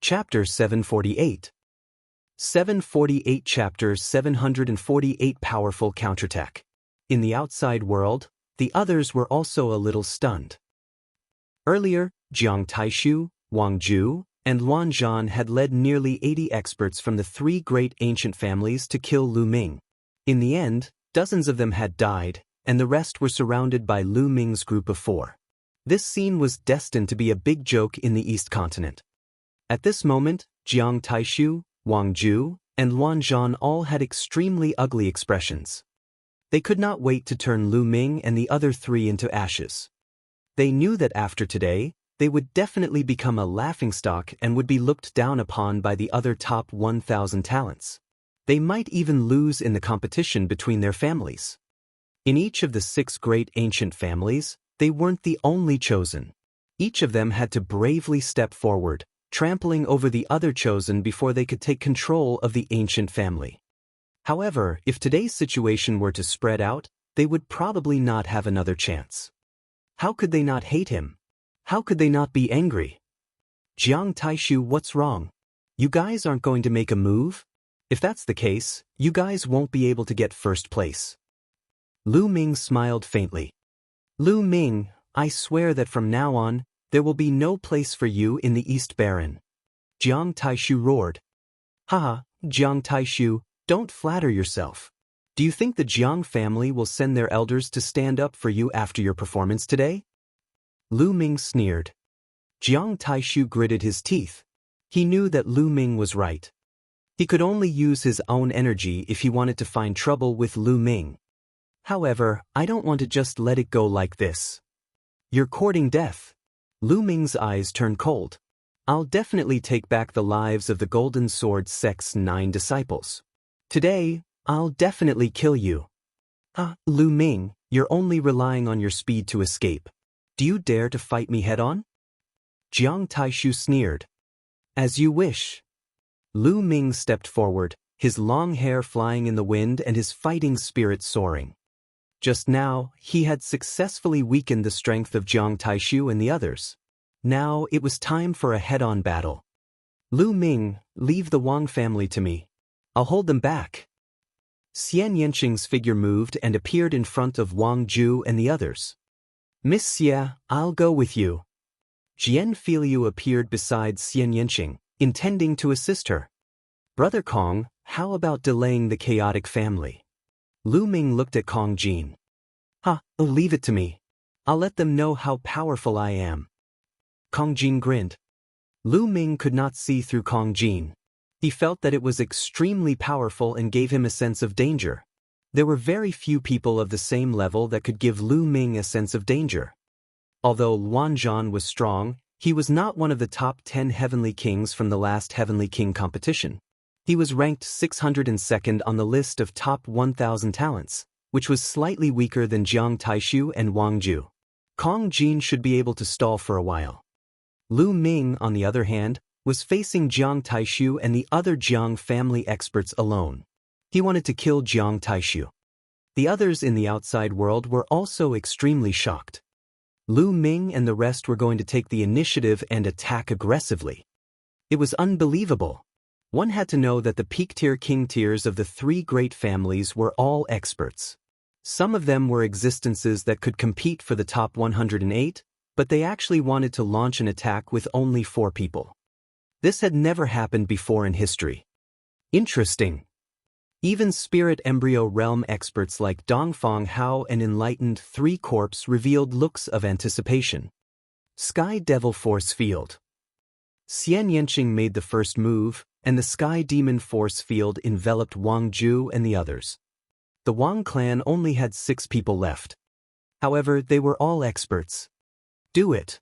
Chapter 748. 748 Chapter 748 Powerful Counterattack. In the outside world, the others were also a little stunned. Earlier, Jiang Taishu, Wang Ju, and Luan Zhan had led nearly 80 experts from the three great ancient families to kill Lu Ming. In the end, dozens of them had died, and the rest were surrounded by Lu Ming's group of 4. This scene was destined to be a big joke in the East Continent. At this moment, Jiang Taishu, Wang Ju, and Luan Zhan all had extremely ugly expressions. They could not wait to turn Lu Ming and the other 3 into ashes. They knew that after today, they would definitely become a laughingstock and would be looked down upon by the other top 1,000 talents. They might even lose in the competition between their families. In each of the 6 great ancient families, they weren't the only chosen. Each of them had to bravely step forward, trampling over the other chosen before they could take control of the ancient family. However, if today's situation were to spread out, they would probably not have another chance. How could they not hate him? How could they not be angry? Jiang Taishu, what's wrong? You guys aren't going to make a move? If that's the case, you guys won't be able to get first place. Lu Ming smiled faintly. Lu Ming, I swear that from now on, there will be no place for you in the East Baron. Jiang Taishu roared. Haha, Jiang Taishu, don't flatter yourself. Do you think the Jiang family will send their elders to stand up for you after your performance today? Lu Ming sneered. Jiang Taishu gritted his teeth. He knew that Lu Ming was right. He could only use his own energy if he wanted to find trouble with Lu Ming. However, I don't want to just let it go like this. You're courting death. Lu Ming's eyes turned cold. I'll definitely take back the lives of the Golden Sword Sect's 9 disciples. Today, I'll definitely kill you. Lu Ming, you're only relying on your speed to escape. Do you dare to fight me head-on? Jiang Taishu sneered. As you wish. Lu Ming stepped forward, his long hair flying in the wind and his fighting spirit soaring. Just now, he had successfully weakened the strength of Jiang Taishu and the others. Now it was time for a head-on battle. Lu Ming, leave the Wang family to me. I'll hold them back. Xian Yanqing's figure moved and appeared in front of Wang Ju and the others. Miss Xie, I'll go with you. Jian Filiu appeared beside Xian Yanqing, intending to assist her. Brother Kong, how about delaying the chaotic family? Lu Ming looked at Kong Jin. Leave it to me. I'll let them know how powerful I am. Kong Jin grinned. Lu Ming could not see through Kong Jin. He felt that it was extremely powerful and gave him a sense of danger. There were very few people of the same level that could give Lu Ming a sense of danger. Although Luan Zhan was strong, he was not one of the top 10 Heavenly Kings from the last Heavenly King competition. He was ranked 602nd on the list of top 1,000 talents, which was slightly weaker than Jiang Taishu and Wang Ju. Kong Jin should be able to stall for a while. Lu Ming, on the other hand, was facing Jiang Taishu and the other Jiang family experts alone. He wanted to kill Jiang Taishu. The others in the outside world were also extremely shocked. Lu Ming and the rest were going to take the initiative and attack aggressively. It was unbelievable. One had to know that the peak-tier king tiers of the 3 great families were all experts. Some of them were existences that could compete for the top 108, but they actually wanted to launch an attack with only 4 people. This had never happened before in history. Interesting. Even Spirit Embryo Realm experts like Dongfang Hao and Enlightened 3 Corpse revealed looks of anticipation. Sky Devil Force Field. Xian Yanqing made the first move, and the Sky Demon Force Field enveloped Wang Ju and the others. The Wang clan only had 6 people left. However, they were all experts. Do it!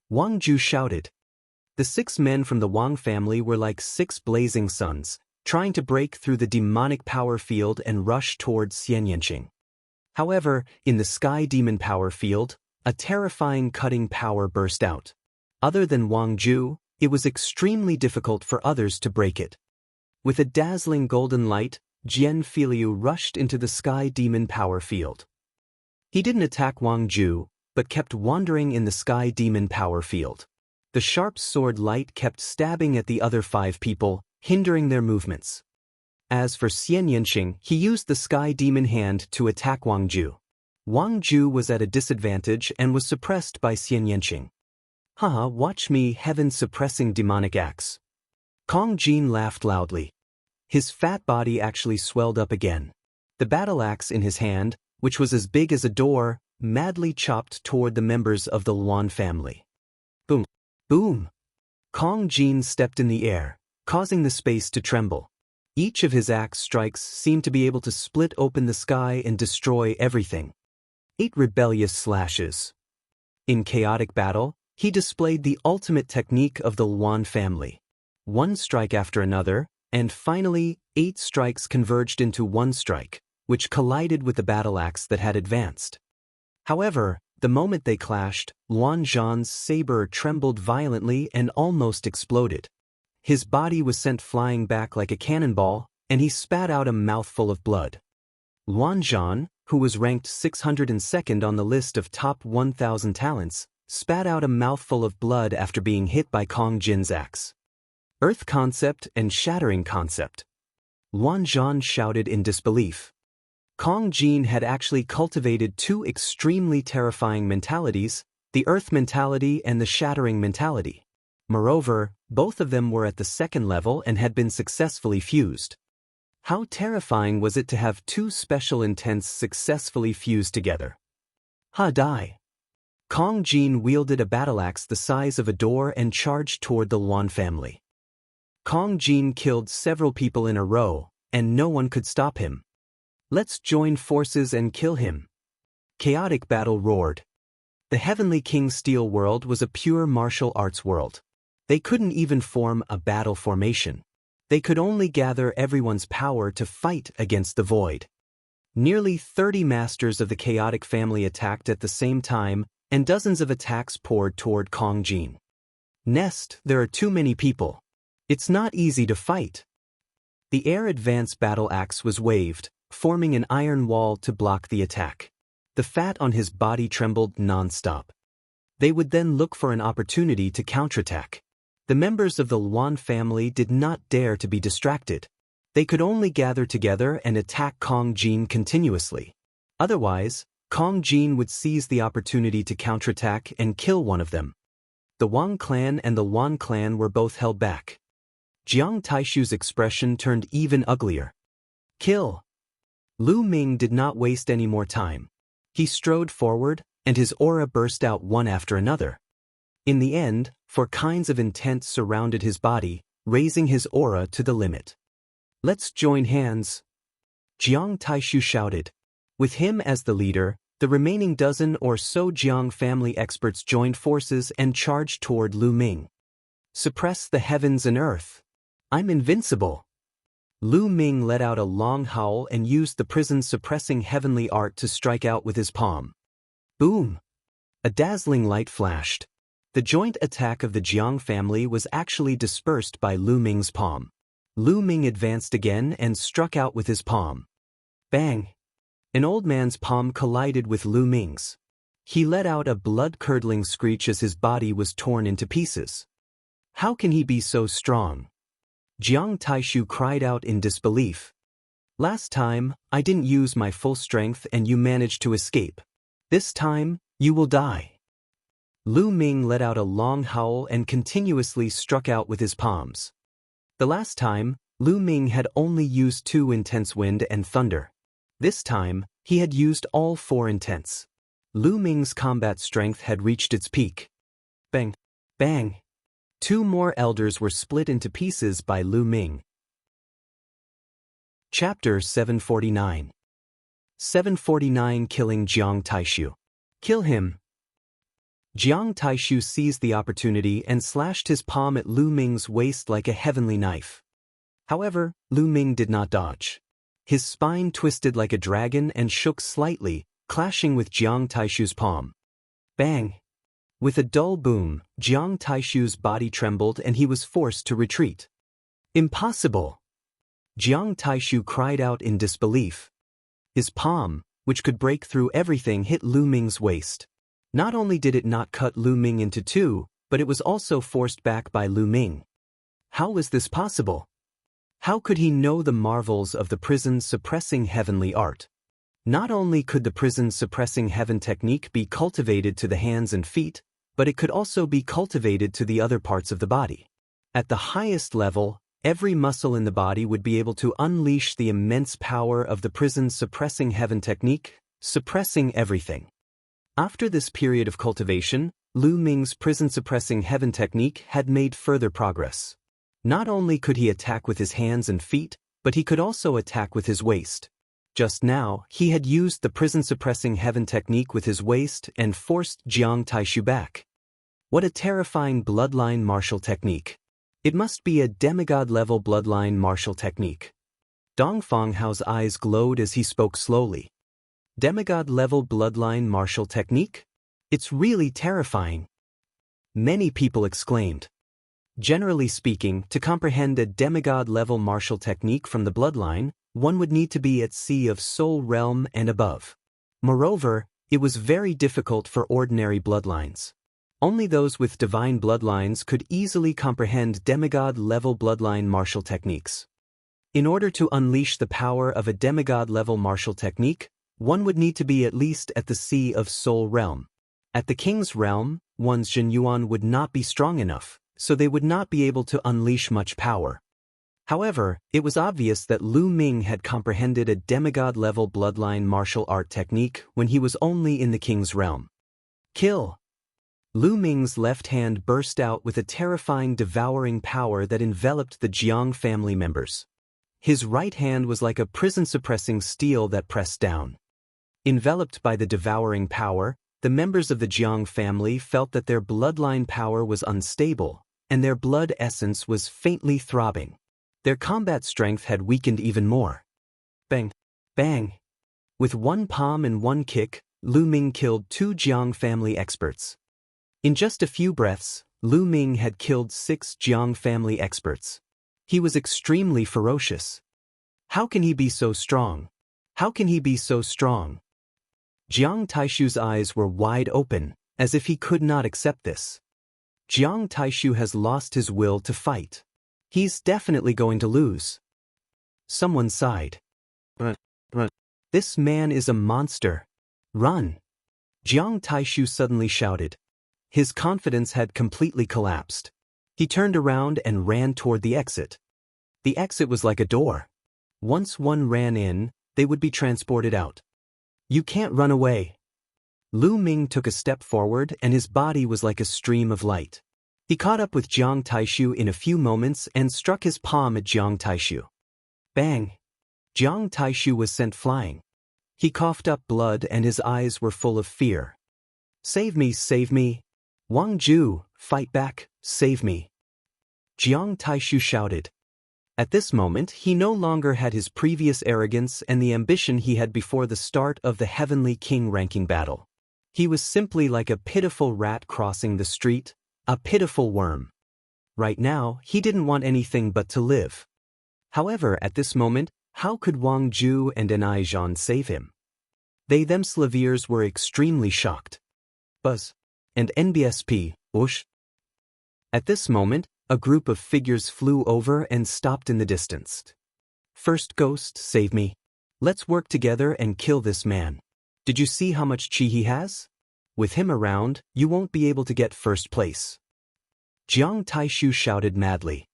Wang Ju shouted. The 6 men from the Wang family were like 6 blazing suns, trying to break through the demonic power field and rush towards Xian Yanqing. However, in the Sky Demon power field, a terrifying cutting power burst out. Other than Wang Ju, it was extremely difficult for others to break it. With a dazzling golden light, Jian Filiu rushed into the Sky Demon power field. He didn't attack Wang Ju, but kept wandering in the Sky Demon power field. The sharp sword light kept stabbing at the other 5 people, hindering their movements. As for Xian Yanqing, he used the Sky Demon Hand to attack Wang Ju. Wang Ju was at a disadvantage and was suppressed by Xian Yanqing. Haha, watch me, heaven-suppressing demonic axe. Kong Jin laughed loudly. His fat body actually swelled up again. The battle axe in his hand, which was as big as a door, madly chopped toward the members of the Luan family. Boom! Boom! Kong Jin stepped in the air, causing the space to tremble. Each of his axe strikes seemed to be able to split open the sky and destroy everything. 8 rebellious slashes. In chaotic battle, he displayed the ultimate technique of the Luan family. 1 strike after another, and finally, 8 strikes converged into 1 strike, which collided with the battle axe that had advanced. However, the moment they clashed, Luan Zhan's saber trembled violently and almost exploded. His body was sent flying back like a cannonball, and he spat out a mouthful of blood. Luan Zhan, who was ranked 602nd on the list of top 1,000 talents, spat out a mouthful of blood after being hit by Kong Jin's axe. Earth concept and shattering concept. Luan Zhan shouted in disbelief. Kong Jin had actually cultivated 2 extremely terrifying mentalities, the Earth mentality and the shattering mentality. Moreover, both of them were at the 2nd level and had been successfully fused. How terrifying was it to have 2 special intents successfully fused together? Die! Kong Jin wielded a battle axe the size of a door and charged toward the Luan family. Kong Jin killed several people in a row, and no one could stop him. Let's join forces and kill him. Chaotic battle roared. The Heavenly King Steel world was a pure martial arts world. They couldn't even form a battle formation. They could only gather everyone's power to fight against the void. Nearly 30 masters of the chaotic family attacked at the same time, and dozens of attacks poured toward Kong Jin. Nest, there are too many people. It's not easy to fight. The Air Advance battle axe was waved, forming an iron wall to block the attack. The fat on his body trembled non-stop. They would then look for an opportunity to counterattack. The members of the Luan family did not dare to be distracted. They could only gather together and attack Kong Jin continuously. Otherwise, Kong Jin would seize the opportunity to counterattack and kill one of them. The Wang clan and the Luan clan were both held back. Jiang Taishu's expression turned even uglier. Kill! Lu Ming did not waste any more time. He strode forward, and his aura burst out one after another. In the end, 4 kinds of intent surrounded his body, raising his aura to the limit. Let's join hands! Jiang Taishu shouted. With him as the leader, the remaining dozen or so Jiang family experts joined forces and charged toward Lu Ming. Suppress the heavens and earth. I'm invincible. Lu Ming let out a long howl and used the prison-suppressing heavenly art to strike out with his palm. Boom! A dazzling light flashed. The joint attack of the Jiang family was actually dispersed by Lu Ming's palm. Lu Ming advanced again and struck out with his palm. Bang! An old man's palm collided with Lu Ming's. He let out a blood-curdling screech as his body was torn into pieces. How can he be so strong? Jiang Taishu cried out in disbelief. Last time, I didn't use my full strength and you managed to escape. This time, you will die. Lu Ming let out a long howl and continuously struck out with his palms. The last time, Lu Ming had only used 2 intense wind and thunder. This time, he had used all 4 intents. Lu Ming's combat strength had reached its peak. Bang! Bang! 2 more elders were split into pieces by Lu Ming. Chapter 749. 749 Killing Jiang Taishu. Kill him! Jiang Taishu seized the opportunity and slashed his palm at Lu Ming's waist like a heavenly knife. However, Lu Ming did not dodge. His spine twisted like a dragon and shook slightly, clashing with Jiang Taishu's palm. Bang! With a dull boom, Jiang Taishu's body trembled and he was forced to retreat. Impossible! Jiang Taishu cried out in disbelief. His palm, which could break through everything, hit Lu Ming's waist. Not only did it not cut Lu Ming into 2, but it was also forced back by Lu Ming. How was this possible? How could he know the marvels of the prison-suppressing heavenly art? Not only could the prison-suppressing heaven technique be cultivated to the hands and feet, but it could also be cultivated to the other parts of the body. At the highest level, every muscle in the body would be able to unleash the immense power of the prison-suppressing heaven technique, suppressing everything. After this period of cultivation, Lu Ming's prison-suppressing heaven technique had made further progress. Not only could he attack with his hands and feet, but he could also attack with his waist. Just now, he had used the prison-suppressing heaven technique with his waist and forced Jiang Taishu back. What a terrifying bloodline martial technique. It must be a demigod-level bloodline martial technique. Dong Fanghao's eyes glowed as he spoke slowly. Demigod-level bloodline martial technique? It's really terrifying. Many people exclaimed. Generally speaking, to comprehend a demigod-level martial technique from the bloodline, one would need to be at sea of soul realm and above. Moreover, it was very difficult for ordinary bloodlines. Only those with divine bloodlines could easily comprehend demigod-level bloodline martial techniques. In order to unleash the power of a demigod-level martial technique, one would need to be at least at the sea of soul realm. At the king's realm, one's Zhenyuan would not be strong enough, so they would not be able to unleash much power. However, it was obvious that Lu Ming had comprehended a demigod-level bloodline martial art technique when he was only in the king's realm. Kill! Lu Ming's left hand burst out with a terrifying devouring power that enveloped the Jiang family members. His right hand was like a prison-suppressing steel that pressed down. Enveloped by the devouring power, the members of the Jiang family felt that their bloodline power was unstable, and their blood essence was faintly throbbing. Their combat strength had weakened even more. Bang! Bang! With one palm and one kick, Lu Ming killed 2 Jiang family experts. In just a few breaths, Lu Ming had killed 6 Jiang family experts. He was extremely ferocious. How can he be so strong? How can he be so strong? Jiang Taishu's eyes were wide open, as if he could not accept this. Jiang Taishu has lost his will to fight. He's definitely going to lose. Someone sighed. But, this man is a monster. Run! Jiang Taishu suddenly shouted. His confidence had completely collapsed. He turned around and ran toward the exit. The exit was like a door. Once one ran in, they would be transported out. You can't run away. Lu Ming took a step forward and his body was like a stream of light. He caught up with Jiang Taishu in a few moments and struck his palm at Jiang Taishu. Bang! Jiang Taishu was sent flying. He coughed up blood and his eyes were full of fear. Save me, save me! Wang Ju, fight back, save me! Jiang Taishu shouted. At this moment, he no longer had his previous arrogance and the ambition he had before the start of the Heavenly King ranking battle. He was simply like a pitiful rat crossing the street, a pitiful worm. Right now, he didn't want anything but to live. However, at this moment, how could Wang Ju and Enai Zhan save him? They themselves were extremely shocked. Buzz. And NBSP, whoosh. At this moment, a group of figures flew over and stopped in the distance. First Ghost, save me. Let's work together and kill this man. Did you see how much chi he has? With him around, you won't be able to get first place. Jiang Taishu shouted madly.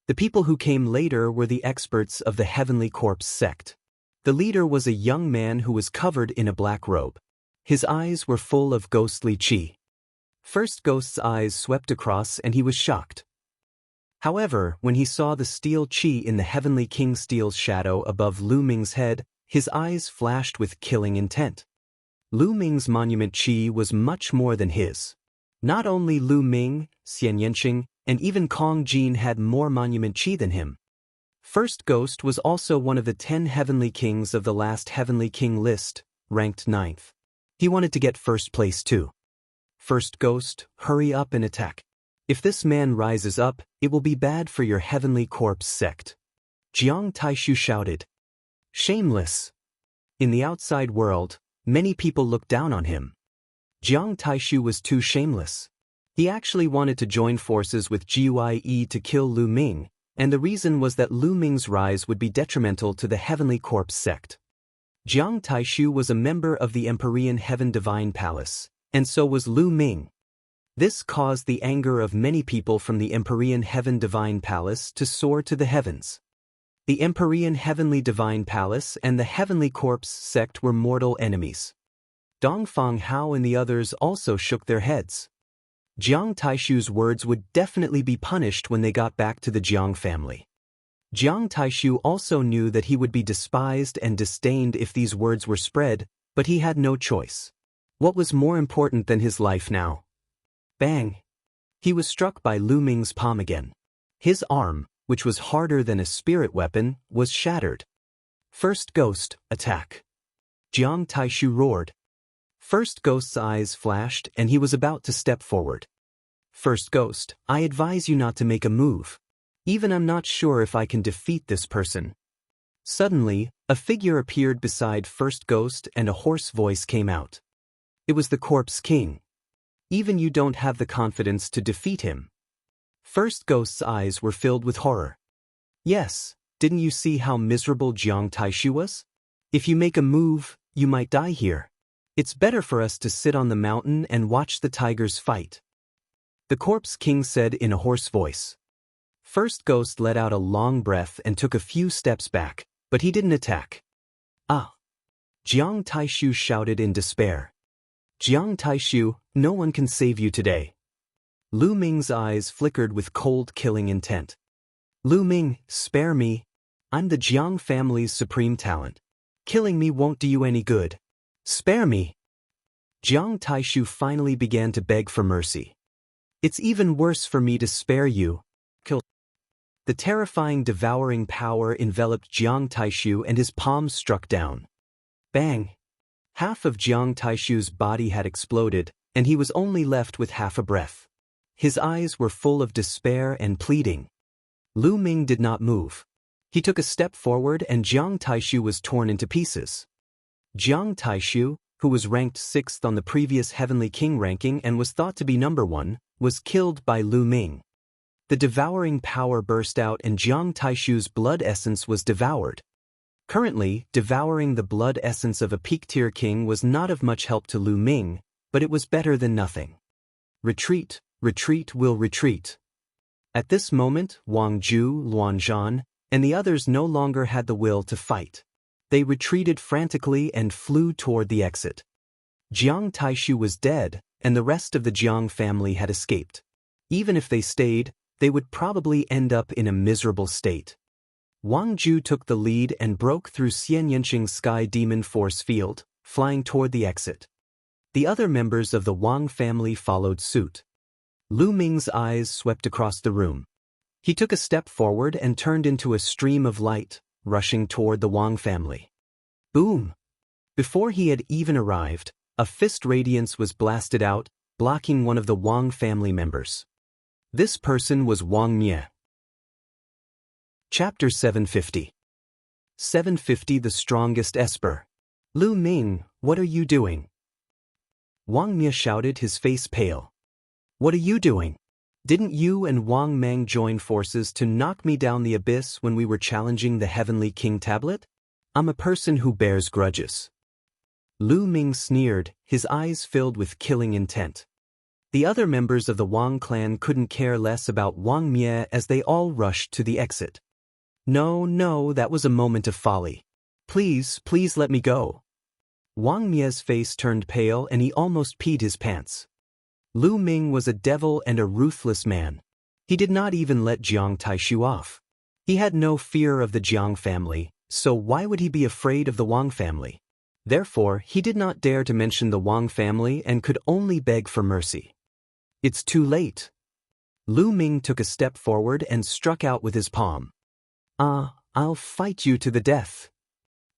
The people who came later were the experts of the Heavenly Corpse sect. The leader was a young man who was covered in a black robe. His eyes were full of ghostly chi. First Ghost's eyes swept across and he was shocked. However, when he saw the steel chi in the Heavenly King Steel's shadow above Lu Ming's head, his eyes flashed with killing intent. Lu Ming's monument chi was much more than his. Not only Lu Ming, Xian Yanqing, and even Kong Jin had more monument chi than him. First Ghost was also one of the 10 Heavenly Kings of the last Heavenly King list, ranked 9th. He wanted to get first place too. First Ghost, hurry up and attack. If this man rises up, it will be bad for your Heavenly Corpse sect. Jiang Taishu shouted. Shameless. In the outside world, many people looked down on him. Jiang Taishu was too shameless. He actually wanted to join forces with Guye to kill Lu Ming, and the reason was that Lu Ming's rise would be detrimental to the Heavenly Corpse sect. Jiang Taishu was a member of the Empyrean Heaven Divine Palace, and so was Lu Ming. This caused the anger of many people from the Empyrean Heaven Divine Palace to soar to the heavens. The Empyrean Heavenly Divine Palace and the Heavenly Corpse sect were mortal enemies. Dongfang Hao and the others also shook their heads. Jiang Taishu's words would definitely be punished when they got back to the Jiang family. Jiang Taishu also knew that he would be despised and disdained if these words were spread, but he had no choice. What was more important than his life now? Bang! He was struck by Lu Ming's palm again. His arm, which was harder than a spirit weapon, was shattered. First Ghost, attack! Jiang Taishu roared. First Ghost's eyes flashed and he was about to step forward. First Ghost, I advise you not to make a move. Even I'm not sure if I can defeat this person. Suddenly, a figure appeared beside First Ghost and a hoarse voice came out. It was the Corpse King. Even you don't have the confidence to defeat him. First Ghost's eyes were filled with horror. Yes, didn't you see how miserable Jiang Taishu was? If you make a move, you might die here. It's better for us to sit on the mountain and watch the tigers fight. The Corpse King said in a hoarse voice. First Ghost let out a long breath and took a few steps back, but he didn't attack. Ah! Jiang Taishu shouted in despair. Jiang Taishu, no one can save you today. Lu Ming's eyes flickered with cold killing intent. Lu Ming, spare me. I'm the Jiang family's supreme talent. Killing me won't do you any good. Spare me. Jiang Taishu finally began to beg for mercy. It's even worse for me to spare you. Kill. The terrifying devouring power enveloped Jiang Taishu and his palms struck down. Bang! Half of Jiang Taishu's body had exploded, and he was only left with half a breath. His eyes were full of despair and pleading. Lu Ming did not move. He took a step forward and Jiang Taishu was torn into pieces. Jiang Taishu, who was ranked 6th on the previous Heavenly King ranking and was thought to be number 1, was killed by Lu Ming. The devouring power burst out and Jiang Taishu's blood essence was devoured. Currently, devouring the blood essence of a peak-tier king was not of much help to Lu Ming, but it was better than nothing. Retreat, retreat will retreat. At this moment, Wang Ju, Luanzhan, and the others no longer had the will to fight. They retreated frantically and flew toward the exit. Jiang Taishu was dead, and the rest of the Jiang family had escaped. Even if they stayed, they would probably end up in a miserable state. Wang Ju took the lead and broke through Xian Yanqing's Sky Demon Force field, flying toward the exit. The other members of the Wang family followed suit. Lu Ming's eyes swept across the room. He took a step forward and turned into a stream of light, rushing toward the Wang family. Boom! Before he had even arrived, a fist radiance was blasted out, blocking one of the Wang family members. This person was Wang Mie. Chapter 750. 750 The Strongest Esper. Lu Ming, what are you doing? Wang Mie shouted, his face pale. What are you doing? Didn't you and Wang Mang join forces to knock me down the abyss when we were challenging the Heavenly King tablet? I'm a person who bears grudges. Lu Ming sneered, his eyes filled with killing intent. The other members of the Wang clan couldn't care less about Wang Mie as they all rushed to the exit. No, that was a moment of folly. Please let me go. Wang Mie's face turned pale and he almost peed his pants. Lu Ming was a devil and a ruthless man. He did not even let Jiang Taishu off. He had no fear of the Jiang family, so why would he be afraid of the Wang family? Therefore, he did not dare to mention the Wang family and could only beg for mercy. It's too late. Lu Ming took a step forward and struck out with his palm. I'll fight you to the death.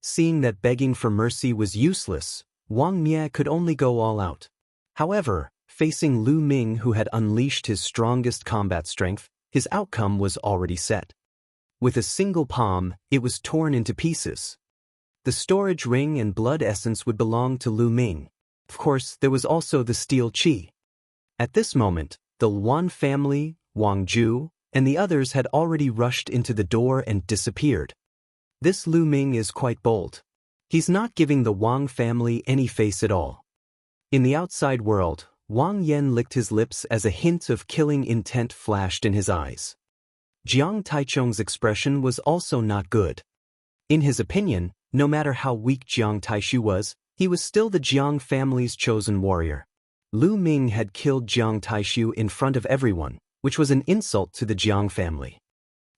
Seeing that begging for mercy was useless, Wang Mie could only go all out. However, facing Lu Ming, who had unleashed his strongest combat strength, his outcome was already set. With a single palm, it was torn into pieces. The storage ring and blood essence would belong to Lu Ming. Of course, there was also the steel chi. At this moment, the Wan family, Wang Ju, and the others had already rushed into the door and disappeared. This Lu Ming is quite bold. He's not giving the Wang family any face at all. In the outside world, Wang Yan licked his lips as a hint of killing intent flashed in his eyes. Jiang Taichung's expression was also not good. In his opinion, no matter how weak Jiang Taishu was, he was still the Jiang family's chosen warrior. Lu Ming had killed Jiang Taishu in front of everyone, which was an insult to the Jiang family.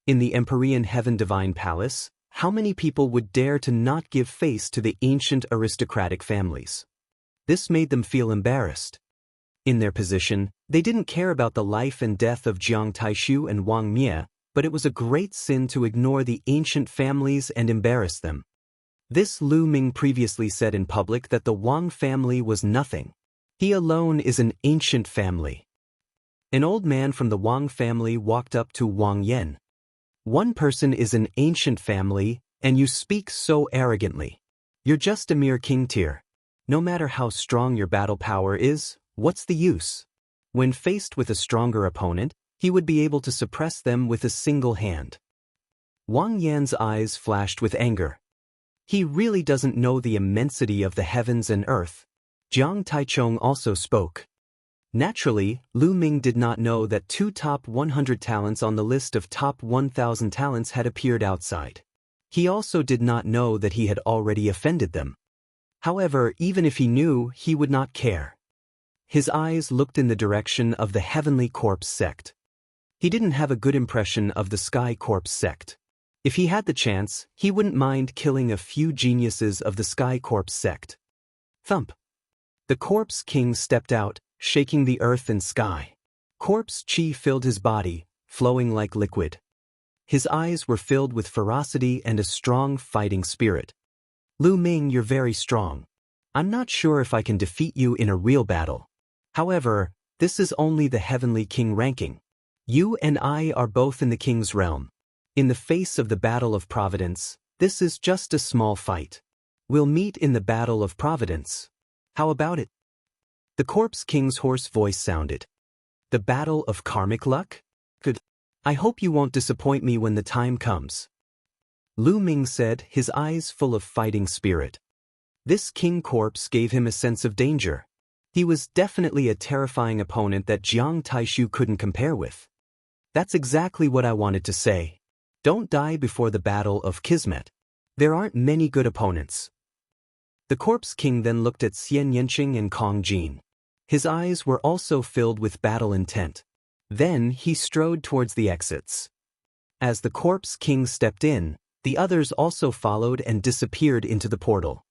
In the Empyrean Heaven Divine Palace, how many people would dare to not give face to the ancient aristocratic families? This made them feel embarrassed. In their position, they didn't care about the life and death of Jiang Taishu and Wang Mie, but it was a great sin to ignore the ancient families and embarrass them. This Lu Ming previously said in public that the Wang family was nothing. He alone is an ancient family. An old man from the Wang family walked up to Wang Yan. One person is an ancient family, and you speak so arrogantly. You're just a mere king tier. No matter how strong your battle power is, what's the use? When faced with a stronger opponent, he would be able to suppress them with a single hand. Wang Yan's eyes flashed with anger. He really doesn't know the immensity of the heavens and earth. Jiang Taichung also spoke. Naturally, Lu Ming did not know that 2 top 100 talents on the list of top 1,000 talents had appeared outside. He also did not know that he had already offended them. However, even if he knew, he would not care. His eyes looked in the direction of the Heavenly Corpse sect. He didn't have a good impression of the Sky Corpse sect. If he had the chance, he wouldn't mind killing a few geniuses of the Sky Corpse sect. Thump. The Corpse King stepped out, shaking the earth and sky. Corpse chi filled his body, flowing like liquid. His eyes were filled with ferocity and a strong fighting spirit. Lu Ming, you're very strong. I'm not sure if I can defeat you in a real battle. However, this is only the Heavenly King ranking. You and I are both in the King's realm. In the face of the Battle of Providence, this is just a small fight. We'll meet in the Battle of Providence. How about it? The Corpse King's hoarse voice sounded. The Battle of Karmic Luck? Good. I hope you won't disappoint me when the time comes. Lu Ming said, his eyes full of fighting spirit. This King Corpse gave him a sense of danger. He was definitely a terrifying opponent that Jiang Taishu couldn't compare with. That's exactly what I wanted to say. Don't die before the Battle of Kismet. There aren't many good opponents. The Corpse King then looked at Xian Yanqing and Kong Jin. His eyes were also filled with battle intent. Then he strode towards the exits. As the Corpse King stepped in, the others also followed and disappeared into the portal.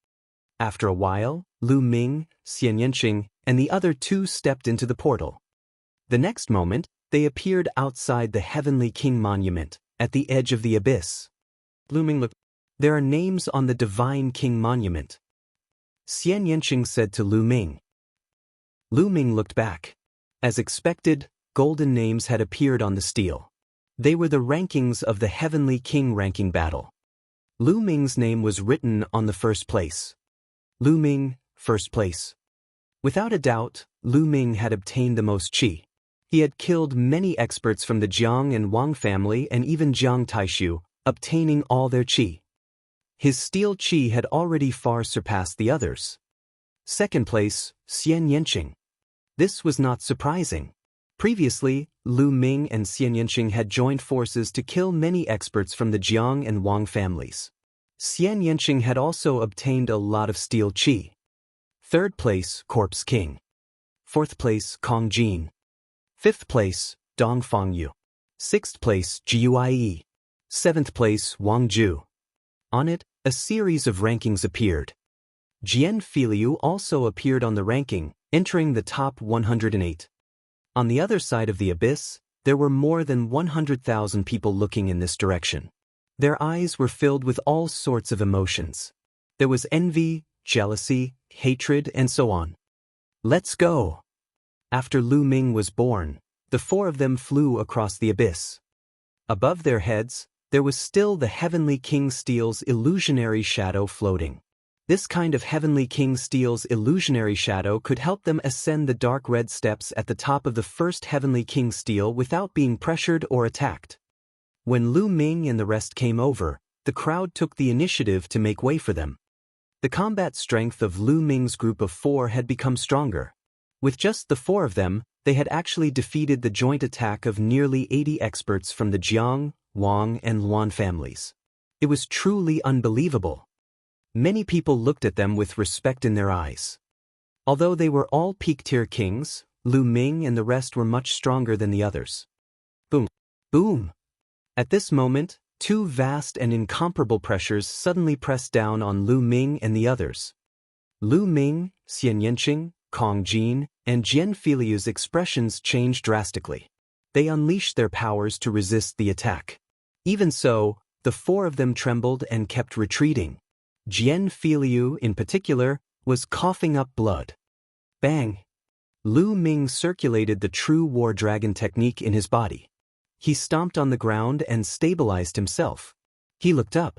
After a while, Lu Ming, Xian Yanqing, and the other 2 stepped into the portal. The next moment, they appeared outside the Heavenly King Monument, at the edge of the abyss. Lu Ming looked. There are names on the Divine King Monument. Xian Yanqing said to Lu Ming. Lu Ming looked back. As expected, golden names had appeared on the stele. They were the rankings of the Heavenly King ranking battle. Lu Ming's name was written on the first place. Lu Ming, first place. Without a doubt, Lu Ming had obtained the most qi. He had killed many experts from the Jiang and Wang family and even Jiang Taishu, obtaining all their qi. His steel qi had already far surpassed the others. Second place, Xian Yanqing. This was not surprising. Previously, Lu Ming and Xian Yanqing had joined forces to kill many experts from the Jiang and Wang families. Xian Yanqing had also obtained a lot of steel qi. Third place, Corpse King. Fourth place, Kong Jin. Fifth place, Dong Fangyu. Sixth place, Jiuye. Seventh place, Wang Ju. On it, a series of rankings appeared. Jian Filiu also appeared on the ranking, entering the top 108. On the other side of the abyss, there were more than 100,000 people looking in this direction. Their eyes were filled with all sorts of emotions. There was envy, jealousy, hatred, and so on. Let's go! After Lu Ming was born, the 4 of them flew across the abyss. Above their heads, there was still the Heavenly King Steel's illusionary shadow floating. This kind of heavenly king steel's illusionary shadow could help them ascend the dark red steps at the top of the first heavenly king steel without being pressured or attacked. When Lu Ming and the rest came over, the crowd took the initiative to make way for them. The combat strength of Lu Ming's group of 4 had become stronger. With just the 4 of them, they had actually defeated the joint attack of nearly 80 experts from the Jiang, Wang, and Luan families. It was truly unbelievable. Many people looked at them with respect in their eyes. Although they were all peak-tier kings, Lu Ming and the rest were much stronger than the others. Boom! Boom! At this moment, 2 vast and incomparable pressures suddenly pressed down on Lu Ming and the others. Lu Ming, Xian Yanqing, Kong Jin, and Jian Filiu's expressions changed drastically. They unleashed their powers to resist the attack. Even so, the 4 of them trembled and kept retreating. Jian Filiu, in particular, was coughing up blood. Bang! Lu Ming circulated the true war dragon technique in his body. He stomped on the ground and stabilized himself. He looked up.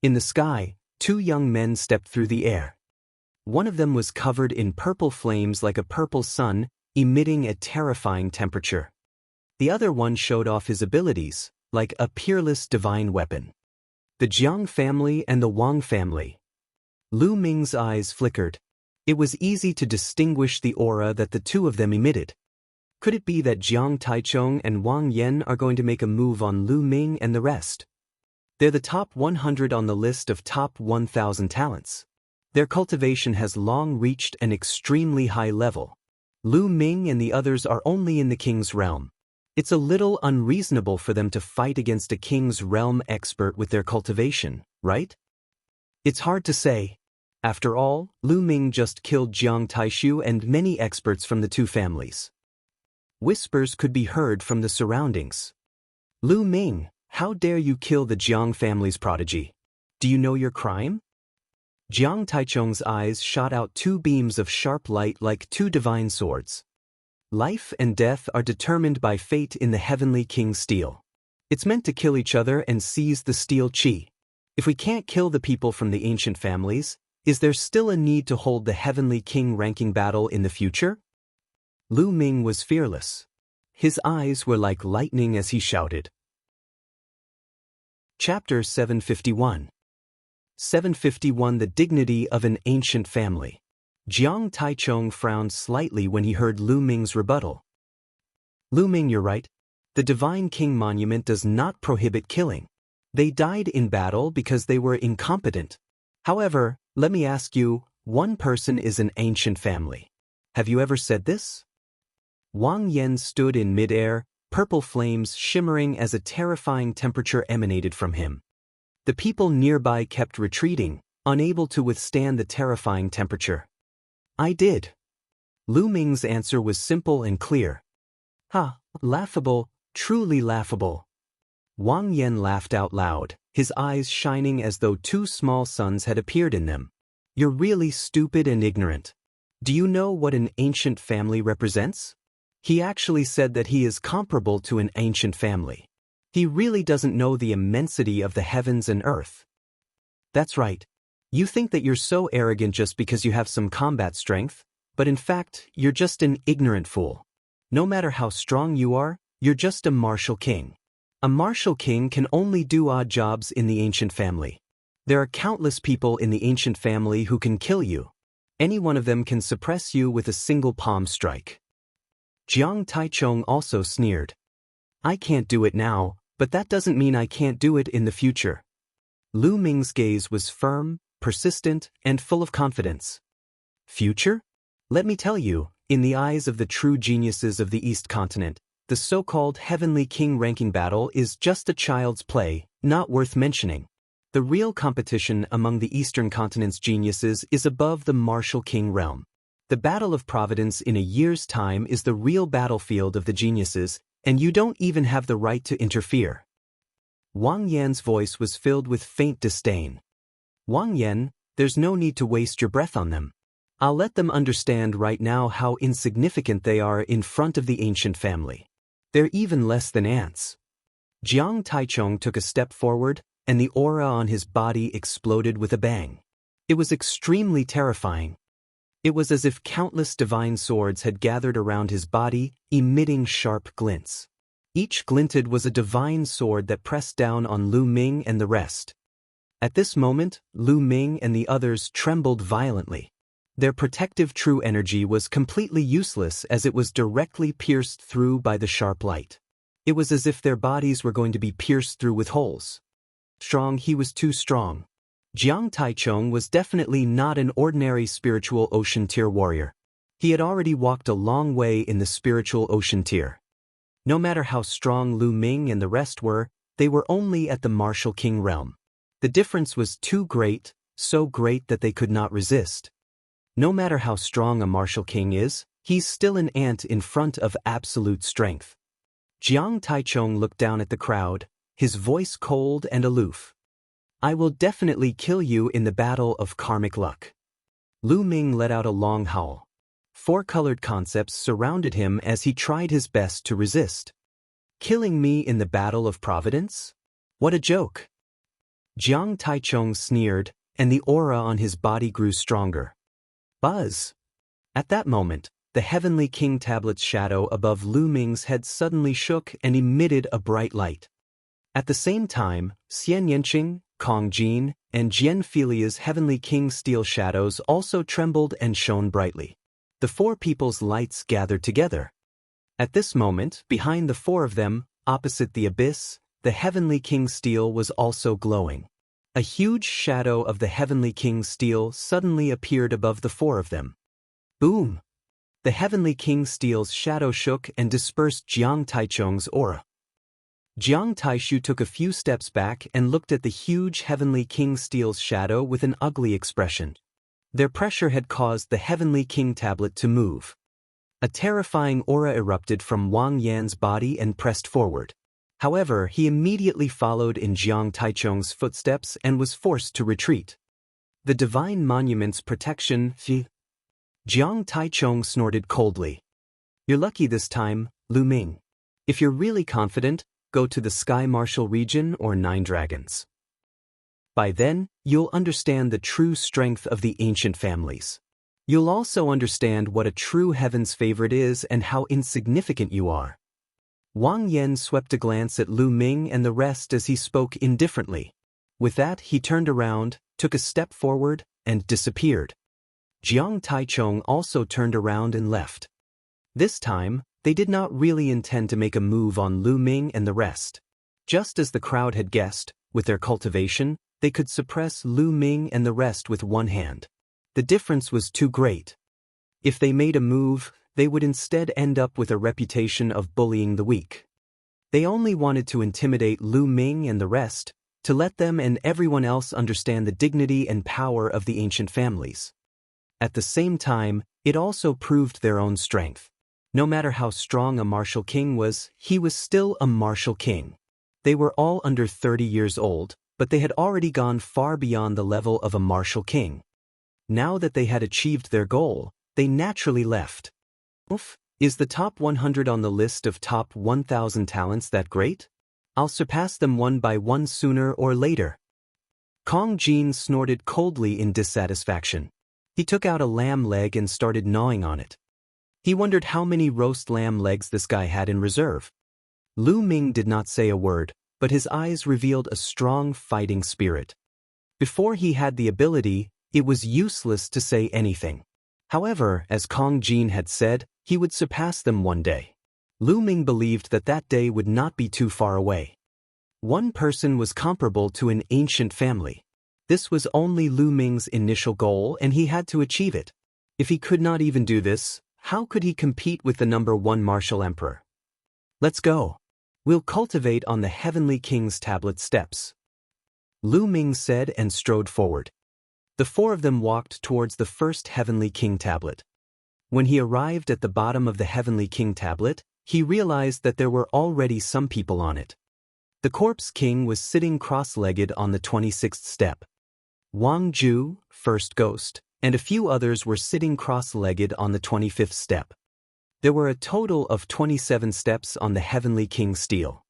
In the sky, 2 young men stepped through the air. One of them was covered in purple flames like a purple sun, emitting a terrifying temperature. The other one showed off his abilities, like a peerless divine weapon. The Jiang family and the Wang family. Lu Ming's eyes flickered. It was easy to distinguish the aura that the 2 of them emitted. Could it be that Jiang Taichung and Wang Yan are going to make a move on Lu Ming and the rest? They're the top 100 on the list of top 1,000 talents. Their cultivation has long reached an extremely high level. Lu Ming and the others are only in the king's realm. It's a little unreasonable for them to fight against a king's realm expert with their cultivation, right? It's hard to say. After all, Lu Ming just killed Jiang Taishu and many experts from the 2 families. Whispers could be heard from the surroundings. Lu Ming, how dare you kill the Jiang family's prodigy? Do you know your crime? Jiang Taichung's eyes shot out 2 beams of sharp light like 2 divine swords. Life and death are determined by fate in the heavenly king steel. It's meant to kill each other and seize the steel chi. If we can't kill the people from the ancient families, is there still a need to hold the heavenly king ranking battle in the future? Lu Ming was fearless. His eyes were like lightning as he shouted. Chapter 751. 751 The Dignity of an Ancient Family. Jiang Taichung frowned slightly when he heard Lu Ming's rebuttal. Lu Ming, you're right. The Divine King Monument does not prohibit killing. They died in battle because they were incompetent. However, let me ask you, one person is an ancient family. Have you ever said this? Wang Yan stood in midair, purple flames shimmering as a terrifying temperature emanated from him. The people nearby kept retreating, unable to withstand the terrifying temperature. I did. Lu Ming's answer was simple and clear. Ha, laughable, truly laughable. Wang Yan laughed out loud, his eyes shining as though 2 small suns had appeared in them. You're really stupid and ignorant. Do you know what an ancient family represents? He actually said that he is comparable to an ancient family. He really doesn't know the immensity of the heavens and earth. That's right. You think that you're so arrogant just because you have some combat strength, but in fact, you're just an ignorant fool. No matter how strong you are, you're just a martial king. A martial king can only do odd jobs in the ancient family. There are countless people in the ancient family who can kill you. Any one of them can suppress you with a single palm strike. Jiang Taichung also sneered. I can't do it now, but that doesn't mean I can't do it in the future. Lu Ming's gaze was firm, persistent, and full of confidence. Future? Let me tell you, in the eyes of the true geniuses of the East Continent, the so-called Heavenly King ranking battle is just a child's play, not worth mentioning. The real competition among the Eastern Continent's geniuses is above the martial king realm. The Battle of Providence in a year's time is the real battlefield of the geniuses, and you don't even have the right to interfere. Wang Yan's voice was filled with faint disdain. Wang Yan, there's no need to waste your breath on them. I'll let them understand right now how insignificant they are in front of the ancient family. They're even less than ants. Jiang Taichung took a step forward, and the aura on his body exploded with a bang. It was extremely terrifying. It was as if countless divine swords had gathered around his body, emitting sharp glints. Each glinted was a divine sword that pressed down on Lu Ming and the rest. At this moment, Lu Ming and the others trembled violently. Their protective true energy was completely useless as it was directly pierced through by the sharp light. It was as if their bodies were going to be pierced through with holes. Strong, he was too strong. Jiang Taichung was definitely not an ordinary spiritual ocean tier warrior. He had already walked a long way in the spiritual ocean tier. No matter how strong Lu Ming and the rest were, they were only at the martial king realm. The difference was too great, so great that they could not resist. No matter how strong a martial king is, he's still an ant in front of absolute strength. Jiang Taichung looked down at the crowd, his voice cold and aloof. I will definitely kill you in the battle of karmic luck. Lu Ming let out a long howl. Four-colored concepts surrounded him as he tried his best to resist. Killing me in the battle of providence? What a joke! Jiang Taichung sneered, and the aura on his body grew stronger. Buzz! At that moment, the Heavenly King Tablet's shadow above Lu Ming's head suddenly shook and emitted a bright light. At the same time, Xian Yanqing, Kong Jin, and Jian Filia's Heavenly King Steel shadows also trembled and shone brightly. The four people's lights gathered together. At this moment, behind the four of them, opposite the abyss, the Heavenly King Steel was also glowing. A huge shadow of the Heavenly King Steel suddenly appeared above the four of them. Boom! The Heavenly King Steel's shadow shook and dispersed Jiang Taichung's aura. Jiang Taishu took a few steps back and looked at the huge Heavenly King Steel's shadow with an ugly expression. Their pressure had caused the Heavenly King Tablet to move. A terrifying aura erupted from Wang Yan's body and pressed forward. However, he immediately followed in Jiang Taichung's footsteps and was forced to retreat. The Divine Monument's protection, Jiang Taichung snorted coldly. You're lucky this time, Lu Ming. If you're really confident, go to the Sky Martial region or Nine Dragons. By then, you'll understand the true strength of the ancient families. You'll also understand what a true heaven's favorite is and how insignificant you are. Wang Yan swept a glance at Lu Ming and the rest as he spoke indifferently. With that, he turned around, took a step forward, and disappeared. Jiang Taichung also turned around and left. This time, they did not really intend to make a move on Lu Ming and the rest. Just as the crowd had guessed, with their cultivation, they could suppress Lu Ming and the rest with one hand. The difference was too great. If they made a move, they would instead end up with a reputation of bullying the weak. They only wanted to intimidate Lu Ming and the rest, to let them and everyone else understand the dignity and power of the ancient families. At the same time, it also proved their own strength. No matter how strong a martial king was, he was still a martial king. They were all under 30 years old, but they had already gone far beyond the level of a martial king. Now that they had achieved their goal, they naturally left. Oof, is the top 100 on the list of top 1,000 talents that great? I'll surpass them one by one sooner or later. Kong Jin snorted coldly in dissatisfaction. He took out a lamb leg and started gnawing on it. He wondered how many roast lamb legs this guy had in reserve. Lu Ming did not say a word, but his eyes revealed a strong fighting spirit. Before he had the ability, it was useless to say anything. However, as Kong Jin had said, he would surpass them one day. Lu Ming believed that that day would not be too far away. One person was comparable to an ancient family. This was only Lu Ming's initial goal and he had to achieve it. If he could not even do this, how could he compete with the #1 martial emperor? Let's go. We'll cultivate on the Heavenly King's tablet steps. Lu Ming said and strode forward. The four of them walked towards the first Heavenly King tablet. When he arrived at the bottom of the Heavenly King tablet, he realized that there were already some people on it. The Corpse King was sitting cross-legged on the 26th step. Wang Ju, First Ghost, and a few others were sitting cross-legged on the 25th step. There were a total of 27 steps on the Heavenly King Steel.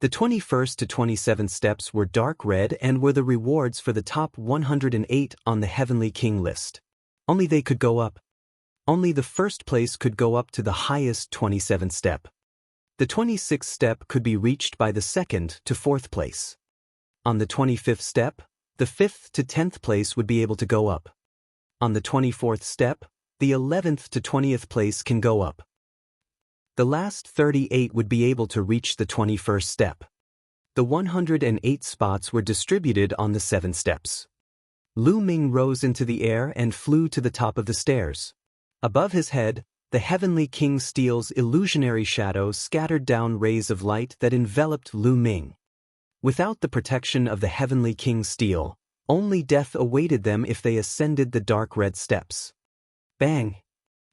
The 21st to 27th steps were dark red and were the rewards for the top 108 on the Heavenly King list. Only they could go up. Only the first place could go up to the highest 27th step. The 26th step could be reached by the 2nd to 4th place. On the 25th step, the 5th to 10th place would be able to go up. On the 24th step, the 11th to 20th place can go up. The last 38 would be able to reach the 21st step. The 108 spots were distributed on the 7 steps. Lu Ming rose into the air and flew to the top of the stairs. Above his head, the Heavenly King Steel's illusionary shadow scattered down rays of light that enveloped Lu Ming. Without the protection of the Heavenly King Steel, only death awaited them if they ascended the dark red steps. Bang!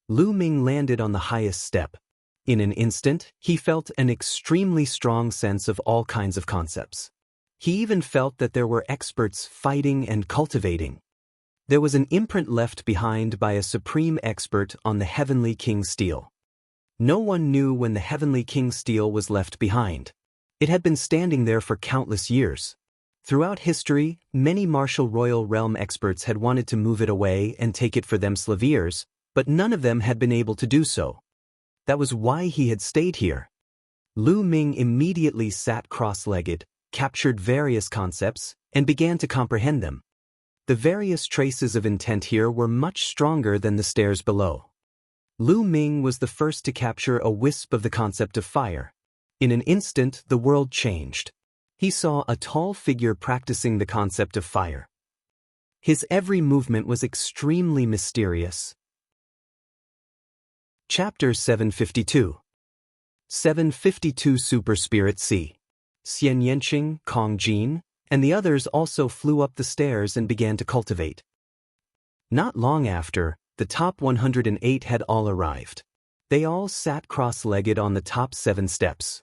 Lu Ming landed on the highest step. In an instant, he felt an extremely strong sense of all kinds of concepts. He even felt that there were experts fighting and cultivating. There was an imprint left behind by a supreme expert on the Heavenly King Steel. No one knew when the Heavenly King Steel was left behind. It had been standing there for countless years. Throughout history, many martial royal realm experts had wanted to move it away and take it for themselves years, but none of them had been able to do so. That was why he had stayed here. Lu Ming immediately sat cross-legged, captured various concepts, and began to comprehend them. The various traces of intent here were much stronger than the stairs below. Lu Ming was the first to capture a wisp of the concept of fire. In an instant, the world changed. He saw a tall figure practicing the concept of fire. His every movement was extremely mysterious. Chapter 752. 752 Super Spirit C. Xian Yanqing, Kong Jin, and the others also flew up the stairs and began to cultivate. Not long after, the top 108 had all arrived. They all sat cross-legged on the top 7 steps.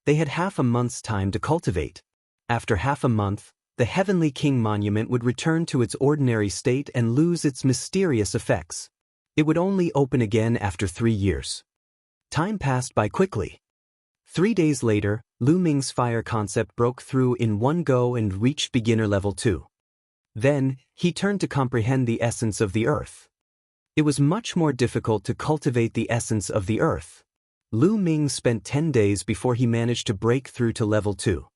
They had half a month's time to cultivate. After half a month, the Heavenly King Monument would return to its ordinary state and lose its mysterious effects. It would only open again after 3 years. Time passed by quickly. 3 days later, Lu Ming's fire concept broke through in one go and reached beginner level 2. Then, he turned to comprehend the essence of the earth. It was much more difficult to cultivate the essence of the earth. Lu Ming spent 10 days before he managed to break through to level 2.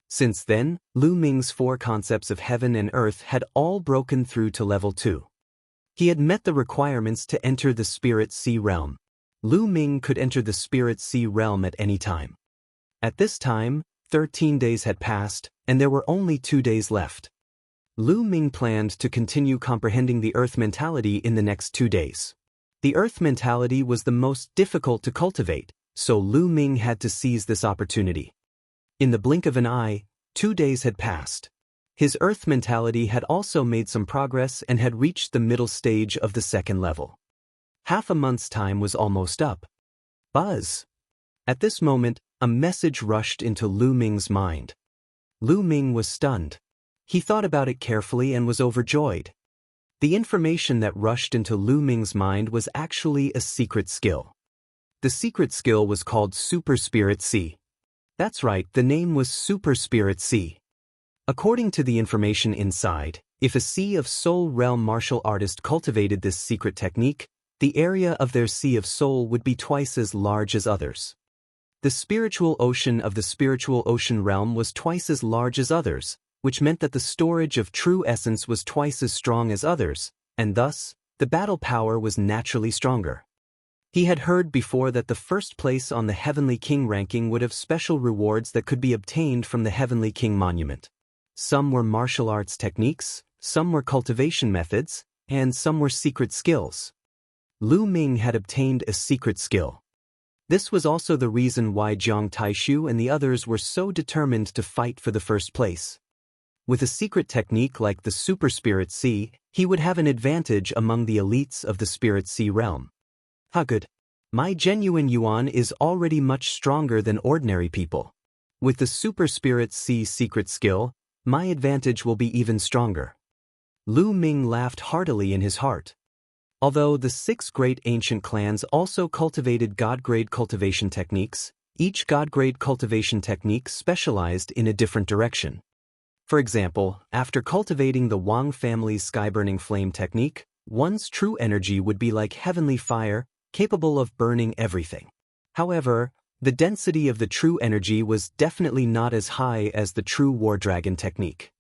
Since then, Lu Ming's 4 concepts of heaven and earth had all broken through to level 2. He had met the requirements to enter the Spirit Sea realm. Lu Ming could enter the Spirit Sea realm at any time. At this time, 13 days had passed, and there were only 2 days left. Lu Ming planned to continue comprehending the Earth mentality in the next 2 days. The Earth mentality was the most difficult to cultivate, so Lu Ming had to seize this opportunity. In the blink of an eye, 2 days had passed. His Earth mentality had also made some progress and had reached the middle stage of the 2nd level. Half a month's time was almost up. Buzz! At this moment, a message rushed into Lu Ming's mind. Lu Ming was stunned. He thought about it carefully and was overjoyed. The information that rushed into Lu Ming's mind was actually a secret skill. The secret skill was called Super Spirit C. That's right, the name was Super Spirit C. According to the information inside, if a Sea of Soul realm martial artist cultivated this secret technique, the area of their Sea of Soul would be twice as large as others. The spiritual ocean of the spiritual ocean realm was twice as large as others, which meant that the storage of true essence was twice as strong as others, and thus, the battle power was naturally stronger. He had heard before that the first place on the Heavenly King ranking would have special rewards that could be obtained from the Heavenly King Monument. Some were martial arts techniques, some were cultivation methods, and some were secret skills. Lu Ming had obtained a secret skill. This was also the reason why Jiang Taishu and the others were so determined to fight for the first place. With a secret technique like the Super Spirit Sea, he would have an advantage among the elites of the Spirit Sea realm. How good! My genuine Yuan is already much stronger than ordinary people. With the Super Spirit Sea secret skill, my advantage will be even stronger. Lu Ming laughed heartily in his heart. Although the 6 great ancient clans also cultivated God-grade cultivation techniques, Each God-grade cultivation technique specialized in a different direction. For example, after cultivating the Wang family's sky-burning flame technique, one's true energy would be like heavenly fire, capable of burning everything. However, the density of the true energy was definitely not as high as the true War Dragon technique.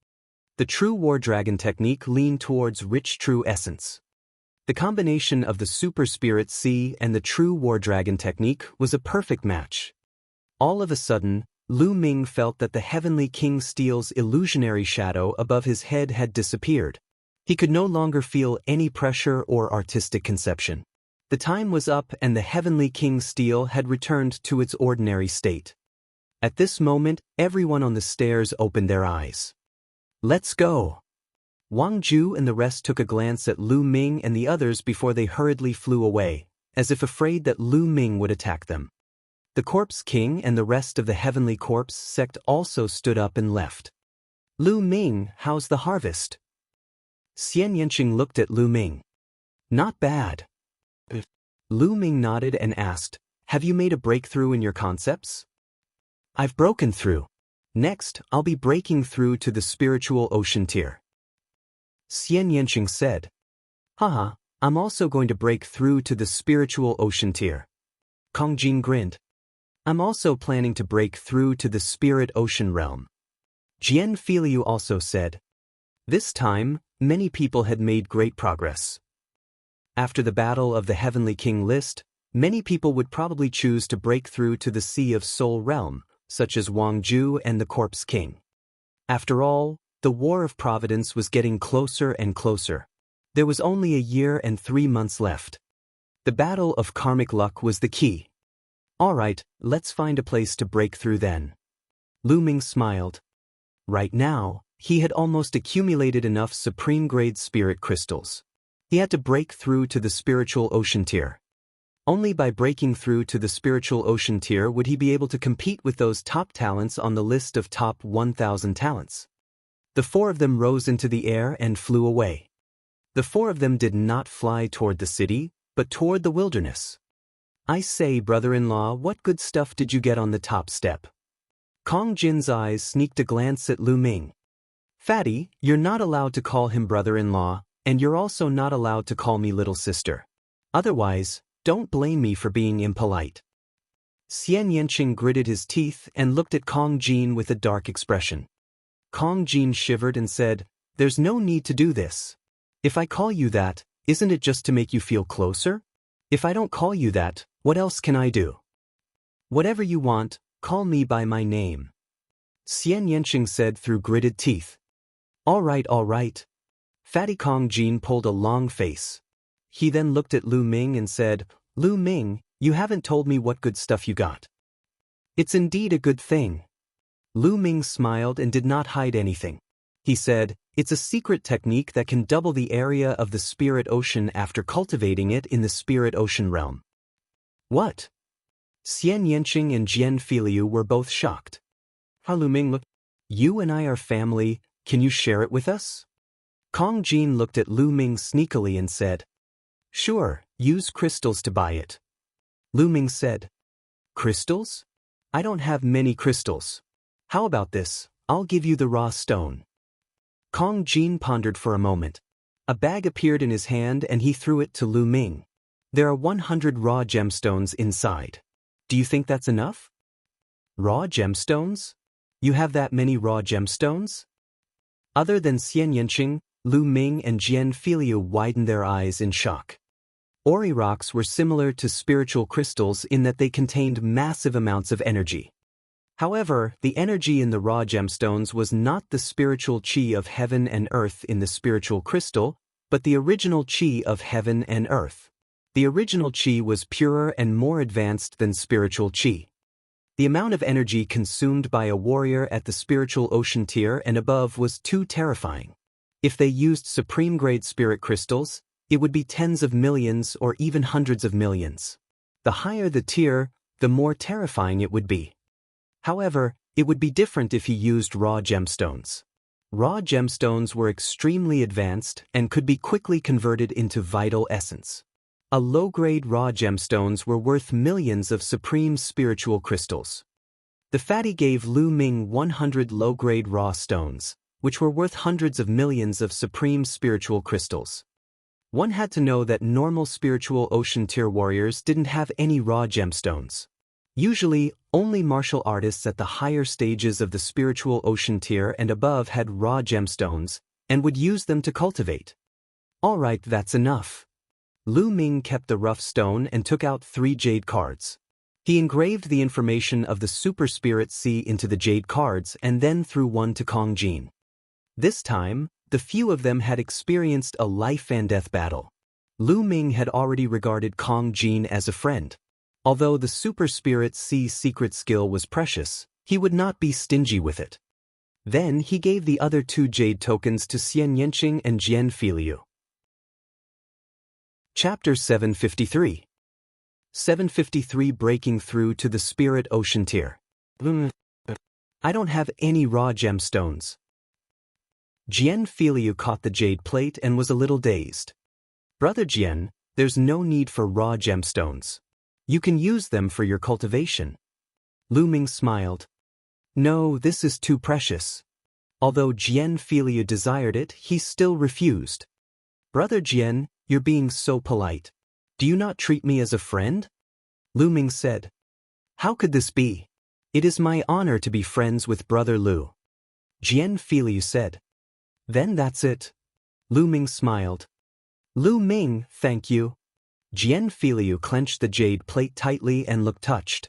The true War Dragon technique leaned towards rich true essence. The combination of the Super Spirit Sea and the true War Dragon technique was a perfect match. All of a sudden, Lu Ming felt that the Heavenly King Steel's illusionary shadow above his head had disappeared. He could no longer feel any pressure or artistic conception. The time was up and the Heavenly King Steel had returned to its ordinary state. At this moment, everyone on the stairs opened their eyes. "Let's go!" Wang Ju and the rest took a glance at Lu Ming and the others before they hurriedly flew away, as if afraid that Lu Ming would attack them. The Corpse King and the rest of the Heavenly Corpse sect also stood up and left. "Lu Ming, how's the harvest?" Xian Yanqing looked at Lu Ming. "Not bad." Lu Ming nodded and asked, "Have you made a breakthrough in your concepts?" "I've broken through. Next, I'll be breaking through to the spiritual ocean tier." Xian Yanqing said, "Haha, I'm also going to break through to the spiritual ocean tier." Kong Jin grinned. "I'm also planning to break through to the spirit ocean realm." Jian Filiu also said. This time, many people had made great progress. After the Battle of the Heavenly King list, many people would probably choose to break through to the Sea of Soul realm, such as Wang Ju and the Corpse King. After all, the War of Providence was getting closer and closer. There was only a year and 3 months left. The Battle of Karmic Luck was the key. "Alright, let's find a place to break through then." Lu Ming smiled. Right now, he had almost accumulated enough supreme-grade spirit crystals. He had to break through to the spiritual ocean tier. Only by breaking through to the spiritual ocean tier would he be able to compete with those top talents on the list of top 1,000 talents. The 4 of them rose into the air and flew away. The 4 of them did not fly toward the city, but toward the wilderness. "I say, brother-in-law, what good stuff did you get on the top step?" Kong Jin's eyes sneaked a glance at Lu Ming. "Fatty, you're not allowed to call him brother-in-law, and you're also not allowed to call me little sister. Otherwise, don't blame me for being impolite." Xian Yanqing gritted his teeth and looked at Kong Jin with a dark expression. Kong Jin shivered and said, "There's no need to do this. If I call you that, isn't it just to make you feel closer? If I don't call you that, what else can I do?" "Whatever you want, call me by my name," Xian Yanqing said through gritted teeth. All right. Fatty Kong Jin pulled a long face. He then looked at Lu Ming and said, "Lu Ming, you haven't told me what good stuff you got." "It's indeed a good thing." Lu Ming smiled and did not hide anything. He said, "It's a secret technique that can double the area of the spirit ocean after cultivating it in the spirit ocean realm." "What?" Xian Yanqing and Jian Filiu were both shocked. How Lu Ming looked. "You and I are family, can you share it with us?" Kong Jin looked at Lu Ming sneakily and said, "Sure, use crystals to buy it." Lu Ming said, "Crystals? I don't have many crystals. How about this, I'll give you the raw stone." Kong Jin pondered for a moment. A bag appeared in his hand and he threw it to Lu Ming. "There are 100 raw gemstones inside. Do you think that's enough?" "Raw gemstones? You have that many raw gemstones?" Other than Xian Yanqing, Lu Ming and Jian Filiu widened their eyes in shock. Ori rocks were similar to spiritual crystals in that they contained massive amounts of energy. However, the energy in the raw gemstones was not the spiritual chi of heaven and earth in the spiritual crystal, but the original chi of heaven and earth. The original chi was purer and more advanced than spiritual chi. The amount of energy consumed by a warrior at the spiritual ocean tier and above was too terrifying. If they used supreme-grade spirit crystals, it would be tens of millions or even hundreds of millions. The higher the tier, the more terrifying it would be. However, it would be different if he used raw gemstones. Raw gemstones were extremely advanced and could be quickly converted into vital essence. A low-grade raw gemstones were worth millions of supreme spiritual crystals. The fatty gave Lu Ming 100 low-grade raw stones, which were worth hundreds of millions of supreme spiritual crystals. One had to know that normal spiritual ocean tier warriors didn't have any raw gemstones. Usually, only martial artists at the higher stages of the spiritual ocean tier and above had raw gemstones, and would use them to cultivate. Alright, that's enough. Lu Ming kept the rough stone and took out 3 jade cards. He engraved the information of the Super Spirit Sea into the jade cards and then threw one to Kong Jin. This time, the few of them had experienced a life-and-death battle. Lu Ming had already regarded Kong Jin as a friend. Although the Super Spirit Sea secret skill was precious, he would not be stingy with it. Then he gave the other 2 jade tokens to Xian Yanqing and Jian Filiu. Chapter 753. 753 Breaking Through to the Spirit Ocean Tier. I don't have any raw gemstones. Jian Filiu caught the jade plate and was a little dazed. Brother Jian, there's no need for raw gemstones. You can use them for your cultivation. Lu Ming smiled. No, this is too precious. Although Jian Filiu desired it, he still refused. Brother Jian, you're being so polite. Do you not treat me as a friend? Lu Ming said. How could this be? It is my honor to be friends with Brother Lu. Jian Filiu said. Then that's it. Lu Ming smiled. Lu Ming, thank you. Jian Filiu clenched the jade plate tightly and looked touched.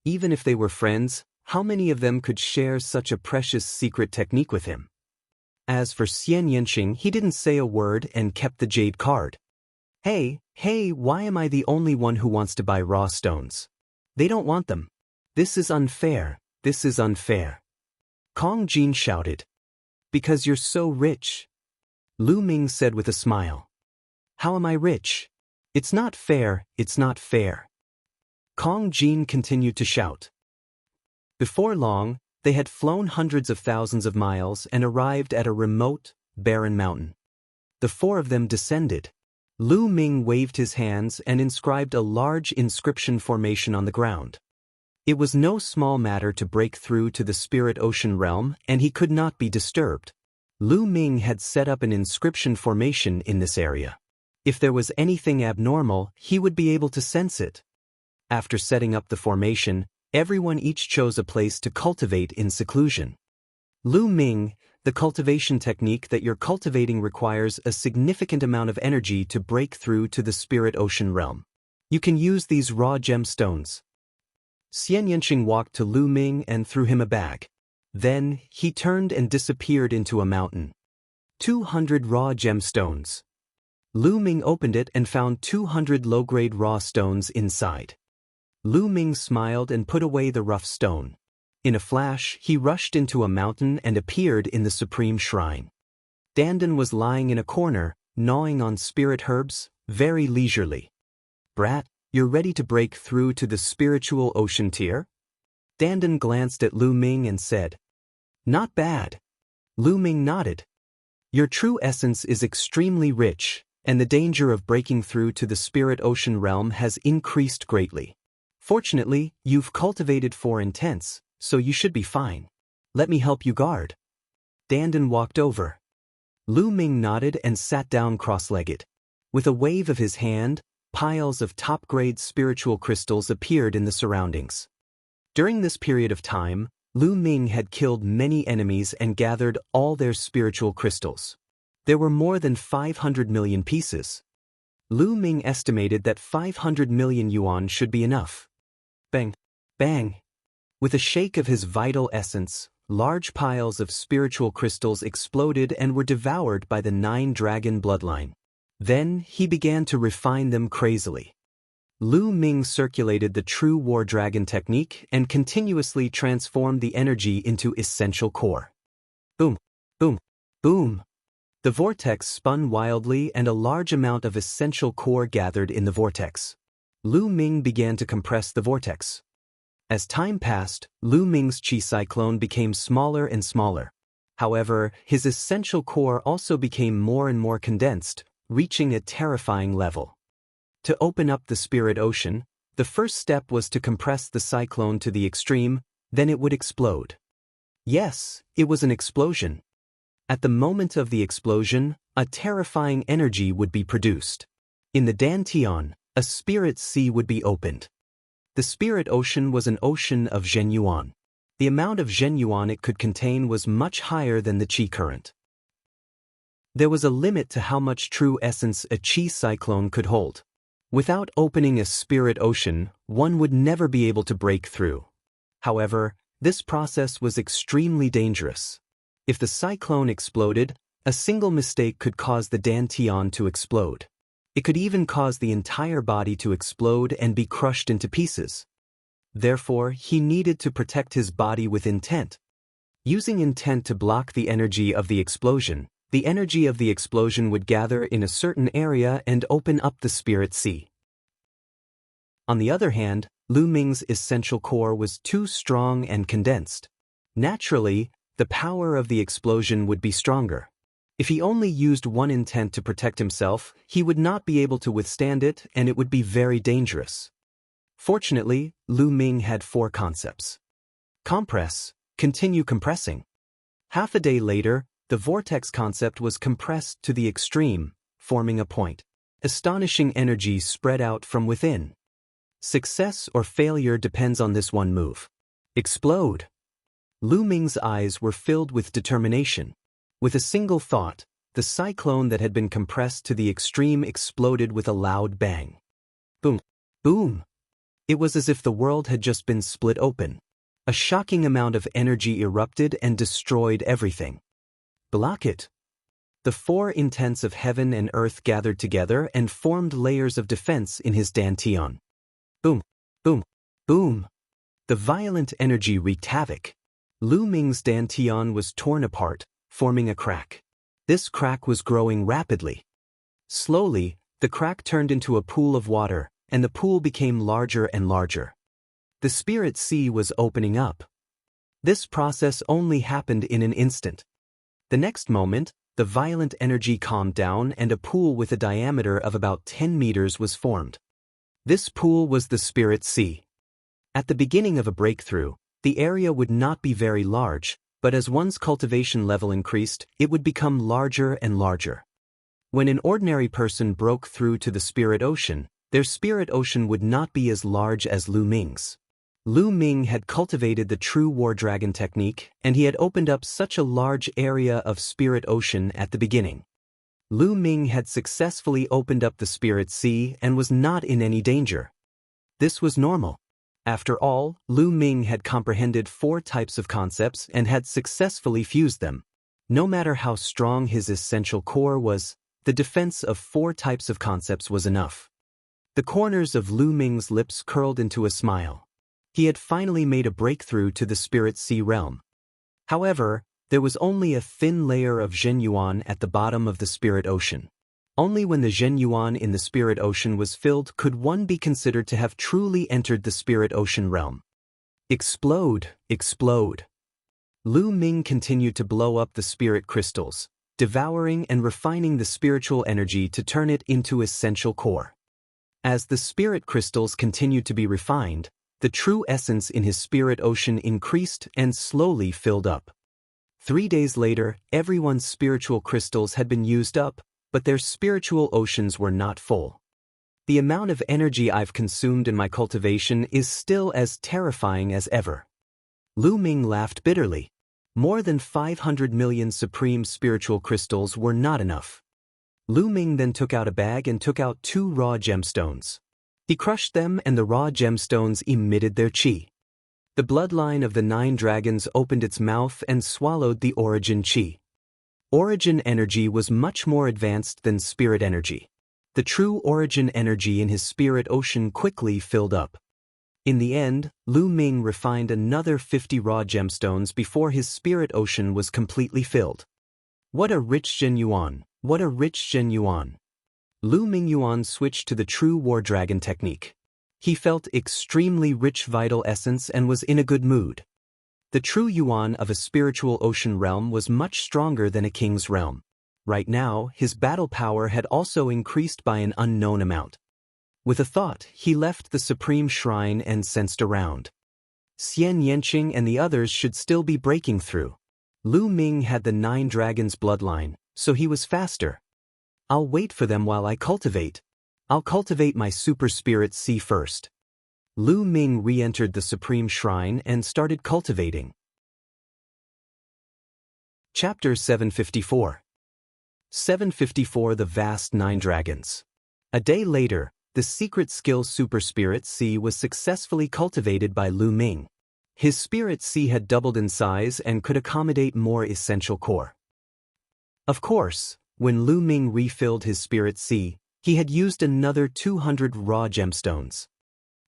Even if they were friends, how many of them could share such a precious secret technique with him? As for Xian Yanqing, he didn't say a word and kept the jade card. Hey, why am I the only one who wants to buy raw stones? They don't want them. This is unfair, this is unfair. Kong Jin shouted. Because you're so rich. Lu Ming said with a smile. How am I rich? It's not fair, it's not fair. Kong Jin continued to shout. Before long, they had flown hundreds of thousands of miles and arrived at a remote, barren mountain. The 4 of them descended. Lu Ming waved his hands and inscribed a large inscription formation on the ground. It was no small matter to break through to the spirit ocean realm, and he could not be disturbed. Lu Ming had set up an inscription formation in this area. If there was anything abnormal, he would be able to sense it. After setting up the formation, everyone each chose a place to cultivate in seclusion. Lu Ming, the cultivation technique that you're cultivating requires a significant amount of energy to break through to the spirit ocean realm. You can use these raw gemstones. Xian Yanqing walked to Lu Ming and threw him a bag. Then, he turned and disappeared into a mountain. 200 raw gemstones. Lu Ming opened it and found 200 low-grade raw stones inside. Lu Ming smiled and put away the rough stone. In a flash, he rushed into a mountain and appeared in the Supreme Shrine. Dandan was lying in a corner, gnawing on spirit herbs, very leisurely. Brat, you're ready to break through to the spiritual ocean tier? Dandan glanced at Lu Ming and said. Not bad. Lu Ming nodded. Your true essence is extremely rich, and the danger of breaking through to the spirit ocean realm has increased greatly. Fortunately, you've cultivated 4 intents, so you should be fine. Let me help you guard. Dandan walked over. Lu Ming nodded and sat down cross-legged. With a wave of his hand, piles of top-grade spiritual crystals appeared in the surroundings. During this period of time, Lu Ming had killed many enemies and gathered all their spiritual crystals. There were more than 500 million pieces. Lu Ming estimated that 500 million yuan should be enough. Bang! Bang! With a shake of his vital essence, large piles of spiritual crystals exploded and were devoured by the 9-dragon bloodline. Then, he began to refine them crazily. Lu Ming circulated the true war dragon technique and continuously transformed the energy into essential core. Boom! Boom! Boom! The vortex spun wildly and a large amount of essential core gathered in the vortex. Lu Ming began to compress the vortex. As time passed, Lu Ming's chi cyclone became smaller and smaller. However, his essential core also became more and more condensed, reaching a terrifying level. To open up the spirit ocean, the first step was to compress the cyclone to the extreme, then it would explode. Yes, it was an explosion. At the moment of the explosion, a terrifying energy would be produced. In the Dantian, a spirit sea would be opened. The spirit ocean was an ocean of Zhenyuan. The amount of Zhenyuan it could contain was much higher than the qi current. There was a limit to how much true essence a qi cyclone could hold. Without opening a spirit ocean, one would never be able to break through. However, this process was extremely dangerous. If the cyclone exploded, a single mistake could cause the Dantian to explode. It could even cause the entire body to explode and be crushed into pieces. Therefore, he needed to protect his body with intent. Using intent to block the energy of the explosion would gather in a certain area and open up the spirit sea. On the other hand, Lu Ming's essential core was too strong and condensed. Naturally, the power of the explosion would be stronger. If he only used one intent to protect himself, he would not be able to withstand it, and it would be very dangerous. Fortunately, Lu Ming had 4 concepts. Compress, continue compressing. Half a day later, the vortex concept was compressed to the extreme, forming a point. Astonishing energy spread out from within. Success or failure depends on this one move. Explode. Lu Ming's eyes were filled with determination. With a single thought, the cyclone that had been compressed to the extreme exploded with a loud bang. Boom! Boom! It was as if the world had just been split open. A shocking amount of energy erupted and destroyed everything. Block it. The 4 intents of heaven and earth gathered together and formed layers of defense in his Dantian. Boom! Boom! Boom! The violent energy wreaked havoc. Lu Ming's Dantian was torn apart, forming a crack. This crack was growing rapidly. Slowly, the crack turned into a pool of water, and the pool became larger and larger. The spirit sea was opening up. This process only happened in an instant. The next moment, the violent energy calmed down and a pool with a diameter of about 10 meters was formed. This pool was the spirit sea. At the beginning of a breakthrough, the area would not be very large, but as one's cultivation level increased, it would become larger and larger. When an ordinary person broke through to the spirit ocean, their spirit ocean would not be as large as Lu Ming's. Lu Ming had cultivated the true war dragon technique, and he had opened up such a large area of spirit ocean at the beginning. Lu Ming had successfully opened up the spirit sea and was not in any danger. This was normal. After all, Lu Ming had comprehended 4 types of concepts and had successfully fused them. No matter how strong his essential core was, the defense of 4 types of concepts was enough. The corners of Lu Ming's lips curled into a smile. He had finally made a breakthrough to the spirit sea realm. However, there was only a thin layer of Zhenyuan at the bottom of the spirit ocean. Only when the Zhenyuan in the spirit ocean was filled could one be considered to have truly entered the spirit ocean realm. Explode, explode. Lu Ming continued to blow up the spirit crystals, devouring and refining the spiritual energy to turn it into essential core. As the spirit crystals continued to be refined, the true essence in his spirit ocean increased and slowly filled up. 3 days later, everyone's spiritual crystals had been used up, but their spiritual oceans were not full. The amount of energy I've consumed in my cultivation is still as terrifying as ever. Lu Ming laughed bitterly. More than 500 million supreme spiritual crystals were not enough. Lu Ming then took out a bag and took out 2 raw gemstones. He crushed them and the raw gemstones emitted their qi. The bloodline of the 9 dragons opened its mouth and swallowed the origin qi. Origin energy was much more advanced than spirit energy. The true origin energy in his spirit ocean quickly filled up. In the end, Lu Ming refined another 50 raw gemstones before his spirit ocean was completely filled. What a rich Zhenyuan! What a rich Zhenyuan! Lu Mingyuan switched to the true war dragon technique. He felt extremely rich vital essence and was in a good mood. The true yuan of a spiritual ocean realm was much stronger than a king's realm. Right now, his battle power had also increased by an unknown amount. With a thought, he left the supreme shrine and sensed around. Xian Yanqing and the others should still be breaking through. Lu Ming had the 9 dragons bloodline, so he was faster. I'll wait for them while I cultivate. I'll cultivate my super spirit C first. Lu Ming re-entered the supreme shrine and started cultivating. Chapter 754. 754 The Vast 9 Dragons. A day later, the secret skill Super Spirit C was successfully cultivated by Lu Ming. His Spirit C had doubled in size and could accommodate more essential core. Of course, when Lu Ming refilled his Spirit C, he had used another 200 raw gemstones.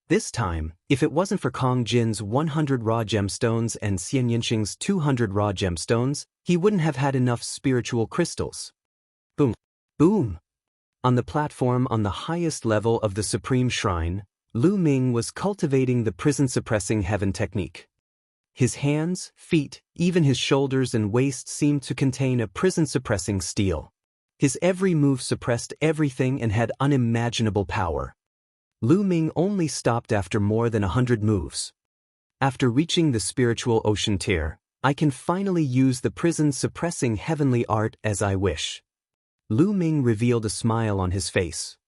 This time, if it wasn't for Kong Jin's 100 raw gemstones and Xian Yanqing's 200 raw gemstones, he wouldn't have had enough spiritual crystals. Boom. Boom. On the platform on the highest level of the Supreme Shrine, Lu Ming was cultivating the prison-suppressing heaven technique. His hands, feet, even his shoulders and waist seemed to contain a prison-suppressing steel. His every move suppressed everything and had unimaginable power. Lu Ming only stopped after more than 100 moves. After reaching the spiritual ocean tier, I can finally use the prison-suppressing heavenly art as I wish. Lu Ming revealed a smile on his face.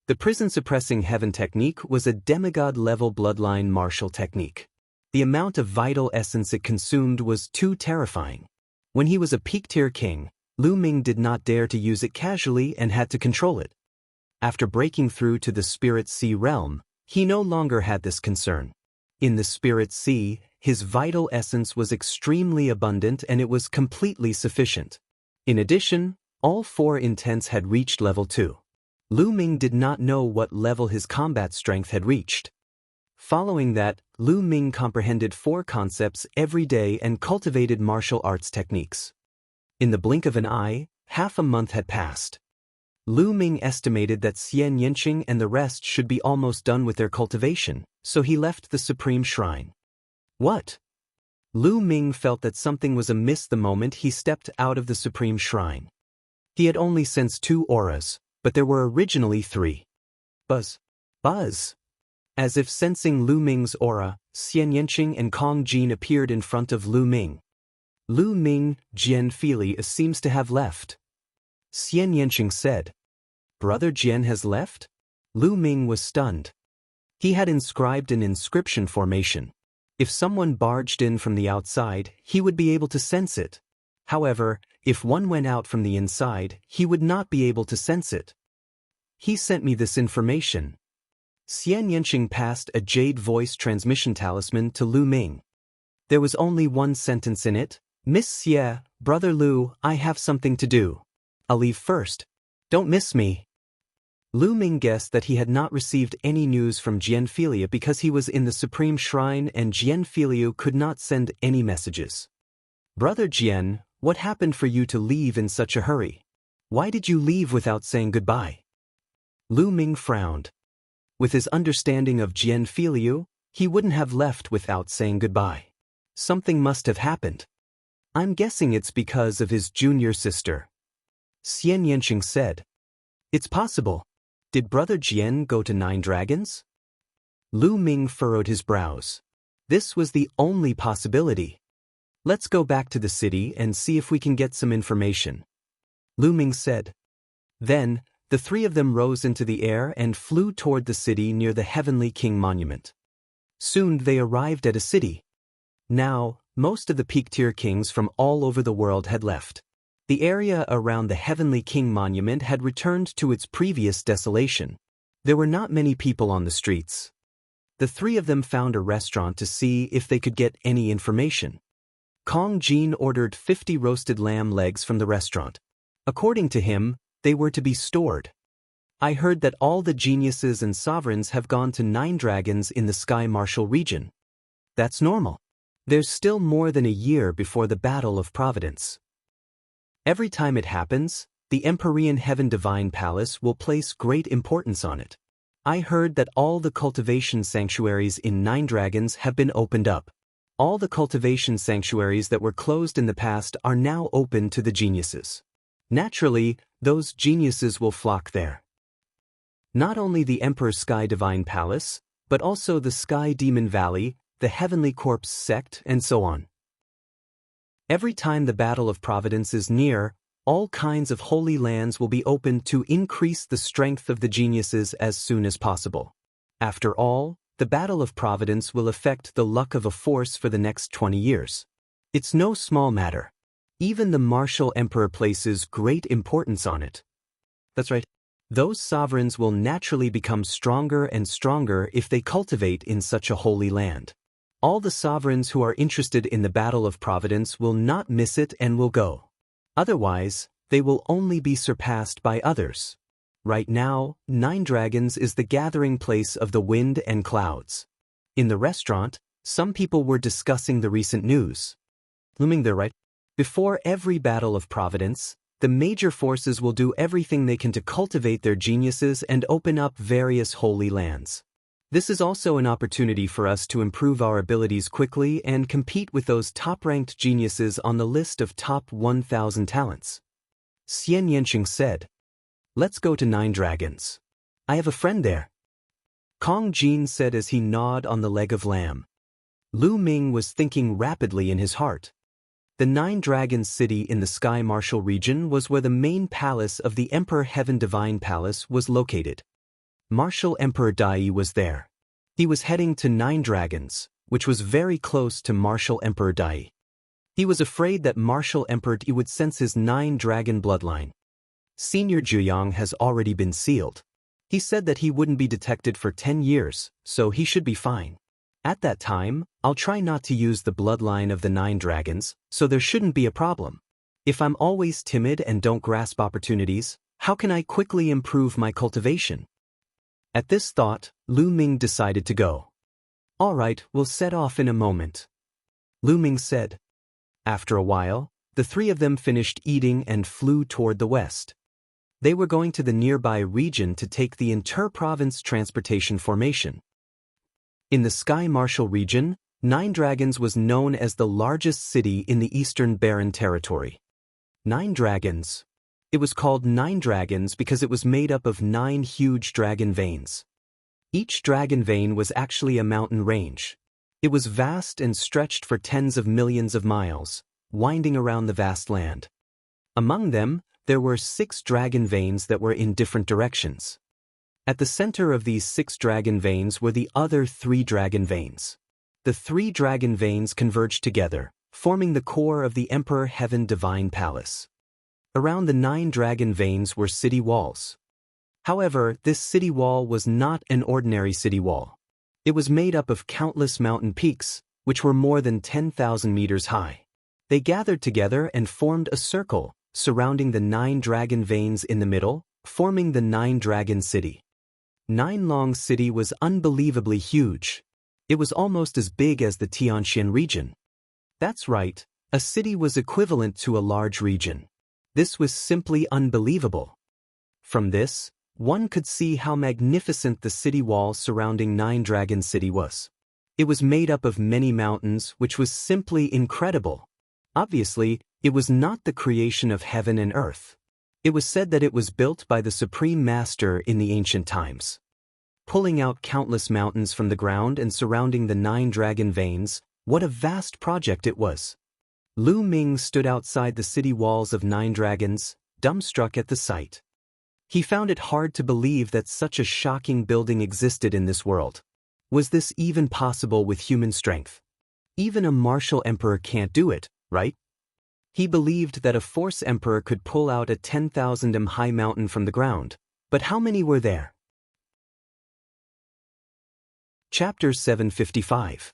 The prison-suppressing heaven technique was a demigod-level bloodline martial technique. The amount of vital essence it consumed was too terrifying. When he was a peak-tier king, Lu Ming did not dare to use it casually and had to control it. After breaking through to the Spirit Sea realm, he no longer had this concern. In the Spirit Sea, his vital essence was extremely abundant and it was completely sufficient. In addition, all 4 intents had reached level 2. Lu Ming did not know what level his combat strength had reached. Following that, Lu Ming comprehended 4 concepts every day and cultivated martial arts techniques. In the blink of an eye, half a month had passed. Lu Ming estimated that Xian Yanqing and the rest should be almost done with their cultivation, so he left the Supreme Shrine. What? Lu Ming felt that something was amiss the moment he stepped out of the Supreme Shrine. He had only sensed 2 auras, but there were originally 3. Buzz. Buzz. As if sensing Lu Ming's aura, Xian Yanqing and Kong Jin appeared in front of Lu Ming. Lu Ming, Jian Fili seems to have left. Xian Yanqing said. Brother Jian has left? Lu Ming was stunned. He had inscribed an inscription formation. If someone barged in from the outside, he would be able to sense it. However, if one went out from the inside, he would not be able to sense it. He sent me this information. Xian Yanqing passed a jade voice transmission talisman to Lu Ming. There was only one sentence in it. Miss Xie, Brother Lu, I have something to do. I'll leave first. Don't miss me. Lu Ming guessed that he had not received any news from Jian Filia because he was in the Supreme Shrine and Jian Filiu could not send any messages. Brother Jian, what happened for you to leave in such a hurry? Why did you leave without saying goodbye? Lu Ming frowned. With his understanding of Jian Filiu, he wouldn't have left without saying goodbye. Something must have happened. I'm guessing it's because of his junior sister. Xian Yanqing said. It's possible. Did Brother Jian go to 9 dragons? Lu Ming furrowed his brows. This was the only possibility. Let's go back to the city and see if we can get some information. Lu Ming said. Then, the 3 of them rose into the air and flew toward the city near the Heavenly King Monument. Soon they arrived at a city. Now, most of the peak-tier kings from all over the world had left. The area around the Heavenly King Monument had returned to its previous desolation. There were not many people on the streets. The 3 of them found a restaurant to see if they could get any information. Kong Jin ordered 50 roasted lamb legs from the restaurant. According to him, they were to be stored. I heard that all the geniuses and sovereigns have gone to 9 dragons in the Sky Martial region. That's normal. There's still more than a year before the Battle of Providence. Every time it happens, the Empyrean Heaven Divine Palace will place great importance on it. I heard that all the cultivation sanctuaries in 9 dragons have been opened up. All the cultivation sanctuaries that were closed in the past are now open to the geniuses. Naturally, those geniuses will flock there. Not only the Emperor's Sky Divine Palace, but also the Sky Demon Valley, the Heavenly Corpse sect, and so on. Every time the Battle of Providence is near, all kinds of holy lands will be opened to increase the strength of the geniuses as soon as possible. After all, the Battle of Providence will affect the luck of a force for the next 20 years. It's no small matter. Even the martial emperor places great importance on it. That's right. Those sovereigns will naturally become stronger and stronger if they cultivate in such a holy land. All the sovereigns who are interested in the Battle of Providence will not miss it and will go. Otherwise, they will only be surpassed by others. Right now, Nine Dragons is the gathering place of the wind and clouds. In the restaurant, some people were discussing the recent news. Looming there, right? Before every Battle of Providence, the major forces will do everything they can to cultivate their geniuses and open up various holy lands. This is also an opportunity for us to improve our abilities quickly and compete with those top-ranked geniuses on the list of top 1,000 talents. Xian Yanqing said, "Let's go to Nine Dragons. I have a friend there." Kong Jin said as he gnawed on the leg of lamb. Lu Ming was thinking rapidly in his heart. The Nine Dragons city in the Sky Martial region was where the main palace of the Emperor Heaven Divine Palace was located. Martial Emperor Dai was there. He was heading to Nine Dragons, which was very close to Martial Emperor Dai. He was afraid that Martial Emperor Dai would sense his Nine Dragon bloodline. Senior Zhuyang has already been sealed. He said that he wouldn't be detected for 10 years, so he should be fine. At that time, I'll try not to use the bloodline of the Nine Dragons, so there shouldn't be a problem. If I'm always timid and don't grasp opportunities, how can I quickly improve my cultivation? At this thought, Lu Ming decided to go. All right, we'll set off in a moment, Lu Ming said. After a while, the three of them finished eating and flew toward the west. They were going to the nearby region to take the inter-province transportation formation. In the Sky Martial region, Nine Dragons was known as the largest city in the Eastern Barren Territory. Nine Dragons. It was called Nine Dragons because it was made up of 9 huge dragon veins. Each dragon vein was actually a mountain range. It was vast and stretched for tens of millions of miles, winding around the vast land. Among them, there were 6 dragon veins that were in different directions. At the center of these 6 dragon veins were the other 3 dragon veins. The 3 dragon veins converged together, forming the core of the Emperor Heaven Divine Palace. Around the 9 dragon veins were city walls. However, this city wall was not an ordinary city wall. It was made up of countless mountain peaks, which were more than 10,000 meters high. They gathered together and formed a circle, surrounding the 9 dragon veins in the middle, forming the Nine Dragon City. Nine Long City was unbelievably huge. It was almost as big as the Tianxian region. That's right, a city was equivalent to a large region. This was simply unbelievable. From this, one could see how magnificent the city wall surrounding Nine Dragon City was. It was made up of many mountains, which was simply incredible. Obviously, it was not the creation of heaven and earth. It was said that it was built by the Supreme Master in the ancient times. Pulling out countless mountains from the ground and surrounding the 9 dragon veins, what a vast project it was. Lu Ming stood outside the city walls of 9 dragons, dumbstruck at the sight. He found it hard to believe that such a shocking building existed in this world. Was this even possible with human strength? Even a martial emperor can't do it, right? He believed that a force emperor could pull out a 10,000 high mountain from the ground, but how many were there? Chapter 755.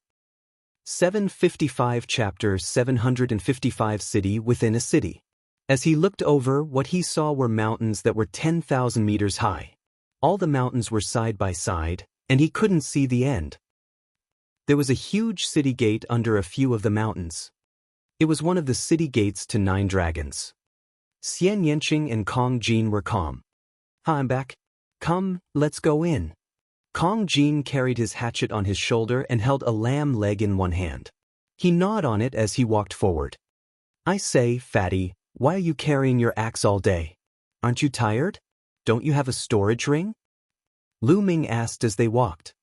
755 Chapter 755 City within a city. As he looked over, what he saw were mountains that were 10,000 meters high. All the mountains were side by side, and he couldn't see the end. There was a huge city gate under a few of the mountains. It was one of the city gates to 9 dragons. Xian Yanqing and Kong Jin were calm. I'm back. Come, let's go in. Kong Jin carried his hatchet on his shoulder and held a lamb leg in one hand. He gnawed on it as he walked forward. I say, fatty, why are you carrying your axe all day? Aren't you tired? Don't you have a storage ring? Lu Ming asked as they walked.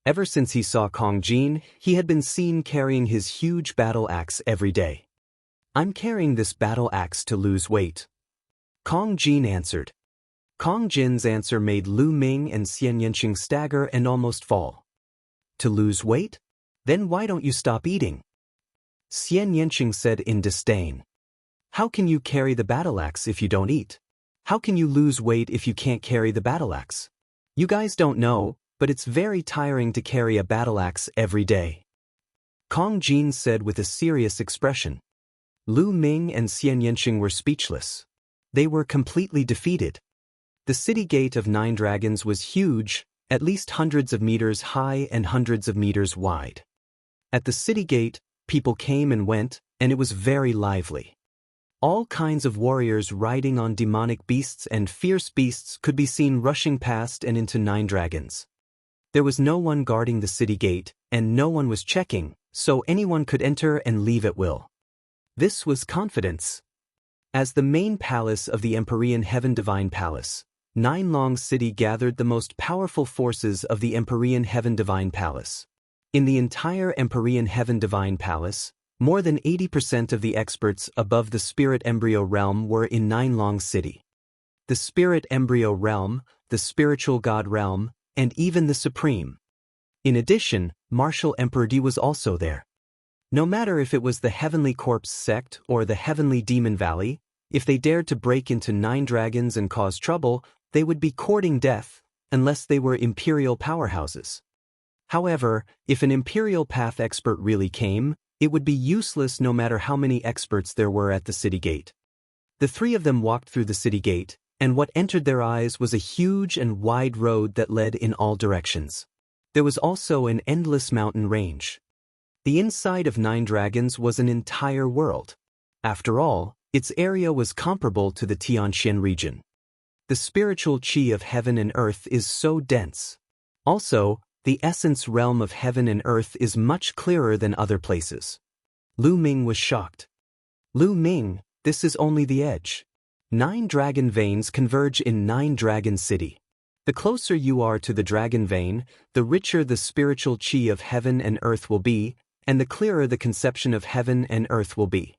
Ever since he saw Kong Jin, he had been seen carrying his huge battle axe every day. I'm carrying this battle axe to lose weight, Kong Jin answered. Kong Jin's answer made Lu Ming and Xian Yanqing stagger and almost fall. To lose weight? Then why don't you stop eating? Xian Yanqing said in disdain. How can you carry the battle axe if you don't eat? How can you lose weight if you can't carry the battle axe? You guys don't know, but it's very tiring to carry a battle axe every day. Kong Jin said with a serious expression. Lu Ming and Xian Yanqing were speechless. They were completely defeated. The city gate of 9 dragons was huge, at least hundreds of meters high and hundreds of meters wide. At the city gate, people came and went, and it was very lively. All kinds of warriors riding on demonic beasts and fierce beasts could be seen rushing past and into 9 dragons. There was no one guarding the city gate, and no one was checking, so anyone could enter and leave at will. This was confidence. As the main palace of the Empyrean Heaven Divine Palace, 9 Long City gathered the most powerful forces of the Empyrean Heaven Divine Palace. In the entire Empyrean Heaven Divine Palace, more than 80% of the experts above the Spirit Embryo Realm were in 9 Long City. The Spirit Embryo Realm, the Spiritual God Realm, and even the Supreme. In addition, Martial Emperor D was also there. No matter if it was the Heavenly Corpse sect or the Heavenly Demon Valley, if they dared to break into 9 dragons and cause trouble, they would be courting death, unless they were imperial powerhouses. However, if an imperial path expert really came, it would be useless no matter how many experts there were at the city gate. The 3 of them walked through the city gate, and what entered their eyes was a huge and wide road that led in all directions. There was also an endless mountain range. The inside of 9 dragons was an entire world. After all, its area was comparable to the Tianxian region. The spiritual qi of heaven and earth is so dense. Also, the essence realm of heaven and earth is much clearer than other places. Lu Ming was shocked. Lu Ming, this is only the edge. 9 dragon veins converge in 9 Dragon City. The closer you are to the dragon vein, the richer the spiritual qi of heaven and earth will be, and the clearer the conception of heaven and earth will be.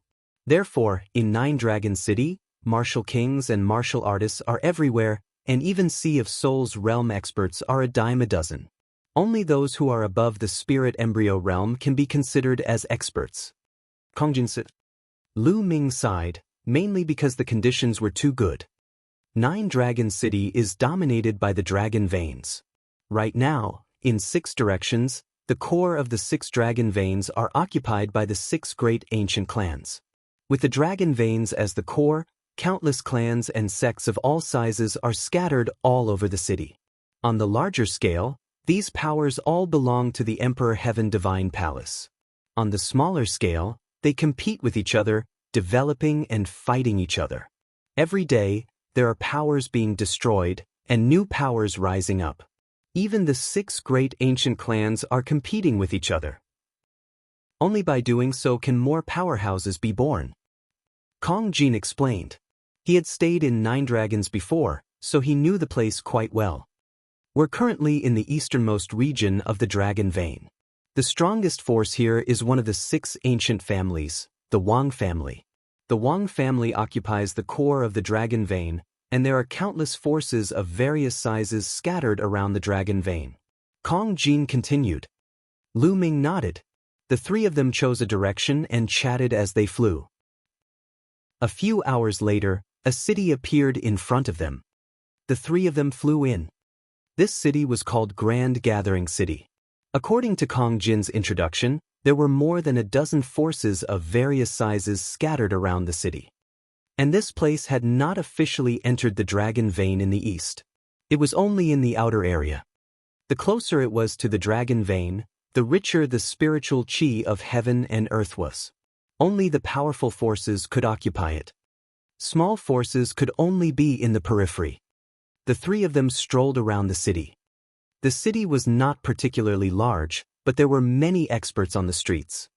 Therefore, in 9 Dragon City, martial kings and martial artists are everywhere, and even Sea of Souls realm experts are a dime a dozen. Only those who are above the spirit embryo realm can be considered as experts. Kong Jin said. Lu Ming sighed, mainly because the conditions were too good. 9 Dragon City is dominated by the dragon veins. Right now, in 6 directions, the core of the 6 dragon veins are occupied by the 6 great ancient clans. With the dragon veins as the core, countless clans and sects of all sizes are scattered all over the city. On the larger scale, these powers all belong to the Emperor Heaven Divine Palace. On the smaller scale, they compete with each other, developing and fighting each other. Every day, there are powers being destroyed, and new powers rising up. Even the 6 great ancient clans are competing with each other. Only by doing so can more powerhouses be born. Kong Jin explained. He had stayed in 9 dragons before, so he knew the place quite well. We're currently in the easternmost region of the dragon vein. The strongest force here is one of the 6 ancient families, the Wang family. The Wang family occupies the core of the dragon vein, and there are countless forces of various sizes scattered around the dragon vein. Kong Jin continued. Lu Ming nodded. The 3 of them chose a direction and chatted as they flew. A few hours later, a city appeared in front of them. The 3 of them flew in. This city was called Grand Gathering City. According to Kong Jin's introduction, there were more than a dozen forces of various sizes scattered around the city. And this place had not officially entered the dragon vein in the east. It was only in the outer area. The closer it was to the dragon vein, the richer the spiritual qi of heaven and earth was. Only the powerful forces could occupy it. Small forces could only be in the periphery. The 3 of them strolled around the city. The city was not particularly large, but there were many experts on the streets.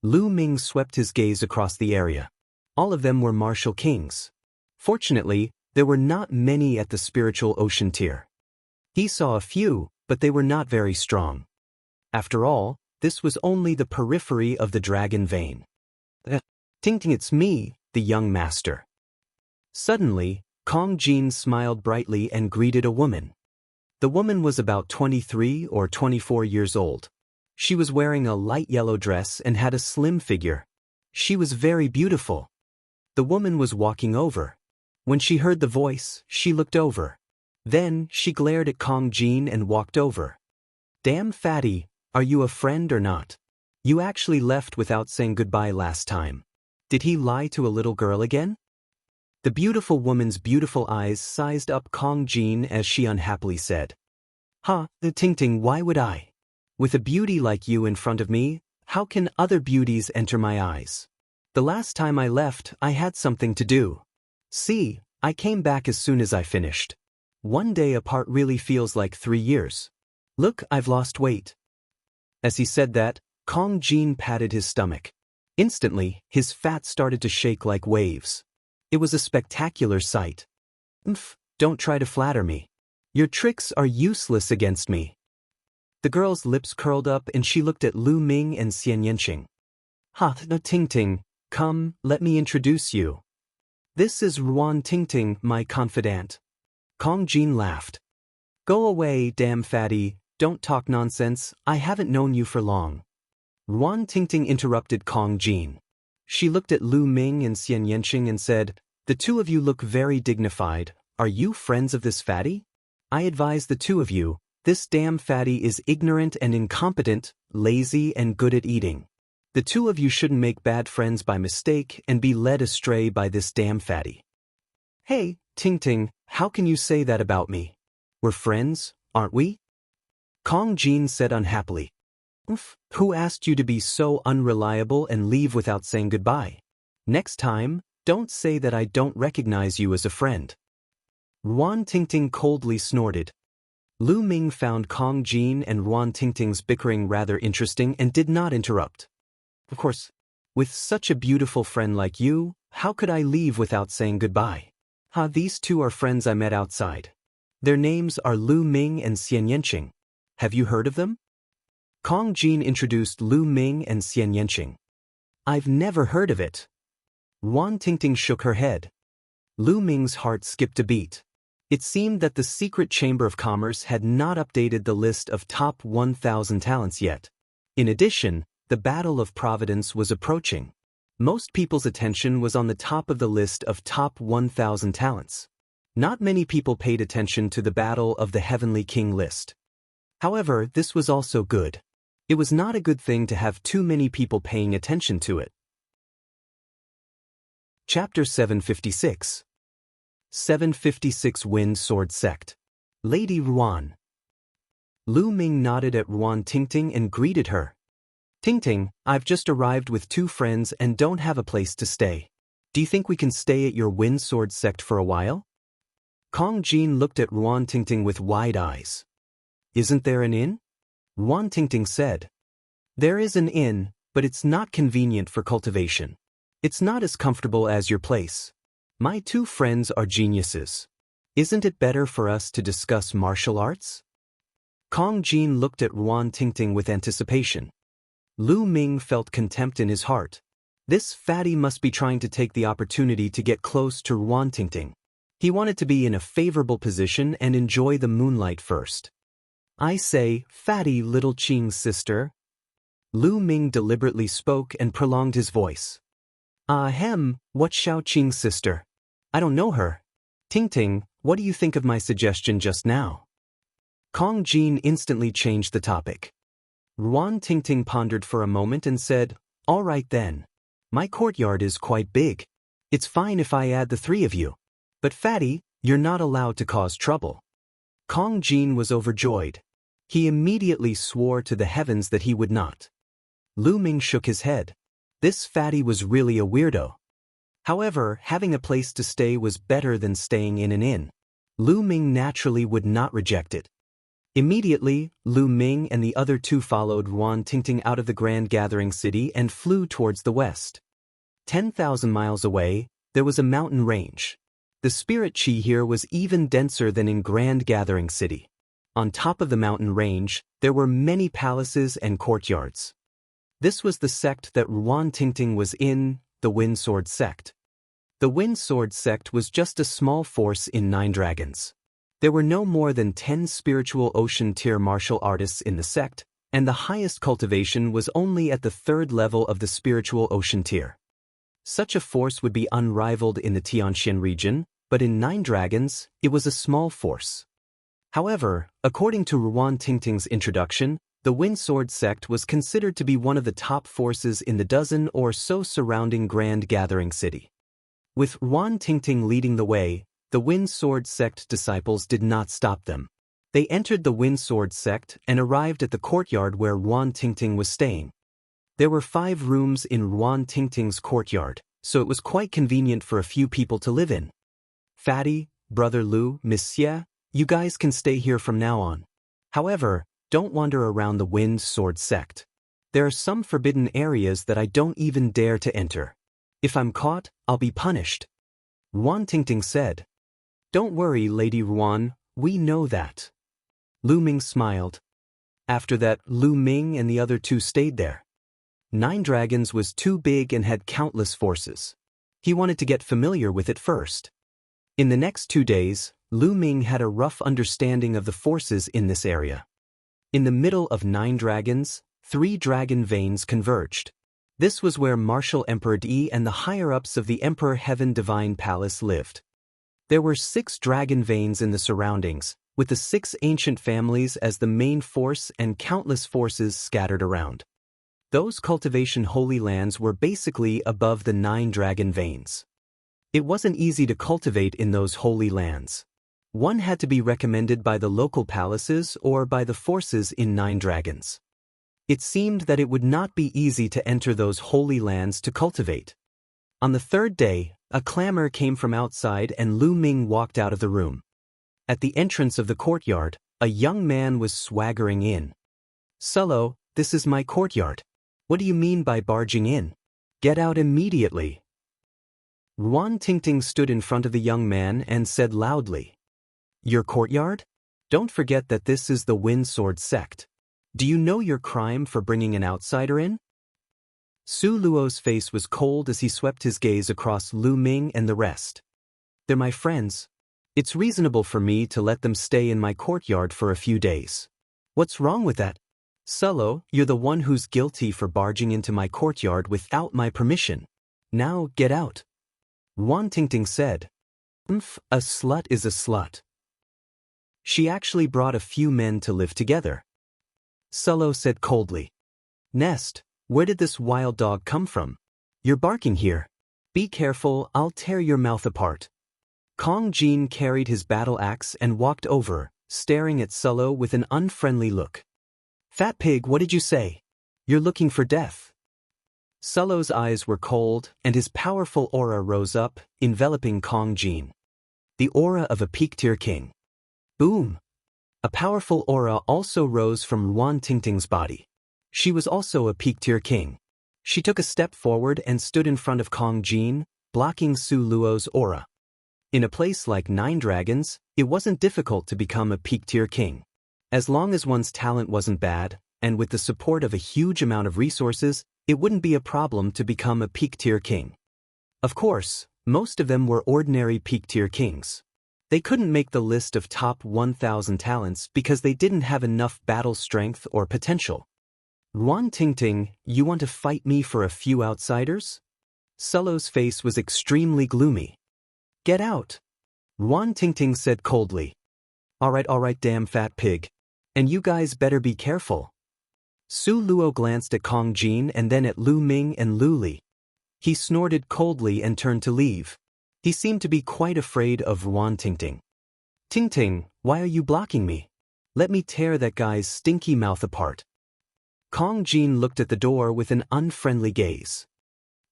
Lu Ming swept his gaze across the area. All of them were martial kings. Fortunately, there were not many at the spiritual ocean tier. He saw a few, but they were not very strong. After all, this was only the periphery of the dragon vein. Ting Ting, it's me, the young master. Suddenly, Kong Jin smiled brightly and greeted a woman. The woman was about 23 or 24 years old. She was wearing a light yellow dress and had a slim figure. She was very beautiful. The woman was walking over. When she heard the voice, she looked over. Then, she glared at Kong Jin and walked over. Damn fatty, are you a friend or not? You actually left without saying goodbye last time. Did he lie to a little girl again? The beautiful woman's beautiful eyes sized up Kong Jin as she unhappily said. The Ting Ting, why would I? With a beauty like you in front of me, how can other beauties enter my eyes? The last time I left, I had something to do. See, I came back as soon as I finished. One day apart really feels like 3 years. Look, I've lost weight. As he said that, Kong Jin patted his stomach. Instantly, his fat started to shake like waves. It was a spectacular sight. Don't try to flatter me. Your tricks are useless against me. The girl's lips curled up and she looked at Lu Ming and Xian Yanqing. Ting Ting, come, let me introduce you. This is Ruan Ting Ting, my confidant. Kong Jin laughed. Go away, damn fatty, don't talk nonsense, I haven't known you for long. Ruan Ting Ting interrupted Kong Jin. She looked at Lu Ming and Xian Yanqing and said, the two of you look very dignified, are you friends of this fatty? I advise the two of you, this damn fatty is ignorant and incompetent, lazy and good at eating. The two of you shouldn't make bad friends by mistake and be led astray by this damn fatty. Hey, Ting Ting, how can you say that about me? We're friends, aren't we? Kong Jin said unhappily. Who asked you to be so unreliable and leave without saying goodbye? Next time, don't say that I don't recognize you as a friend. Ruan Ting Ting coldly snorted. Lu Ming found Kong Jin and Ruan Ting Ting's bickering rather interesting and did not interrupt. Of course, with such a beautiful friend like you, how could I leave without saying goodbye? These two are friends I met outside. Their names are Lu Ming and Xian Yanqing. Have you heard of them? Kong Jin introduced Lu Ming and Xian Yanqing. I've never heard of it. Ruan Ting Ting shook her head. Lu Ming's heart skipped a beat. It seemed that the secret Chamber of Commerce had not updated the list of top 1,000 talents yet. In addition, the Battle of Providence was approaching. Most people's attention was on the top of the list of top 1,000 talents. Not many people paid attention to the Battle of the Heavenly King list. However, this was also good. It was not a good thing to have too many people paying attention to it. Chapter 756. 756 Wind Sword Sect. Lady Ruan. Lu Ming nodded at Ruan Ting Ting and greeted her. Ting Ting, I've just arrived with 2 friends and don't have a place to stay. Do you think we can stay at your Wind Sword Sect for a while? Kong Jin looked at Ruan Ting Ting with wide eyes. Isn't there an inn? Ruan Ting Ting said. There is an inn, but it's not convenient for cultivation. It's not as comfortable as your place. My 2 friends are geniuses. Isn't it better for us to discuss martial arts? Kong Jin looked at Ruan Ting Ting with anticipation. Lu Ming felt contempt in his heart. This fatty must be trying to take the opportunity to get close to Ruan Ting Ting. He wanted to be in a favorable position and enjoy the moonlight first. I say, fatty little Qing's sister. Lu Ming deliberately spoke and prolonged his voice. What's Xiao Qing's sister? I don't know her. Ting Ting, what do you think of my suggestion just now? Kong Jin instantly changed the topic. Ruan Ting Ting pondered for a moment and said, all right then. My courtyard is quite big. It's fine if I add the 3 of you. But fatty, you're not allowed to cause trouble. Kong Jin was overjoyed. He immediately swore to the heavens that he would not. Lu Ming shook his head. This fatty was really a weirdo. However, having a place to stay was better than staying in an inn. Lu Ming naturally would not reject it. Immediately, Lu Ming and the other 2 followed Ruan Ting Ting out of the Grand Gathering City and flew towards the west. 10,000 miles away, there was a mountain range. The spirit chi here was even denser than in Grand Gathering City. On top of the mountain range, there were many palaces and courtyards. This was the sect that Ruan Tingting was in, the Wind Sword sect. The Wind Sword sect was just a small force in 9 dragons. There were no more than 10 spiritual ocean tier martial artists in the sect, and the highest cultivation was only at the 3rd level of the spiritual ocean tier. Such a force would be unrivaled in the Tianxian region, but in 9 dragons, it was a small force. However, according to Ruan Tingting's introduction, the Wind Sword sect was considered to be one of the top forces in the dozen or so surrounding Grand Gathering City. With Ruan Tingting leading the way, the Wind Sword sect disciples did not stop them. They entered the Wind Sword sect and arrived at the courtyard where Ruan Tingting was staying. There were 5 rooms in Ruan Tingting's courtyard, so it was quite convenient for a few people to live in. Fatty, Brother Lu, Miss Xie, you guys can stay here from now on. However, don't wander around the Wind Sword sect. There are some forbidden areas that I don't even dare to enter. If I'm caught, I'll be punished. Ruan Tingting said. Don't worry, Lady Ruan, we know that. Lu Ming smiled. After that, Lu Ming and the other 2 stayed there. 9 Dragons was too big and had countless forces. He wanted to get familiar with it first. In the next 2 days, Lu Ming had a rough understanding of the forces in this area. In the middle of 9 dragons, 3 dragon veins converged. This was where Martial Emperor Di and the higher-ups of the Emperor Heaven Divine Palace lived. There were 6 dragon veins in the surroundings, with the 6 ancient families as the main force and countless forces scattered around. Those cultivation holy lands were basically above the 9 dragon veins. It wasn't easy to cultivate in those holy lands. One had to be recommended by the local palaces or by the forces in 9 dragons. It seemed that it would not be easy to enter those holy lands to cultivate. On the 3rd day, a clamor came from outside and Lu Ming walked out of the room. At the entrance of the courtyard, a young man was swaggering in. Sullo, this is my courtyard. What do you mean by barging in? Get out immediately. Ruan Tingting stood in front of the young man and said loudly, Your courtyard? Don't forget that this is the Wind Sword sect. Do you know your crime for bringing an outsider in? Su Luo's face was cold as he swept his gaze across Lu Ming and the rest. They're my friends. It's reasonable for me to let them stay in my courtyard for a few days. What's wrong with that? Sullo, you're the one who's guilty for barging into my courtyard without my permission. Now get out. Ruan Tingting said. A slut is a slut. She actually brought a few men to live together. Sullo said coldly. Nest, where did this wild dog come from? You're barking here. Be careful, I'll tear your mouth apart. Kong Jin carried his battle axe and walked over, staring at Sullo with an unfriendly look. Fat pig, what did you say? You're looking for death. Sullo's eyes were cold, and his powerful aura rose up, enveloping Kong Jin. The aura of a peak-tier king. Boom! A powerful aura also rose from Ruan Tingting's body. She was also a peak-tier king. She took a step forward and stood in front of Kong Jin, blocking Su Luo's aura. In a place like 9 dragons, it wasn't difficult to become a peak-tier king. As long as one's talent wasn't bad, and with the support of a huge amount of resources, it wouldn't be a problem to become a peak-tier king. Of course, most of them were ordinary peak-tier kings. They couldn't make the list of top 1,000 talents because they didn't have enough battle strength or potential. Ruan Tingting, you want to fight me for a few outsiders? Sullo's face was extremely gloomy. Get out. Ruan Tingting said coldly. All right, damn fat pig. And you guys better be careful. Su Luo glanced at Kong Jin and then at Lu Ming and Lu Li. He snorted coldly and turned to leave. He seemed to be quite afraid of Ruan Tingting. Tingting, why are you blocking me? Let me tear that guy's stinky mouth apart. Kong Jin looked at the door with an unfriendly gaze.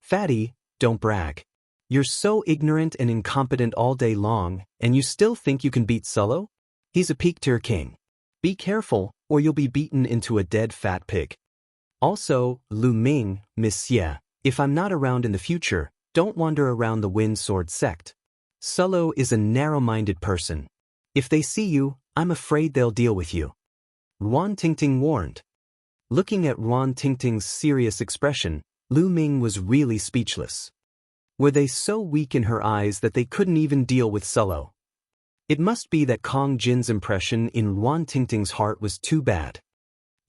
Fatty, don't brag. You're so ignorant and incompetent all day long, and you still think you can beat Sullo? He's a peak-tier king. Be careful, or you'll be beaten into a dead fat pig. Also, Lu Ming, Miss Xie, if I'm not around in the future, don't wander around the Wind Sword sect. Sullo is a narrow-minded person. If they see you, I'm afraid they'll deal with you. Ruan Tingting warned. Looking at Ruan Tingting's serious expression, Lu Ming was really speechless. Were they so weak in her eyes that they couldn't even deal with Sullo? It must be that Kong Jin's impression in Ruan Tingting's heart was too bad.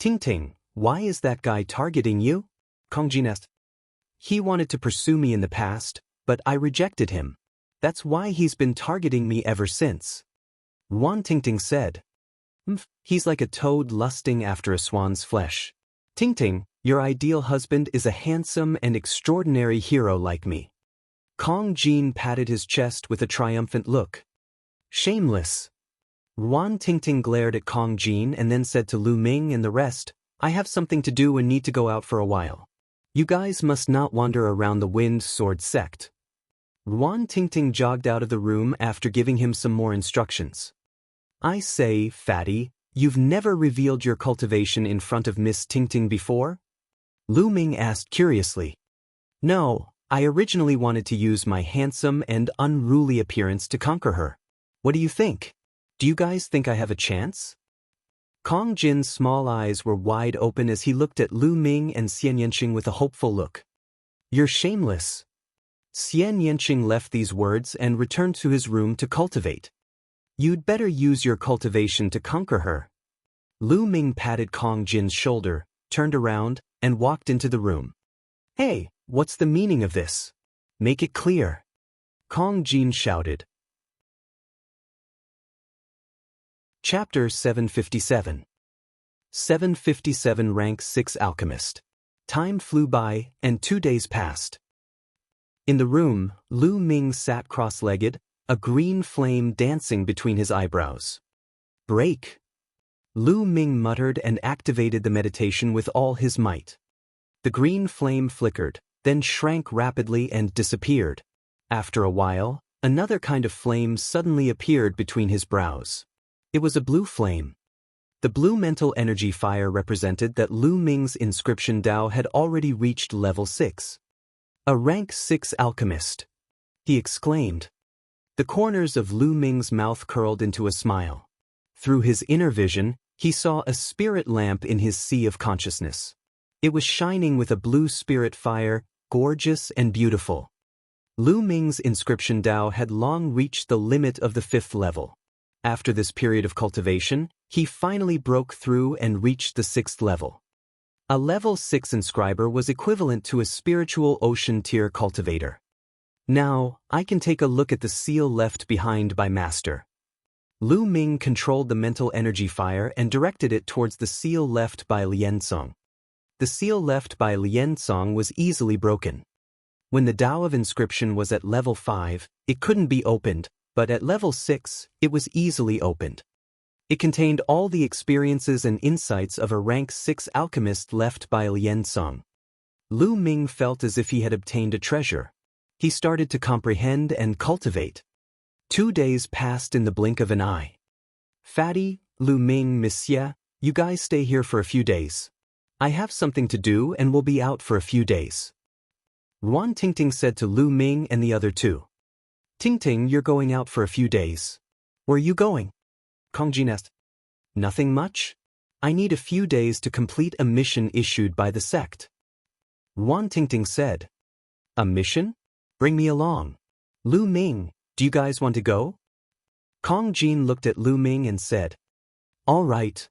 Tingting, why is that guy targeting you? Kong Jin asked. He wanted to pursue me in the past, but I rejected him. That's why he's been targeting me ever since. Ruan Tingting said. He's like a toad lusting after a swan's flesh. Tingting, your ideal husband is a handsome and extraordinary hero like me. Kong Jin patted his chest with a triumphant look. Shameless. Ruan Tingting glared at Kong Jin and then said to Lu Ming and the rest, I have something to do and need to go out for a while. You guys must not wander around the Wind Sword sect. Ruan Tingting jogged out of the room after giving him some more instructions. I say, fatty, you've never revealed your cultivation in front of Miss Tingting before? Lu Ming asked curiously. No, I originally wanted to use my handsome and unruly appearance to conquer her. What do you think? Do you guys think I have a chance? Kong Jin's small eyes were wide open as he looked at Lu Ming and Xian Yanqing with a hopeful look. You're shameless. Xian Yanqing left these words and returned to his room to cultivate. You'd better use your cultivation to conquer her. Lu Ming patted Kong Jin's shoulder, turned around, and walked into the room. Hey, what's the meaning of this? Make it clear. Kong Jin shouted. Chapter 757. 757 Rank 6 Alchemist. Time flew by, and 2 days passed. In the room, Lu Ming sat cross-legged, a green flame dancing between his eyebrows. Break. Lu Ming muttered and activated the meditation with all his might. The green flame flickered, then shrank rapidly and disappeared. After a while, another kind of flame suddenly appeared between his brows. It was a blue flame. The blue mental energy fire represented that Lu Ming's inscription Dao had already reached level 6. A rank 6 alchemist. He exclaimed. The corners of Lu Ming's mouth curled into a smile. Through his inner vision, he saw a spirit lamp in his sea of consciousness. It was shining with a blue spirit fire, gorgeous and beautiful. Lu Ming's inscription Dao had long reached the limit of the 5th level. After this period of cultivation, he finally broke through and reached the 6th level. A level 6 inscriber was equivalent to a spiritual ocean tier cultivator. Now, I can take a look at the seal left behind by Master. Lu Ming controlled the mental energy fire and directed it towards the seal left by Liansong. The seal left by Liansong was easily broken. When the Dao of inscription was at level 5, it couldn't be opened, but at level 6, it was easily opened. It contained all the experiences and insights of a rank 6 alchemist left by Liansong. Lu Ming felt as if he had obtained a treasure. He started to comprehend and cultivate. 2 days passed in the blink of an eye. Fatty, Lu Ming, Monsieur, you guys stay here for a few days. I have something to do and will be out for a few days. Ruan Tingting said to Lu Ming and the other two. Tingting, you're going out for a few days. Where are you going? Kong Jin asked. Nothing much. I need a few days to complete a mission issued by the sect. Ruan Tingting said. A mission? Bring me along. Lu Ming, do you guys want to go? Kong Jin looked at Lu Ming and said. All right.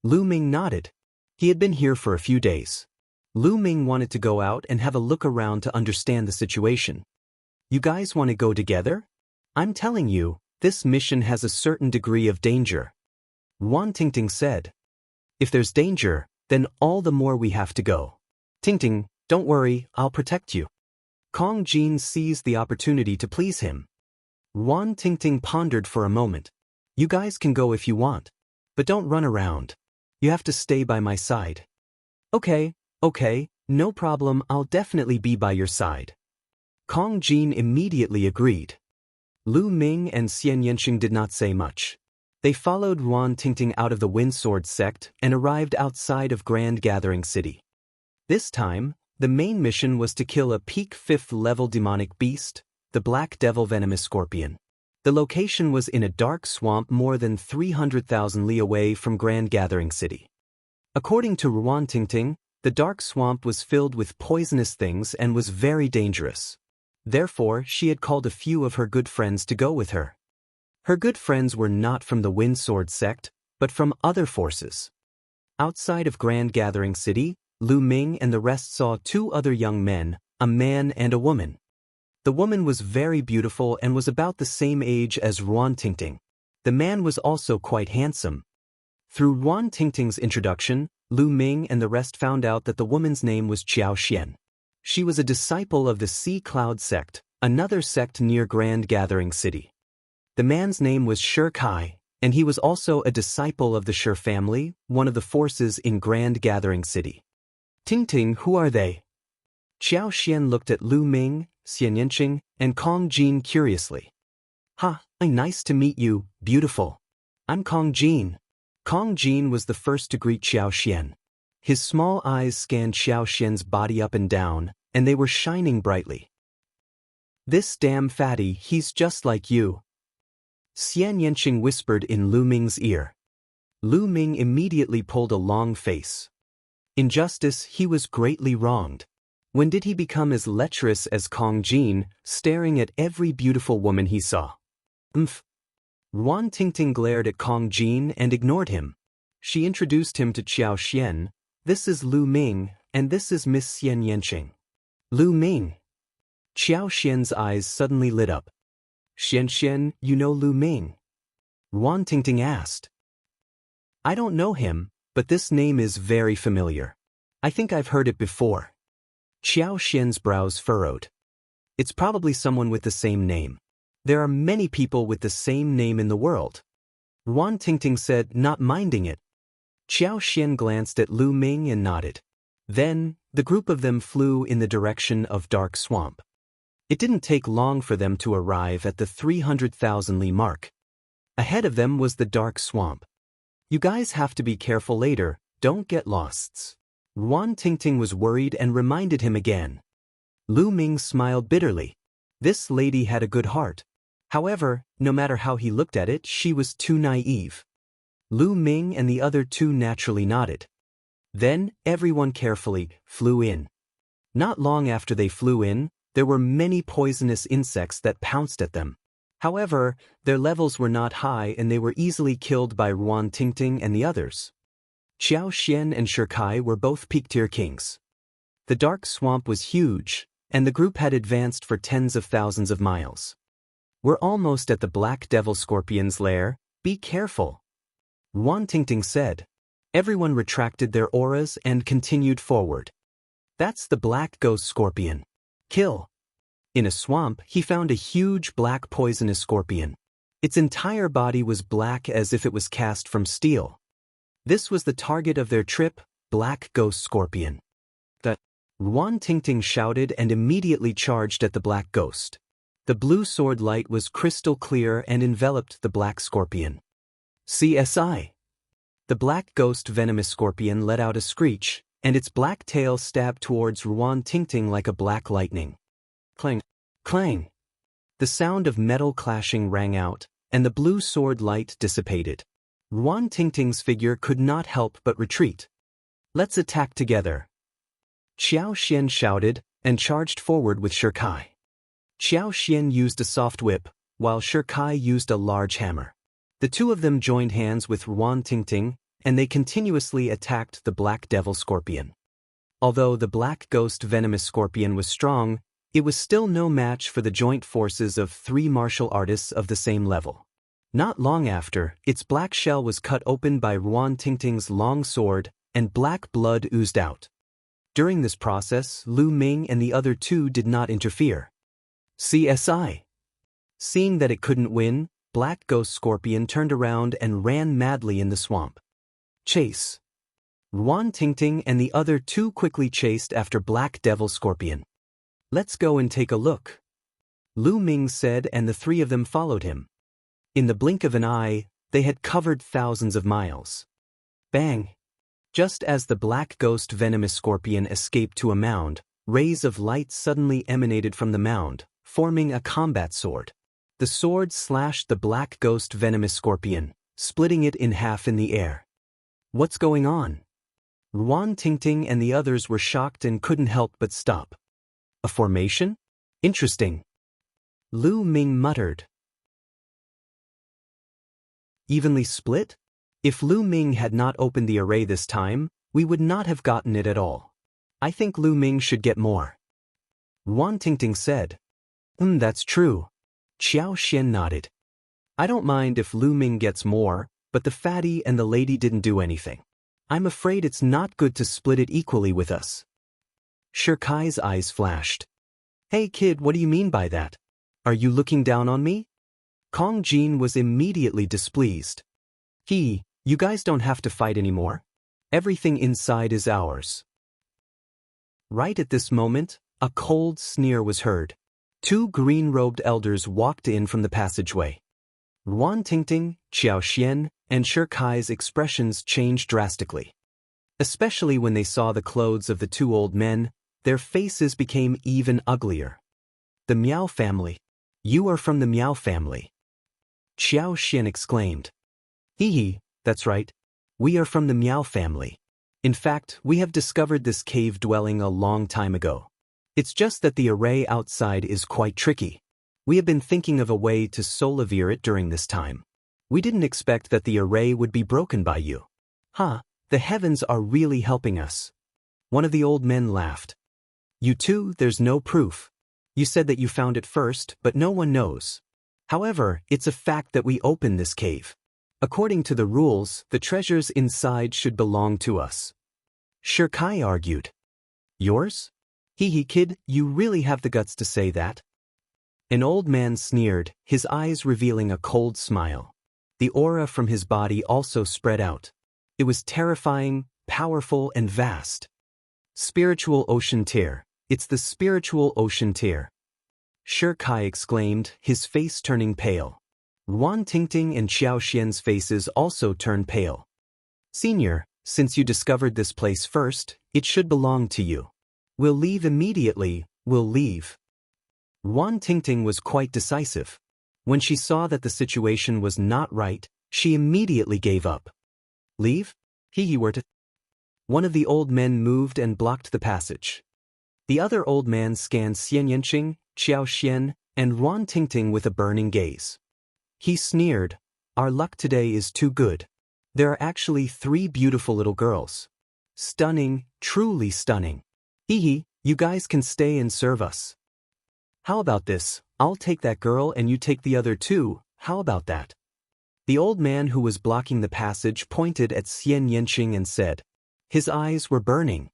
Lu Ming nodded. He had been here for a few days. Lu Ming wanted to go out and have a look around to understand the situation. You guys want to go together? I'm telling you, this mission has a certain degree of danger. Ruan Tingting said. If there's danger, then all the more we have to go. Tingting, don't worry, I'll protect you. Kong Jin seized the opportunity to please him. Ruan Tingting pondered for a moment. You guys can go if you want, but don't run around. You have to stay by my side. Okay, no problem, I'll definitely be by your side. Kong Jin immediately agreed. Lu Ming and Xian Yanqing did not say much. They followed Ruan Tingting out of the Windsword sect and arrived outside of Grand Gathering City. This time, the main mission was to kill a peak 5th level demonic beast, the Black Devil Venomous Scorpion. The location was in a dark swamp more than 300,000 li away from Grand Gathering City. According to Ruan Tingting, the dark swamp was filled with poisonous things and was very dangerous. Therefore, she had called a few of her good friends to go with her. Her good friends were not from the Windsword sect, but from other forces. Outside of Grand Gathering City, Lu Ming and the rest saw two other young men, a man and a woman. The woman was very beautiful and was about the same age as Ruan Tingting. The man was also quite handsome. Through Ruan Tingting's introduction, Lu Ming and the rest found out that the woman's name was Qiao Xian. She was a disciple of the Sea Cloud sect, another sect near Grand Gathering City. The man's name was Shi Kai, and he was also a disciple of the Shi family, one of the forces in Grand Gathering City. Tingting, who are they? Qiao Xian looked at Lu Ming, Xian Yanqing, and Kong Jin curiously. Ha, nice to meet you, beautiful. I'm Kong Jin. Kong Jin was the first to greet Qiao Xian. His small eyes scanned Qiao Xian's body up and down, and they were shining brightly. This damn fatty, he's just like you. Xian Yanqing whispered in Lu Ming's ear. Lu Ming immediately pulled a long face. In justice, he was greatly wronged. When did he become as lecherous as Kong Jin, staring at every beautiful woman he saw? Ruan Tingting glared at Kong Jin and ignored him. She introduced him to Qiao Xian. This is Lu Ming, and this is Miss Xian Yanqing. Lu Ming. Qiao Xian's eyes suddenly lit up. Xian, you know Lu Ming? Ruan Tingting asked. I don't know him, but this name is very familiar. I think I've heard it before. Qiao Xian's brows furrowed. It's probably someone with the same name. There are many people with the same name in the world. Ruan Tingting said, not minding it. Qiao Xian glanced at Lu Ming and nodded. Then, the group of them flew in the direction of Dark Swamp. It didn't take long for them to arrive at the 300,000 li mark. Ahead of them was the Dark Swamp. You guys have to be careful later, don't get lost. Ruan Tingting was worried and reminded him again. Lu Ming smiled bitterly. This lady had a good heart. However, no matter how he looked at it, she was too naive. Lu Ming and the other two naturally nodded. Then, everyone carefully flew in. Not long after they flew in, there were many poisonous insects that pounced at them. However, their levels were not high and they were easily killed by Ruan Tingting and the others. Qiao Xian and Shi Kai were both peak-tier kings. The dark swamp was huge, and the group had advanced for tens of thousands of miles. We're almost at the Black Devil Scorpion's lair, be careful. Ruan Tingting said. Everyone retracted their auras and continued forward. That's the Black Ghost Scorpion. Kill. In a swamp, he found a huge black poisonous scorpion. Its entire body was black as if it was cast from steel. This was the target of their trip, Black Ghost Scorpion. Ruan Tingting shouted and immediately charged at the black ghost. The blue sword light was crystal clear and enveloped the black scorpion. CSI. The black ghost venomous scorpion let out a screech, and its black tail stabbed towards Ruan Tingting like a black lightning. Clang, clang. The sound of metal clashing rang out, and the blue sword light dissipated. Ruan Tingting's figure could not help but retreat. Let's attack together. Qiao Xian shouted, and charged forward with Shi Kai. Qiao Xian used a soft whip, while Shi Kai used a large hammer. The two of them joined hands with Ruan Tingting, and they continuously attacked the Black Devil Scorpion. Although the Black Ghost Venomous Scorpion was strong, it was still no match for the joint forces of three martial artists of the same level. Not long after, its black shell was cut open by Ruan Tingting's long sword, and black blood oozed out. During this process, Lu Ming and the other two did not interfere. CSI. Seeing that it couldn't win, Black Ghost Scorpion turned around and ran madly in the swamp. Chase. Ruan Tingting and the other two quickly chased after Black Devil Scorpion. Let's go and take a look. Lu Ming said, and the three of them followed him. In the blink of an eye, they had covered thousands of miles. Bang! Just as the Black Ghost Venomous Scorpion escaped to a mound, rays of light suddenly emanated from the mound, forming a combat sword. The sword slashed the black ghost venomous scorpion, splitting it in half in the air. What's going on? Ruan Tingting and the others were shocked and couldn't help but stop. A formation? Interesting. Lu Ming muttered. Evenly split? If Lu Ming had not opened the array this time, we would not have gotten it at all. I think Lu Ming should get more. Ruan Tingting said. That's true. Qiao Xian nodded. I don't mind if Lu Ming gets more, but the fatty and the lady didn't do anything. I'm afraid it's not good to split it equally with us. Shirkai's eyes flashed. Hey kid, what do you mean by that? Are you looking down on me? Kong Jin was immediately displeased. You guys don't have to fight anymore. Everything inside is ours. Right at this moment, a cold sneer was heard. Two green-robed elders walked in from the passageway. Ruan Tingting, Qiao Xian, and Shirkai's expressions changed drastically. Especially when they saw the clothes of the two old men, their faces became even uglier. The Miao family. You are from the Miao family. Qiao Xian exclaimed. That's right. We are from the Miao family. In fact, we have discovered this cave dwelling a long time ago. It's just that the array outside is quite tricky. We have been thinking of a way to solivere it during this time. We didn't expect that the array would be broken by you. The heavens are really helping us. One of the old men laughed. You too, there's no proof. You said that you found it first, but no one knows. However, it's a fact that we opened this cave. According to the rules, the treasures inside should belong to us. Shirkai argued. Yours? Kid, you really have the guts to say that? An old man sneered, his eyes revealing a cold smile. The aura from his body also spread out. It was terrifying, powerful, and vast. Spiritual ocean tear. It's the spiritual ocean tear. Shirkai exclaimed, his face turning pale. Ruan Tingting and Qiao Xian's faces also turned pale. Senior, since you discovered this place first, it should belong to you. We'll leave immediately, we'll leave. Ruan Tingting was quite decisive. When she saw that the situation was not right, she immediately gave up. Leave? Were to. One of the old men moved and blocked the passage. The other old man scanned Xian Yanqing, Qiao Xian, and Ruan Tingting with a burning gaze. He sneered, our luck today is too good. There are actually 3 beautiful little girls. Stunning, truly stunning. You guys can stay and serve us. How about this? I'll take that girl and you take the other 2, how about that? The old man who was blocking the passage pointed at Xian Yanqing and said. His eyes were burning.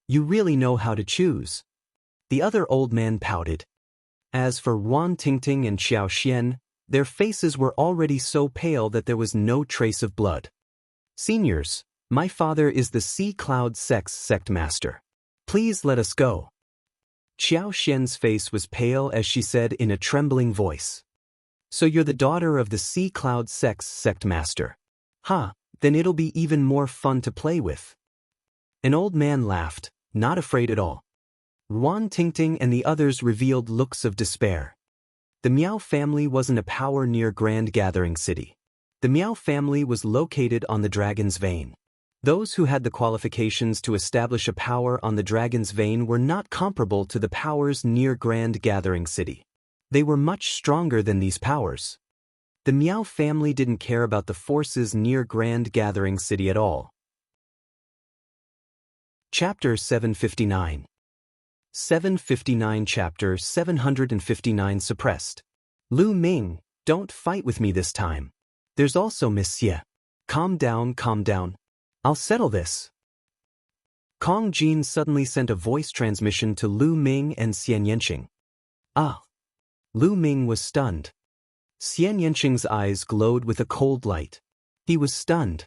You really know how to choose. The other old man pouted. As for Ruan Tingting and Qiao Xian, their faces were already so pale that there was no trace of blood. Seniors, my father is the Sea Cloud sect master. Please let us go. Qiao Xian's face was pale as she said in a trembling voice. So you're the daughter of the Sea Cloud sect master. Then it'll be even more fun to play with. An old man laughed, not afraid at all. Ruan Tingting and the others revealed looks of despair. The Miao family wasn't a power near Grand Gathering City. The Miao family was located on the Dragon's Vein. Those who had the qualifications to establish a power on the Dragon's Vein were not comparable to the powers near Grand Gathering City. They were much stronger than these powers. The Miao family didn't care about the forces near Grand Gathering City at all. Chapter 759. 759 Chapter 759 Suppressed. Lu Ming, don't fight with me this time. There's also Miss Xie. Calm down, calm down. I'll settle this. Kong Jin suddenly sent a voice transmission to Lu Ming and Xian Yanqing. Lu Ming was stunned. Xian Yanqing's eyes glowed with a cold light. He was stunned.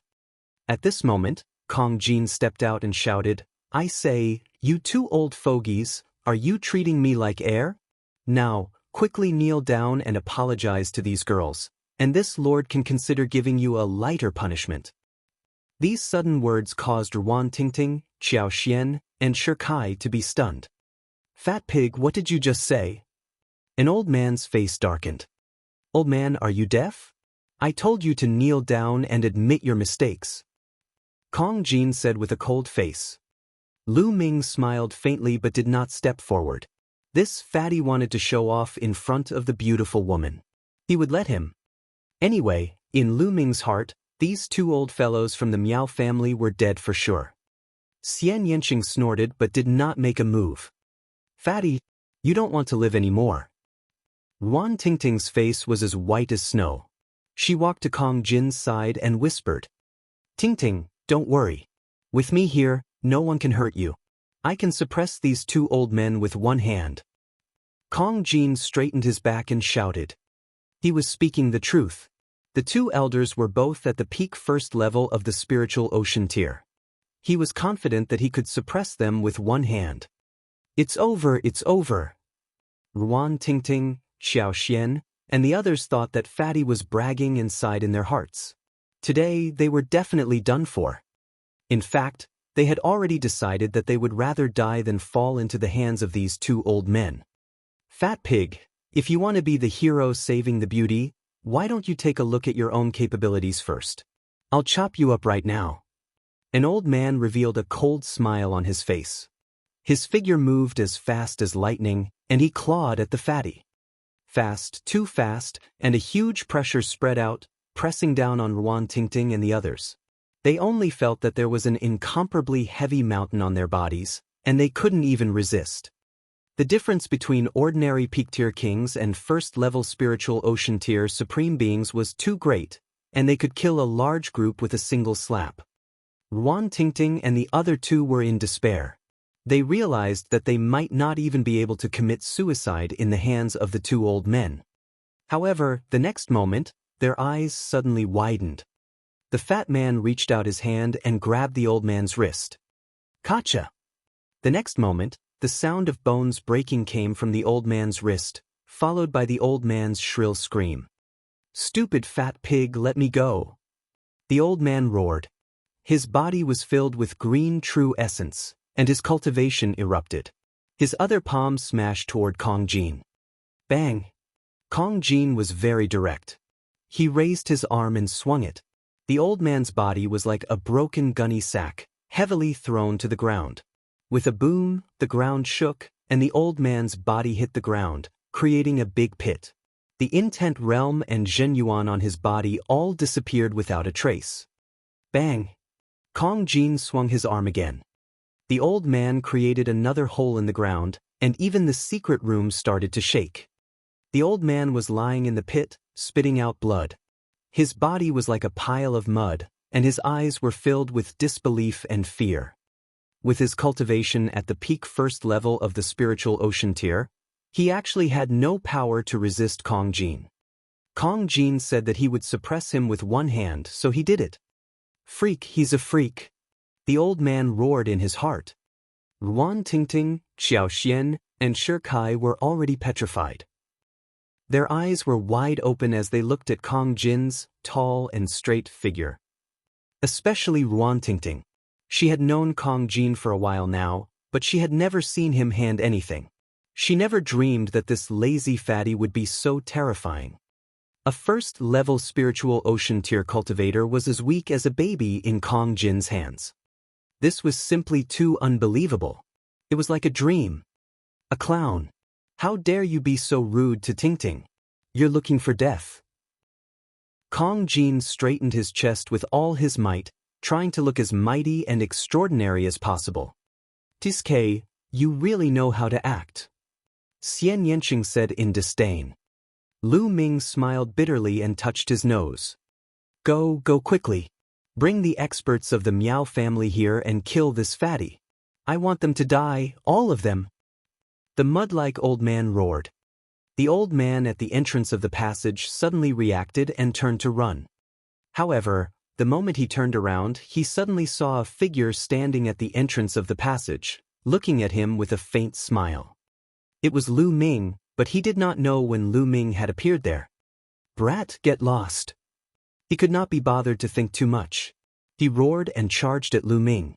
At this moment, Kong Jin stepped out and shouted, I say, you 2 old fogies, are you treating me like air? Now, quickly kneel down and apologize to these girls, and this lord can consider giving you a lighter punishment. These sudden words caused Ruan Tingting, Qiao Xian, and Shirkai to be stunned. Fat pig, what did you just say? An old man's face darkened. Old man, are you deaf? I told you to kneel down and admit your mistakes. Kong Jin said with a cold face. Lu Ming smiled faintly but did not step forward. This fatty wanted to show off in front of the beautiful woman. He would let him. Anyway, in Lu Ming's heart, these two old fellows from the Miao family were dead for sure. Xian Yanqing snorted but did not make a move. Fatty, you don't want to live anymore. Ruan Tingting's face was as white as snow. She walked to Kong Jin's side and whispered. Tingting, don't worry. With me here, no one can hurt you. I can suppress these two old men with one hand. Kong Jin straightened his back and shouted. He was speaking the truth. The two elders were both at the peak first level of the spiritual ocean tier. He was confident that he could suppress them with one hand. It's over, it's over. Ruan Tingting, Xiao Xian, and the others thought that Fatty was bragging inside in their hearts. Today, they were definitely done for. In fact, they had already decided that they would rather die than fall into the hands of these two old men. Fat pig, if you want to be the hero saving the beauty, why don't you take a look at your own capabilities first? I'll chop you up right now. An old man revealed a cold smile on his face. His figure moved as fast as lightning, and he clawed at the fatty. Fast, too fast, and a huge pressure spread out, pressing down on Ruan Tingting and the others. They only felt that there was an incomparably heavy mountain on their bodies, and they couldn't even resist. The difference between ordinary peak-tier kings and first-level spiritual ocean-tier supreme beings was too great, and they could kill a large group with a single slap. Ruan Tingting and the other two were in despair. They realized that they might not even be able to commit suicide in the hands of the two old men. However, the next moment, their eyes suddenly widened. The fat man reached out his hand and grabbed the old man's wrist. Gotcha! The next moment, the sound of bones breaking came from the old man's wrist, followed by the old man's shrill scream. Stupid fat pig, let me go! The old man roared. His body was filled with green true essence, and his cultivation erupted. His other palm smashed toward Kong Jin. Bang! Kong Jin was very direct. He raised his arm and swung it. The old man's body was like a broken gunny sack, heavily thrown to the ground. With a boom, the ground shook, and the old man's body hit the ground, creating a big pit. The intent realm and Zhen Yuan on his body all disappeared without a trace. Bang! Kong Jin swung his arm again. The old man created another hole in the ground, and even the secret room started to shake. The old man was lying in the pit, spitting out blood. His body was like a pile of mud, and his eyes were filled with disbelief and fear. With his cultivation at the peak first level of the spiritual ocean tier, he actually had no power to resist Kong Jin. Kong Jin said that he would suppress him with one hand, so he did it. Freak, he's a freak. The old man roared in his heart. Ruan Tingting, Xiao Xian, and Shi Kai were already petrified. Their eyes were wide open as they looked at Kong Jin's tall and straight figure. Especially Ruan Tingting. She had known Kong Jin for a while now, but she had never seen him hand anything. She never dreamed that this lazy fatty would be so terrifying. A first-level spiritual ocean tier cultivator was as weak as a baby in Kong Jin's hands. This was simply too unbelievable. It was like a dream. A clown. How dare you be so rude to Tingting? You're looking for death. Kong Jin straightened his chest with all his might, trying to look as mighty and extraordinary as possible. Tiske, you really know how to act. Xian Yanqing said in disdain. Lu Ming smiled bitterly and touched his nose. Go quickly. Bring the experts of the Miao family here and kill this fatty. I want them to die, all of them. The mud-like old man roared. The old man at the entrance of the passage suddenly reacted and turned to run. However, the moment he turned around, he suddenly saw a figure standing at the entrance of the passage, looking at him with a faint smile. It was Lu Ming, but he did not know when Lu Ming had appeared there. Brat, get lost. He could not be bothered to think too much. He roared and charged at Lu Ming.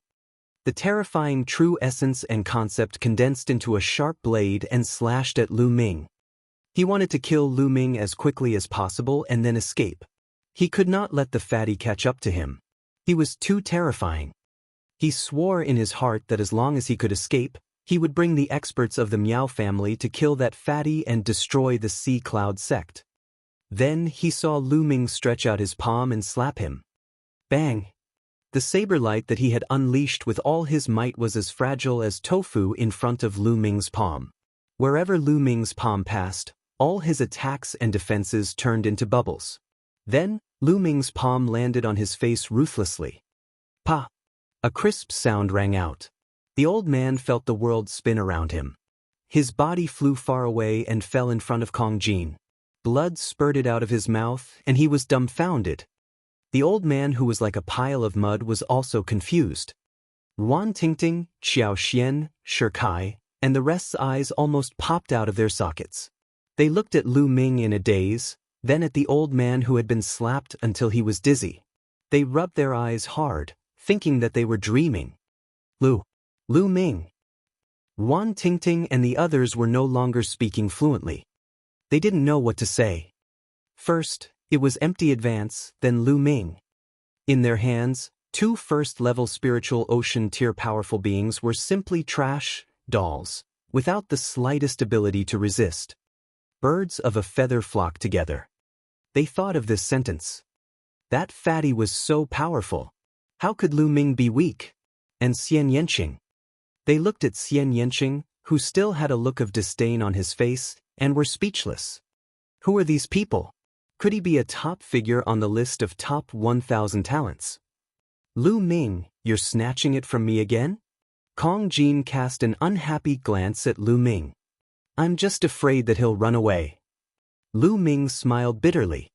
The terrifying true essence and concept condensed into a sharp blade and slashed at Lu Ming. He wanted to kill Lu Ming as quickly as possible and then escape. He could not let the fatty catch up to him. He was too terrifying. He swore in his heart that as long as he could escape, he would bring the experts of the Miao family to kill that fatty and destroy the Sea Cloud sect. Then he saw Lu Ming stretch out his palm and slap him. Bang! The saber light that he had unleashed with all his might was as fragile as tofu in front of Lu Ming's palm. Wherever Lu Ming's palm passed, all his attacks and defenses turned into bubbles. Then, Lu Ming's palm landed on his face ruthlessly. Pa! A crisp sound rang out. The old man felt the world spin around him. His body flew far away and fell in front of Kong Jin. Blood spurted out of his mouth, and he was dumbfounded. The old man, who was like a pile of mud, was also confused. Ruan Tingting, Xiao Xian, Shi Kai, and the rest's eyes almost popped out of their sockets. They looked at Lu Ming in a daze, then at the old man who had been slapped until he was dizzy. They rubbed their eyes hard, thinking that they were dreaming. Lu Ming. Ruan Tingting and the others were no longer speaking fluently. They didn't know what to say. First, it was Empty Advance, then Lu Ming. In their hands, two first-level spiritual ocean-tier powerful beings were simply trash, dolls, without the slightest ability to resist. Birds of a feather flock together. They thought of this sentence. That fatty was so powerful. How could Lu Ming be weak? And Xian Yanqing? They looked at Xian Yanqing, who still had a look of disdain on his face, and were speechless. Who are these people? Could he be a top figure on the list of top 1,000 talents? Lu Ming, you're snatching it from me again? Kong Jin cast an unhappy glance at Lu Ming. I'm just afraid that he'll run away. Lu Ming smiled bitterly.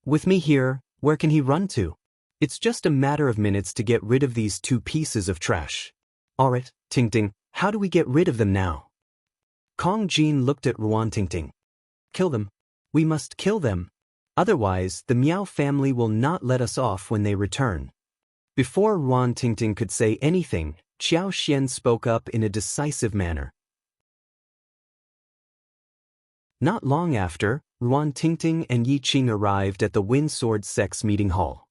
With me here, where can he run to? It's just a matter of minutes to get rid of these two pieces of trash. Alright, Tingting, how do we get rid of them now? Kong Jin looked at Ruan Tingting. Kill them. We must kill them. Otherwise, the Miao family will not let us off when they return. Before Ruan Tingting could say anything, Xiao Xian spoke up in a decisive manner. Not long after, Ruan Tingting and Yi Qing arrived at the Windsword Sect's meeting hall.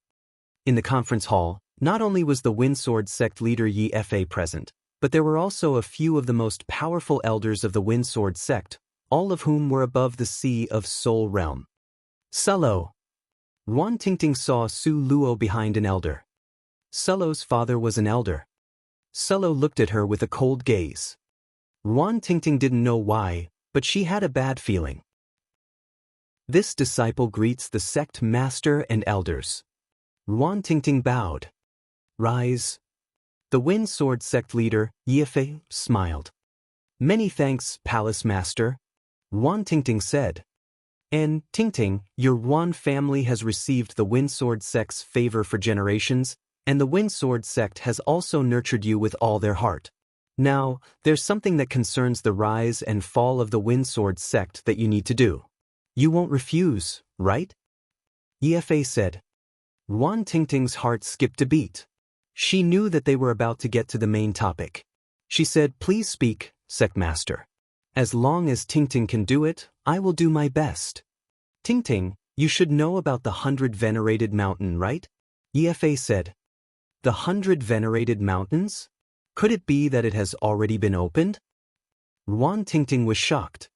In the conference hall, not only was the Windsword Sect leader Yi Fa present, but there were also a few of the most powerful elders of the Windsword Sect, all of whom were above the Sea of Soul Realm. Sullo. Ruan Tingting saw Su Luo behind an elder. Sullo's father was an elder. Sullo looked at her with a cold gaze. Ruan Tingting didn't know why, but she had a bad feeling. This disciple greets the sect master and elders. Ruan Tingting bowed. Rise. The Windsword Sect leader, Yi Fa, smiled. Many thanks, Palace Master. Ruan Tingting said. And, Tingting, your Ruan family has received the Windsword Sect's favor for generations, and the Windsword Sect has also nurtured you with all their heart. Now, there's something that concerns the rise and fall of the Windsword Sect that you need to do. You won't refuse, right? Yi Fa said. Ruan Tingting's heart skipped a beat. She knew that they were about to get to the main topic. She said, Please speak, Sect Master. As long as Tingting can do it, I will do my best. Tingting, you should know about the 100 Venerated Mountain, right? Yi Fa said. The 100 Venerated Mountains? Could it be that it has already been opened? Ruan Tingting was shocked.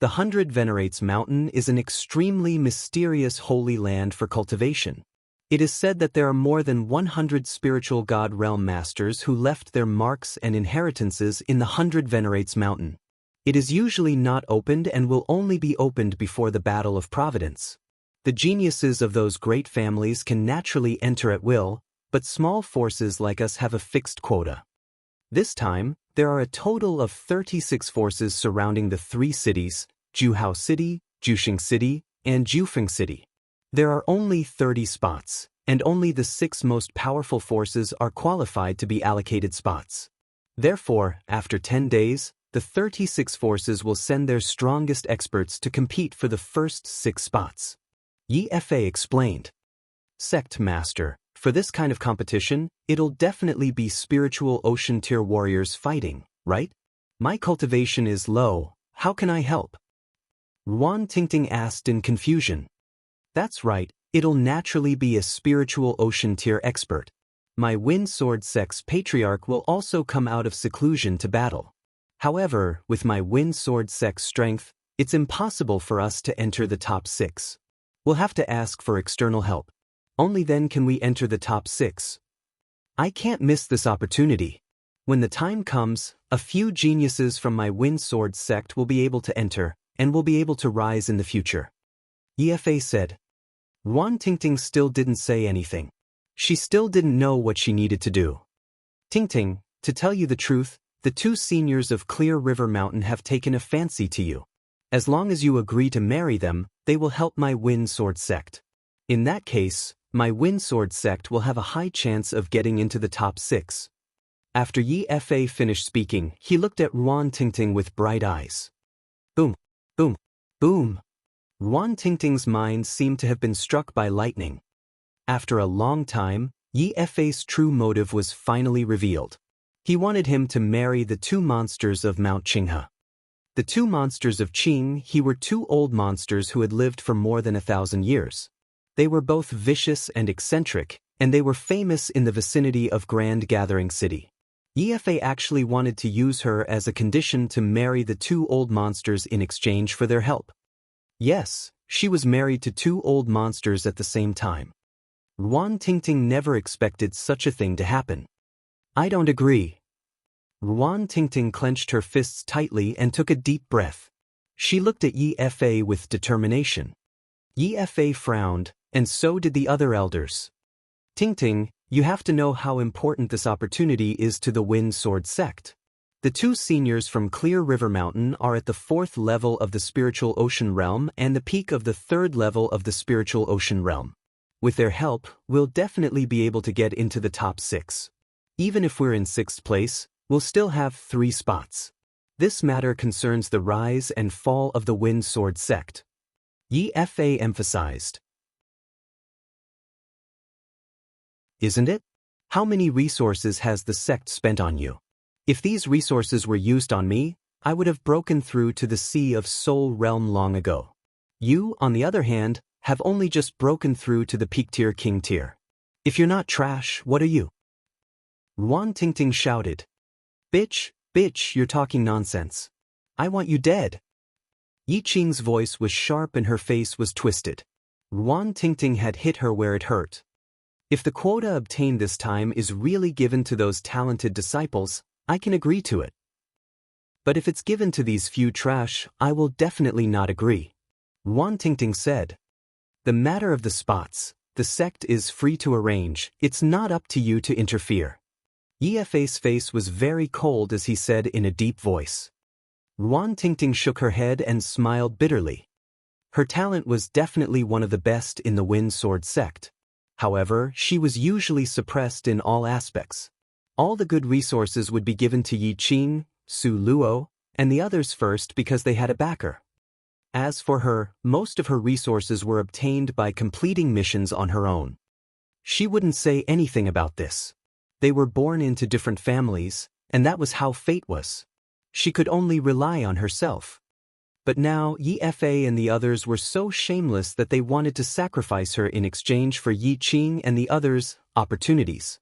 The 100 Venerates Mountain is an extremely mysterious holy land for cultivation. It is said that there are more than 100 spiritual God realm masters who left their marks and inheritances in the 100 Venerates Mountain. It is usually not opened and will only be opened before the Battle of Providence. The geniuses of those great families can naturally enter at will, but small forces like us have a fixed quota. This time, there are a total of 36 forces surrounding the three cities, Juhao City, Juxing City, and Jufeng City. There are only 30 spots, and only the 6 most powerful forces are qualified to be allocated spots. Therefore, after 10 days, the 36 forces will send their strongest experts to compete for the first 6 spots. Yi Fa explained. Sect Master, for this kind of competition, it'll definitely be spiritual ocean-tier warriors fighting, right? My cultivation is low, how can I help? Ruan Tingting asked in confusion. That's right, it'll naturally be a spiritual ocean tier expert. My wind sword sex patriarch will also come out of seclusion to battle. However, with my wind sword sex strength, it's impossible for us to enter the top 6. We'll have to ask for external help. Only then can we enter the top 6. I can't miss this opportunity. When the time comes, a few geniuses from my wind sword sect will be able to enter, and will be able to rise in the future. EFA said. Ruan Tingting still didn't say anything. She still didn't know what she needed to do. Tingting, to tell you the truth, the 2 seniors of Clear River Mountain have taken a fancy to you. As long as you agree to marry them, they will help my wind sword sect. In that case, my wind sword sect will have a high chance of getting into the top 6. After Yi Fa finished speaking, he looked at Ruan Tingting with bright eyes. Boom, boom, boom. Ruan Tingting's mind seemed to have been struck by lightning. After a long time, Yi Fa's true motive was finally revealed. He wanted him to marry the 2 monsters of Mount Qinghe. The 2 monsters of Qing He were 2 old monsters who had lived for more than 1,000 years. They were both vicious and eccentric, and they were famous in the vicinity of Grand Gathering City. Yi Fa actually wanted to use her as a condition to marry the 2 old monsters in exchange for their help. Yes, she was married to 2 old monsters at the same time. Ruan Tingting never expected such a thing to happen. I don't agree. Ruan Tingting clenched her fists tightly and took a deep breath. She looked at Yi Fa with determination. Yi Fa frowned, and so did the other elders. Tingting, you have to know how important this opportunity is to the Wind Sword sect. The 2 seniors from Clear River Mountain are at the 4th level of the Spiritual Ocean Realm and the peak of the 3rd level of the Spiritual Ocean Realm. With their help, we'll definitely be able to get into the top 6. Even if we're in 6th place, we'll still have 3 spots. This matter concerns the rise and fall of the Wind Sword sect. Yi Fa emphasized. Isn't it? How many resources has the sect spent on you? If these resources were used on me, I would have broken through to the Sea of Soul Realm long ago. You, on the other hand, have only just broken through to the Peak Tier King Tier. If you're not trash, what are you? Ruan Tingting shouted. Bitch, you're talking nonsense. I want you dead. Yi Qing's voice was sharp and her face was twisted. Ruan Tingting had hit her where it hurt. If the quota obtained this time is really given to those talented disciples, I can agree to it. But if it's given to these few trash, I will definitely not agree. Ruan Tingting said. The matter of the spots, the sect is free to arrange, it's not up to you to interfere. Yi Fa's face was very cold as he said in a deep voice. Ruan Tingting shook her head and smiled bitterly. Her talent was definitely one of the best in the Wind Sword sect. However, she was usually suppressed in all aspects. All the good resources would be given to Yi Qing, Su Luo, and the others first because they had a backer. As for her, most of her resources were obtained by completing missions on her own. She wouldn't say anything about this. They were born into different families, and that was how fate was. She could only rely on herself. But now Yi Fa and the others were so shameless that they wanted to sacrifice her in exchange for Yi Qing and the others' opportunities.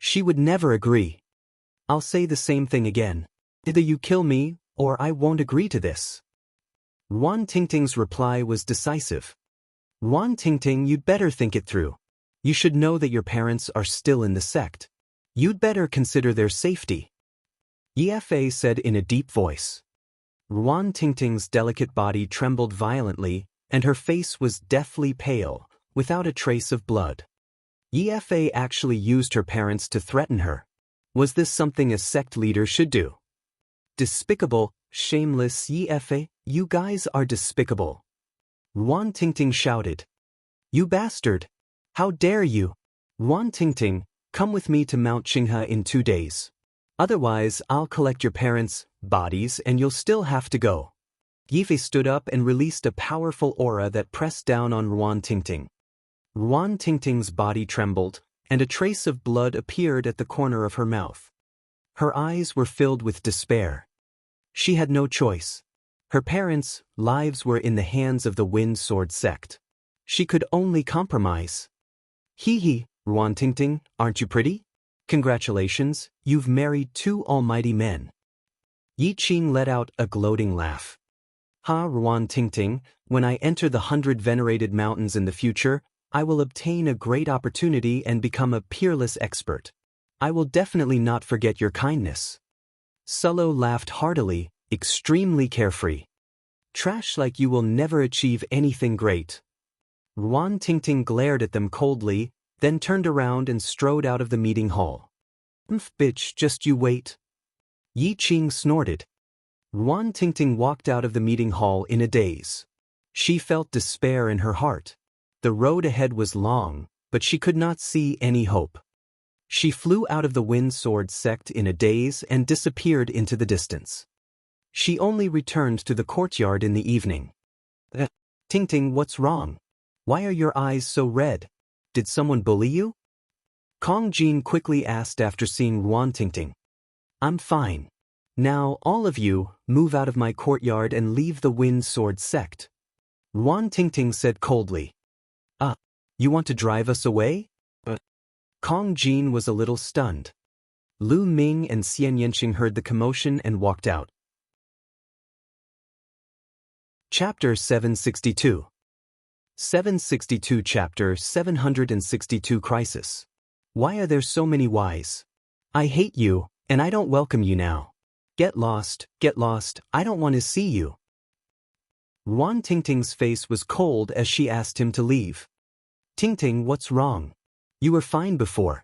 She would never agree. I'll say the same thing again. Either you kill me, or I won't agree to this. Ruan Tingting's reply was decisive. Ruan Tingting, you'd better think it through. You should know that your parents are still in the sect. You'd better consider their safety. Yi Fa said in a deep voice. Ruan Tingting's delicate body trembled violently, and her face was deathly pale, without a trace of blood. Yi Fa actually used her parents to threaten her. Was this something a sect leader should do? Despicable, shameless Yi Fa, you guys are despicable. Ruan Tingting shouted. You bastard! How dare you! Ruan Tingting, come with me to Mount Qinghe in 2 days. Otherwise, I'll collect your parents' bodies and you'll still have to go. Yi Fa stood up and released a powerful aura that pressed down on Ruan Tingting. Ruan Tingting's body trembled, and a trace of blood appeared at the corner of her mouth. Her eyes were filled with despair. She had no choice. Her parents' lives were in the hands of the Wind Sword sect. She could only compromise. Hee, Ruan Tingting, aren't you pretty? Congratulations, you've married two almighty men. Yi Qing let out a gloating laugh. Ha, Ruan Tingting, when I enter the 100 venerated mountains in the future, I will obtain a great opportunity and become a peerless expert. I will definitely not forget your kindness. Sullo laughed heartily, extremely carefree. Trash like you will never achieve anything great. Ruan Tingting glared at them coldly, then turned around and strode out of the meeting hall. Bitch, just you wait. Yi Qing snorted. Ruan Tingting walked out of the meeting hall in a daze. She felt despair in her heart. The road ahead was long, but she could not see any hope. She flew out of the Wind Sword sect in a daze and disappeared into the distance. She only returned to the courtyard in the evening. Tingting, what's wrong? Why are your eyes so red? Did someone bully you? Kong Jin quickly asked after seeing Ruan Tingting. I'm fine. Now, all of you, move out of my courtyard and leave the Wind Sword sect. Ruan Tingting said coldly. You want to drive us away? Kong Jin was a little stunned. Lu Ming and Xian Yanqing heard the commotion and walked out. Chapter 762. 762 Chapter 762 Crisis. Why are there so many whys? I hate you, and I don't welcome you now. Get lost, I don't want to see you. Ruan Tingting's face was cold as she asked him to leave. Tingting, what's wrong? You were fine before.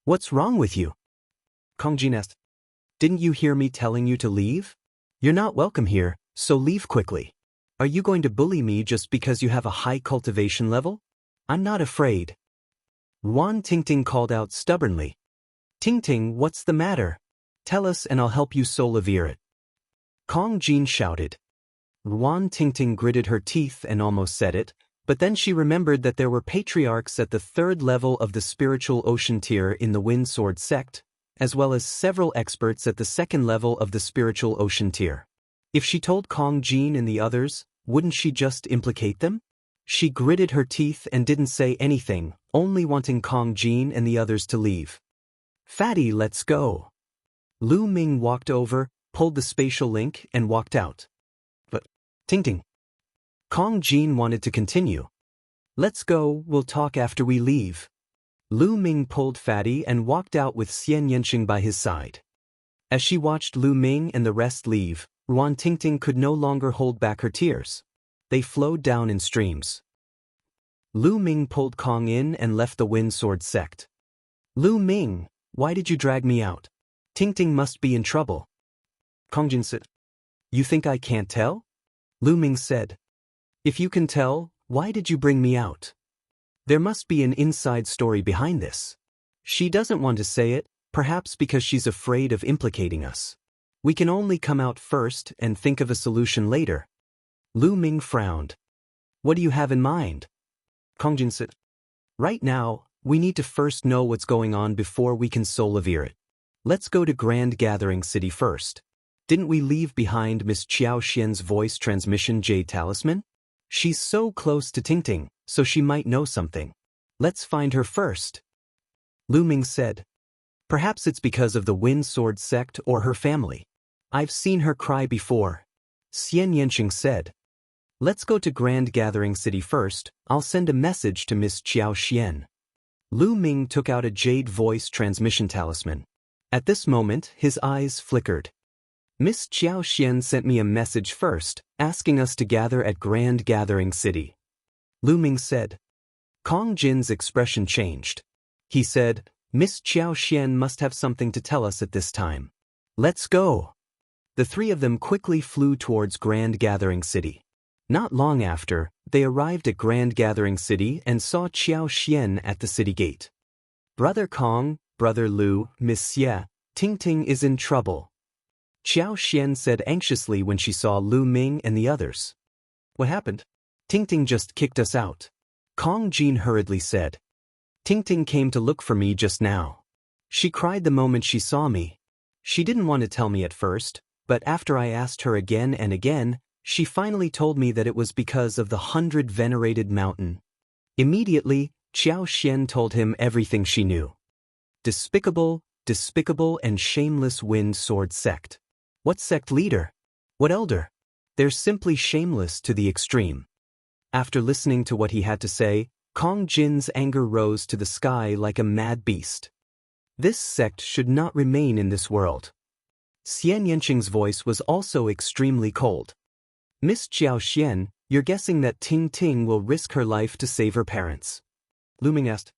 What's wrong with you? Kong Jin asked. Didn't you hear me telling you to leave? You're not welcome here, so leave quickly. Are you going to bully me just because you have a high cultivation level? I'm not afraid. Ruan Tingting called out stubbornly. Tingting, what's the matter? Tell us and I'll help you soul-avere it. Kong Jin shouted. Ruan Tingting gritted her teeth and almost said it, but then she remembered that there were patriarchs at the 3rd level of the spiritual ocean tier in the Wind Sword sect, as well as several experts at the 2nd level of the spiritual ocean tier. If she told Kong Jin and the others, wouldn't she just implicate them? She gritted her teeth and didn't say anything, only wanting Kong Jin and the others to leave. Fatty, let's go. Lu Ming walked over, pulled the spatial link, and walked out. But, Tingting. Kong Jin wanted to continue. Let's go, we'll talk after we leave. Lu Ming pulled Fatty and walked out with Xian Yanqing by his side. As she watched Lu Ming and the rest leave, Ruan Tingting could no longer hold back her tears. They flowed down in streams. Lu Ming pulled Kong in and left the Wind Sword sect. Lu Ming, why did you drag me out? Tingting must be in trouble. Kong Jin said. You think I can't tell? Lu Ming said. If you can tell, why did you bring me out? There must be an inside story behind this. She doesn't want to say it, perhaps because she's afraid of implicating us. We can only come out first and think of a solution later. Lu Ming frowned. What do you have in mind? Kong Jin said. Right now, we need to first know what's going on before we can soul-avere it. Let's go to Grand Gathering City first. Didn't we leave behind Miss Qiao Xian's voice transmission Jade Talisman? She's so close to Tingting, so she might know something. Let's find her first. Lu Ming said. Perhaps it's because of the Wind Sword sect or her family. I've seen her cry before. Xian Yanqing said. Let's go to Grand Gathering City first, I'll send a message to Miss Qiao Xian. Lu Ming took out a jade voice transmission talisman. At this moment, his eyes flickered. Miss Qiao Xian sent me a message first, asking us to gather at Grand Gathering City. Lu Ming said. Kong Jin's expression changed. He said, Miss Qiao Xian must have something to tell us at this time. Let's go. The three of them quickly flew towards Grand Gathering City. Not long after, they arrived at Grand Gathering City and saw Qiao Xian at the city gate. Brother Kong, Brother Lu, Miss Xie, Tingting is in trouble. Qiao Xian said anxiously when she saw Lu Ming and the others. What happened? Tingting just kicked us out. Kong Jin hurriedly said. Tingting came to look for me just now. She cried the moment she saw me. She didn't want to tell me at first, but after I asked her again and again, She finally told me that it was because of the 100 venerated mountain. Immediately, Qiao Xian told him everything she knew. Despicable, despicable and shameless wind sword sect. What sect leader? What elder? They're simply shameless to the extreme. After listening to what he had to say, Kong Jin's anger rose to the sky like a mad beast. This sect should not remain in this world. Xian Yanqing's voice was also extremely cold. Miss Qiao Xian, you're guessing that Ting Ting will risk her life to save her parents? Lu Ming asked.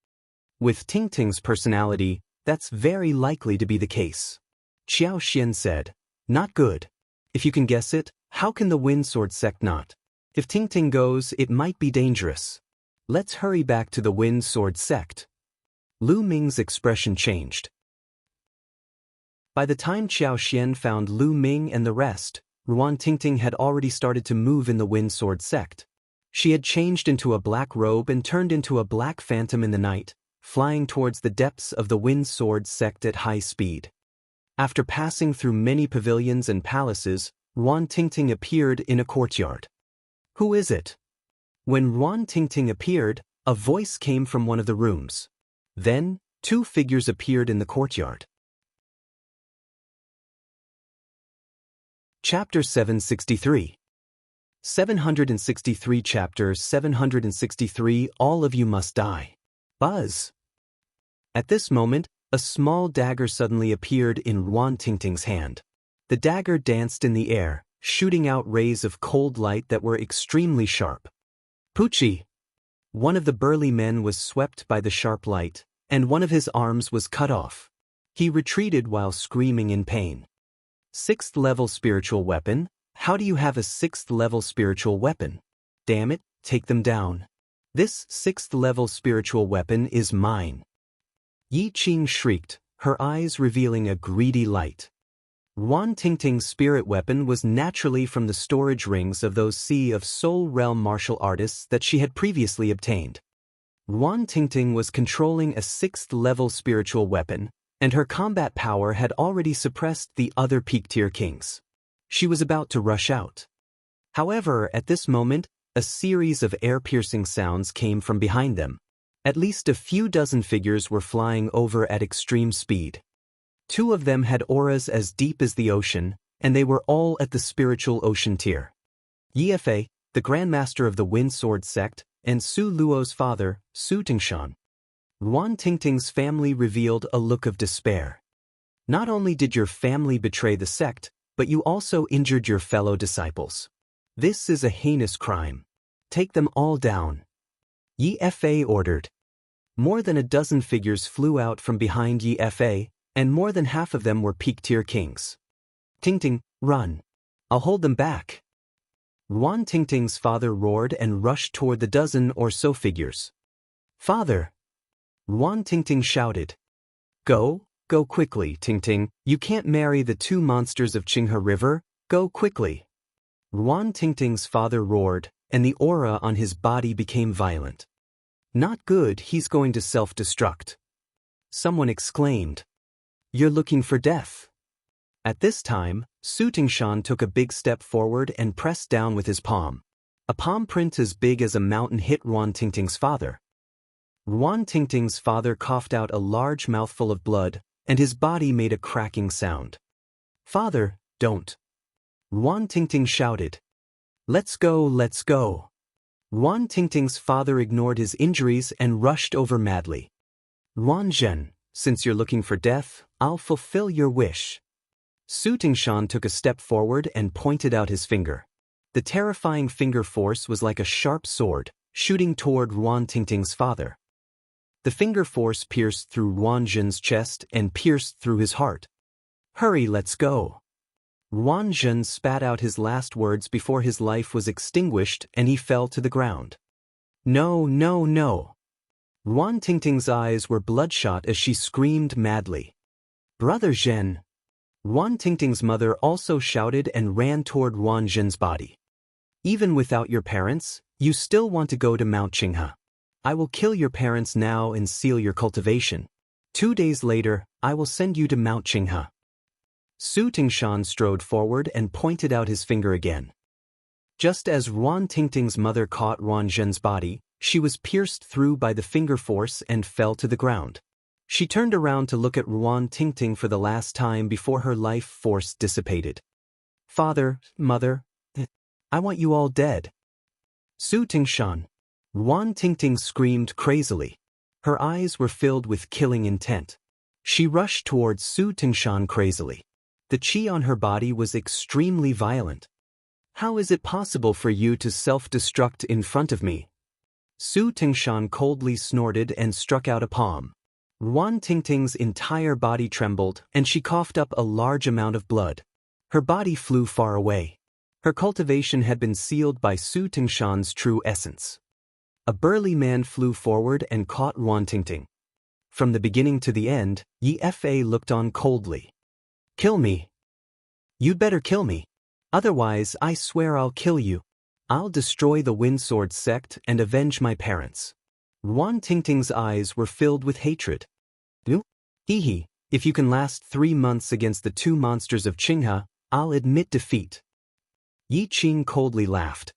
With Ting Ting's personality, that's very likely to be the case. Qiao Xian said. Not good. If you can guess it, how can the Wind Sword sect not? If Ting Ting goes, it might be dangerous. Let's hurry back to the Wind Sword sect. Lu Ming's expression changed. By the time Qiao Xian found Lu Ming and the rest, Ruan Tingting had already started to move in the Wind Sword sect. She had changed into a black robe and turned into a black phantom in the night, flying towards the depths of the Wind Sword sect at high speed. After passing through many pavilions and palaces, Ruan Tingting appeared in a courtyard. Who is it? When Ruan Tingting appeared, a voice came from one of the rooms. Then, two figures appeared in the courtyard. Chapter 763. 763 Chapter 763 All of you must die. Buzz. At this moment, a small dagger suddenly appeared in Ruan Tingting's hand. The dagger danced in the air, shooting out rays of cold light that were extremely sharp. Poochie! One of the burly men was swept by the sharp light, and one of his arms was cut off. He retreated while screaming in pain. 6th level spiritual weapon? How do you have a 6th level spiritual weapon? Damn it, take them down. This 6th level spiritual weapon is mine. Yi Qing shrieked, her eyes revealing a greedy light. Ruan Tingting's spirit weapon was naturally from the storage rings of those Sea of Soul Realm martial artists that she had previously obtained. Ruan Tingting was controlling a 6th level spiritual weapon, and her combat power had already suppressed the other peak-tier kings. She was about to rush out. However, at this moment, a series of air-piercing sounds came from behind them. At least a few dozen figures were flying over at extreme speed. 2 of them had auras as deep as the ocean, and they were all at the spiritual ocean tier. Yi Fei, the Grandmaster of the Wind Sword sect, and Su Luo's father, Su Tingshan. Ruan Tingting's family revealed a look of despair. Not only did your family betray the sect, but you also injured your fellow disciples. This is a heinous crime. Take them all down. Yi Fei ordered. More than a dozen figures flew out from behind Yi Fei, and more than half of them were peak-tier kings. Tingting, run. I'll hold them back. Ruan Tingting's father roared and rushed toward the dozen or so figures. Father! Ruan Tingting shouted. Go quickly, Tingting. You can't marry the 2 monsters of Qinghe River. Go quickly. Ruan Tingting's father roared, and the aura on his body became violent. Not good, he's going to self-destruct. Someone exclaimed. You're looking for death. At this time, Su Tingshan took a big step forward and pressed down with his palm. A palm print as big as a mountain hit Ruan Tingting's father. Ruan Tingting's father coughed out a large mouthful of blood, and his body made a cracking sound. Father, don't. Ruan Tingting shouted. Let's go, let's go. Ruan Tingting's father ignored his injuries and rushed over madly. Ruan Zhen, since you're looking for death, I'll fulfill your wish. Su Tingshan took a step forward and pointed out his finger. The terrifying finger force was like a sharp sword, shooting toward Ruan Tingting's father. The finger force pierced through Ruan Zhen's chest and pierced through his heart. Hurry, let's go. Ruan Zhen spat out his last words before his life was extinguished and he fell to the ground. No, no, no. Ruan Tingting's eyes were bloodshot as she screamed madly. Brother Zhen. Ruan Tingting's mother also shouted and ran toward Ruan Zhen's body. Even without your parents, you still want to go to Mount Qinghe. I will kill your parents now and seal your cultivation. 2 days later, I will send you to Mount Qinghe. Su Tingshan strode forward and pointed out his finger again. Just as Ruan Tingting's mother caught Ruan Zhen's body, she was pierced through by the finger force and fell to the ground. She turned around to look at Ruan Tingting for the last time before her life force dissipated. Father, mother, I want you all dead. Su Tingshan. Ruan Tingting screamed crazily. Her eyes were filled with killing intent. She rushed towards Su Tingshan crazily. The qi on her body was extremely violent. How is it possible for you to self-destruct in front of me? Su Tingshan coldly snorted and struck out a palm. Ruan Tingting's entire body trembled and she coughed up a large amount of blood. Her body flew far away. Her cultivation had been sealed by Su Tingshan's true essence. A burly man flew forward and caught Ruan Tingting. From the beginning to the end, Yi Fa looked on coldly. Kill me. You'd better kill me. Otherwise, I swear I'll kill you. I'll destroy the Windsword sect and avenge my parents. Ruan Tingting's eyes were filled with hatred. Hee, if you can last 3 months against the 2 monsters of Qinghe, I'll admit defeat. Yi Qing coldly laughed.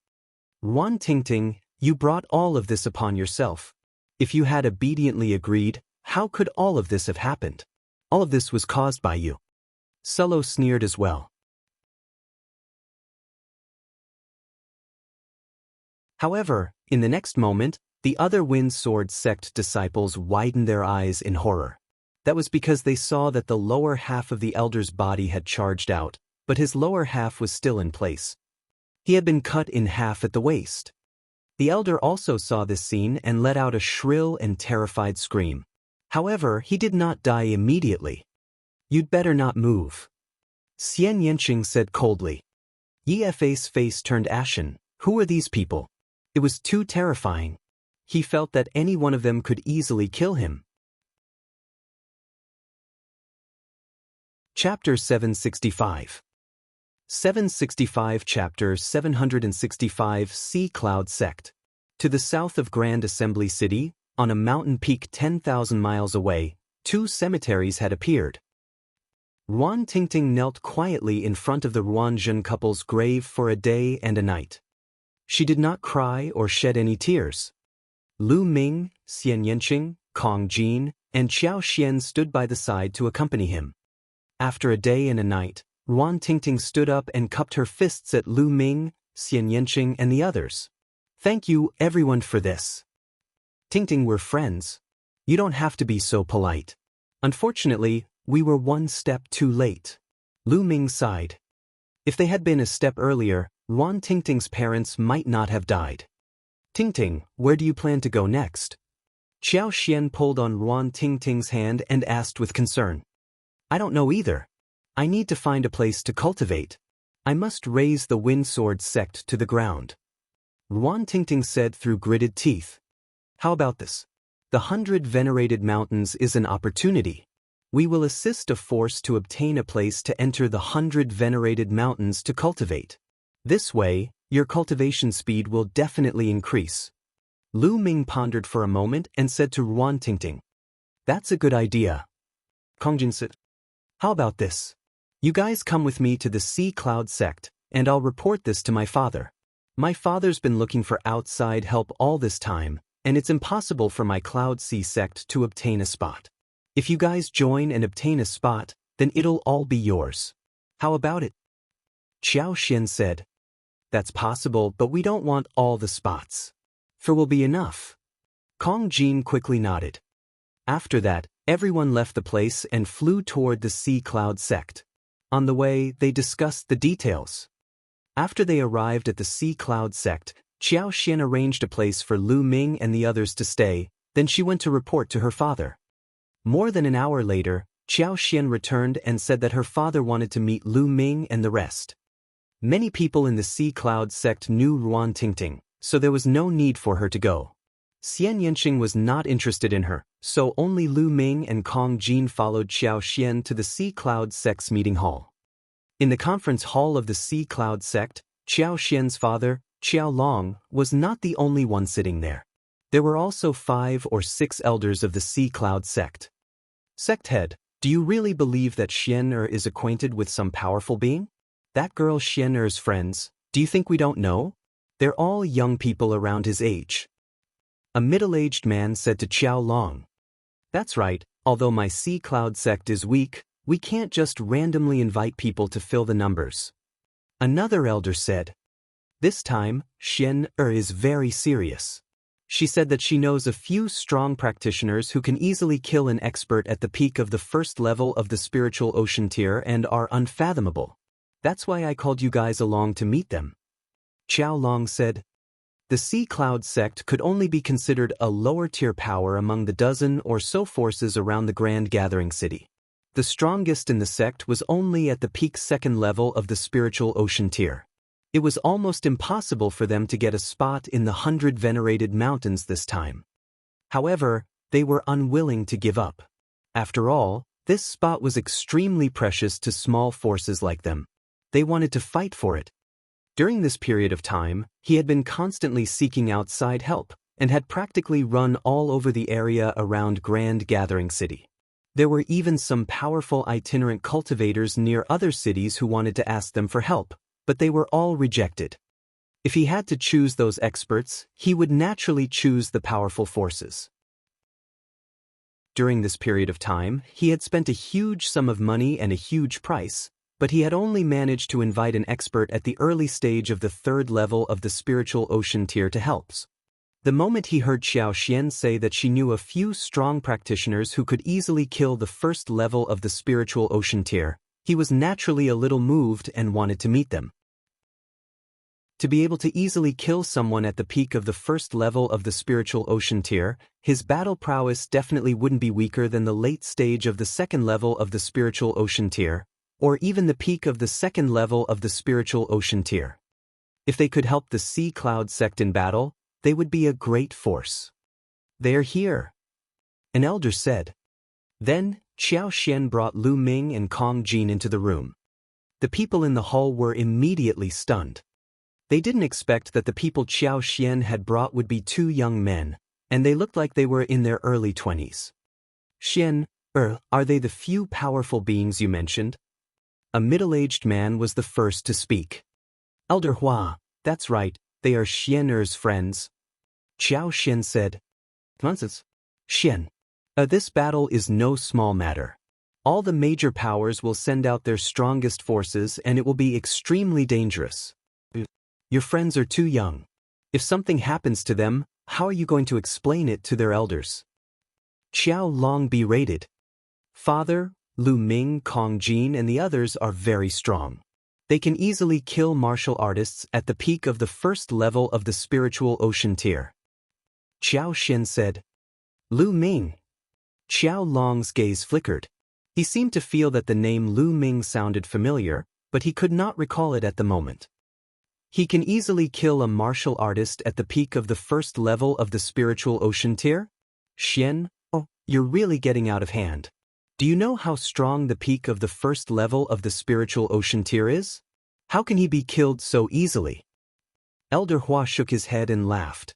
Ruan Tingting, you brought all of this upon yourself. If you had obediently agreed, how could all of this have happened? All of this was caused by you. Solo sneered as well. However, in the next moment, the other Windsword sect disciples widened their eyes in horror. That was because they saw that the lower half of the elder's body had charged out, but his lower half was still in place. He had been cut in half at the waist. The elder also saw this scene and let out a shrill and terrified scream. However, he did not die immediately. You'd better not move. Xian Yanqing said coldly. Yi Fa's face turned ashen. Who are these people? It was too terrifying. He felt that any one of them could easily kill him. Chapter 765. 765 Chapter 765 Sea Cloud Sect. To the south of Grand Assembly City, on a mountain peak 10,000 miles away, 2 cemeteries had appeared. Ruan Tingting knelt quietly in front of the Ruan Zhen couple's grave for a day and a night. She did not cry or shed any tears. Lu Ming, Xian Yanqing, Kong Jin, and Qiao Xian stood by the side to accompany him. After a day and a night, Ruan Tingting stood up and cupped her fists at Lu Ming, Xian Yanqing, and the others. Thank you, everyone, for this. Tingting, we're friends. You don't have to be so polite. Unfortunately, we were 1 step too late. Lu Ming sighed. If they had been a step earlier, Ruan Tingting's parents might not have died. Tingting, where do you plan to go next? Qiao Xian pulled on Ruan Tingting's hand and asked with concern. I don't know either. I need to find a place to cultivate. I must raise the Windsword sect to the ground. Ruan Tingting said through gritted teeth. How about this? The 100 Venerated Mountains is an opportunity. We will assist a force to obtain a place to enter the 100 Venerated Mountains to cultivate. This way, your cultivation speed will definitely increase. Lu Ming pondered for a moment and said to Ruan Tingting. That's a good idea. Kongjin said. How about this? You guys come with me to the Sea Cloud sect, and I'll report this to my father. My father's been looking for outside help all this time, and it's impossible for my Cloud Sea sect to obtain a spot. If you guys join and obtain a spot, then it'll all be yours. How about it? Qiao Xian said. That's possible, but we don't want all the spots. For will be enough. Kong Jin quickly nodded. After that, everyone left the place and flew toward the Sea Cloud sect. On the way, they discussed the details. After they arrived at the Sea Cloud sect, Qiao Xian arranged a place for Lu Ming and the others to stay, then she went to report to her father. More than an hour later, Qiao Xian returned and said that her father wanted to meet Lu Ming and the rest. Many people in the Sea Cloud sect knew Ruan Tingting, so there was no need for her to go. Xian Yanqing was not interested in her, so only Lu Ming and Kong Jin followed Qiao Xian to the Sea Cloud sect's meeting hall. In the conference hall of the Sea Cloud sect, Qiao Xian's father, Qiao Long, was not the only one sitting there. There were also 5 or 6 elders of the Sea Cloud sect. Sect head, do you really believe that Xian Er is acquainted with some powerful being? That girl Xian Er's friends, Do you think we don't know? They're all young people around his age. A middle-aged man said to Qiao Long. That's right, although my sea cloud sect is weak, we can't just randomly invite people to fill the numbers. Another elder said. This time, Xian is very serious. She said that she knows a few strong practitioners who can easily kill an expert at the peak of the first level of the spiritual ocean tier and are unfathomable. That's why I called you guys along to meet them. Qiao Long said. The Sea Cloud sect could only be considered a lower-tier power among the dozen or so forces around the Grand Gathering City. The strongest in the sect was only at the peak second level of the spiritual ocean tier. It was almost impossible for them to get a spot in the 100 venerated mountains this time. However, they were unwilling to give up. After all, this spot was extremely precious to small forces like them. They wanted to fight for it. During this period of time, he had been constantly seeking outside help, and had practically run all over the area around Grand Gathering City. There were even some powerful itinerant cultivators near other cities who wanted to ask them for help, but they were all rejected. If he had to choose those experts, he would naturally choose the powerful forces. During this period of time, he had spent a huge sum of money and a huge price, but he had only managed to invite an expert at the early stage of the third level of the spiritual ocean tier to help. The moment he heard Xiao Xian say that she knew a few strong practitioners who could easily kill the first level of the spiritual ocean tier, he was naturally a little moved and wanted to meet them. To be able to easily kill someone at the peak of the first level of the spiritual ocean tier, his battle prowess definitely wouldn't be weaker than the late stage of the second level of the spiritual ocean tier, or even the peak of the second level of the spiritual ocean tier. If they could help the Sea Cloud sect in battle, they would be a great force. They are here, an elder said. Then, Qiao Xian brought Lu Ming and Kong Jin into the room. The people in the hall were immediately stunned. They didn't expect that the people Qiao Xian had brought would be two young men, and they looked like they were in their early 20s. Xian, are they the few powerful beings you mentioned? A middle-aged man was the first to speak. Elder Hua, that's right, they are Xian's friends. Qiao Xian said. Nonsense. Xian. This battle is no small matter. All the major powers will send out their strongest forces and it will be extremely dangerous. Your friends are too young. If something happens to them, how are you going to explain it to their elders? Qiao Long berated. Father, Lu Ming, Kong Jin and the others are very strong. They can easily kill martial artists at the peak of the first level of the spiritual ocean tier. Qiao Xian said. Lu Ming. Qiao Long's gaze flickered. He seemed to feel that the name Lu Ming sounded familiar, but he could not recall it at the moment. He can easily kill a martial artist at the peak of the first level of the spiritual ocean tier? Xian, you're really getting out of hand. Do you know how strong the peak of the first level of the spiritual ocean tier is? How can he be killed so easily? Elder Hua shook his head and laughed.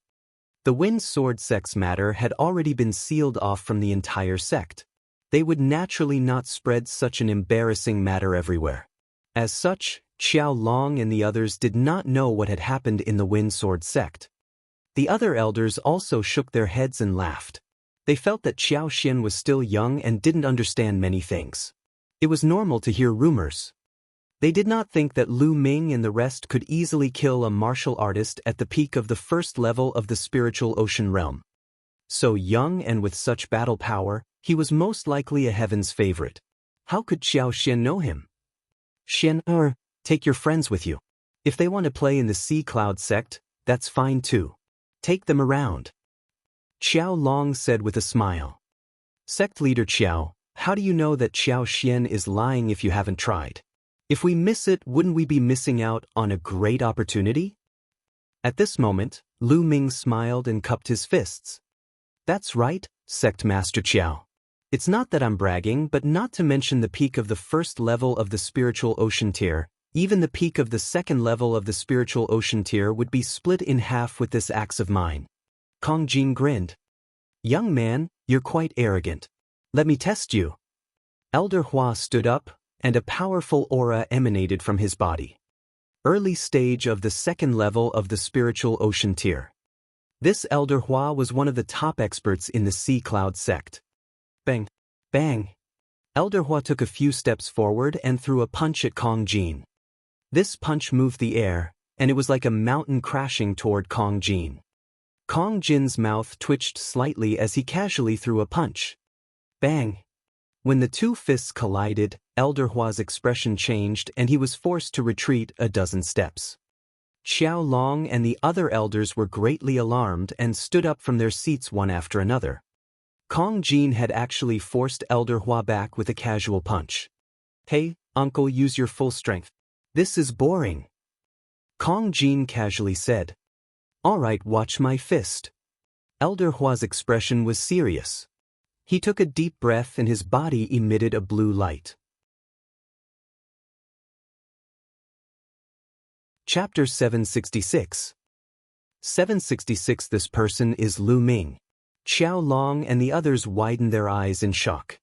The Wind Sword sect's matter had already been sealed off from the entire sect. They would naturally not spread such an embarrassing matter everywhere. As such, Qiao Long and the others did not know what had happened in the Wind Sword sect. The other elders also shook their heads and laughed. They felt that Qiao Xian was still young and didn't understand many things. It was normal to hear rumors. They did not think that Lu Ming and the rest could easily kill a martial artist at the peak of the first level of the spiritual ocean realm. So young and with such battle power, he was most likely a heaven's favorite. How could Qiao Xian know him? Xian, take your friends with you. If they want to play in the Sea Cloud sect, that's fine too. Take them around. Qiao Long said with a smile. Sect leader Qiao, how do you know that Qiao Xian is lying if you haven't tried? If we miss it, wouldn't we be missing out on a great opportunity? At this moment, Lu Ming smiled and cupped his fists. That's right, Sect Master Qiao. It's not that I'm bragging, but not to mention the peak of the first level of the spiritual ocean tier, even the peak of the second level of the spiritual ocean tier would be split in half with this axe of mine. Kong Jin grinned. Young man, you're quite arrogant. Let me test you. Elder Hua stood up, and a powerful aura emanated from his body. Early stage of the second level of the spiritual ocean tier. This Elder Hua was one of the top experts in the Sea Cloud sect. Bang! Bang! Elder Hua took a few steps forward and threw a punch at Kong Jin. This punch moved the air, and it was like a mountain crashing toward Kong Jin. Kong Jin's mouth twitched slightly as he casually threw a punch. Bang! When the two fists collided, Elder Hua's expression changed and he was forced to retreat a dozen steps. Xiao Long and the other elders were greatly alarmed and stood up from their seats one after another. Kong Jin had actually forced Elder Hua back with a casual punch. Hey, uncle, use your full strength. This is boring. Kong Jin casually said. All right, watch my fist. Elder Hua's expression was serious. He took a deep breath and his body emitted a blue light. Chapter 766. 766. This person is Lu Ming. Xiao Long and the others widened their eyes in shock.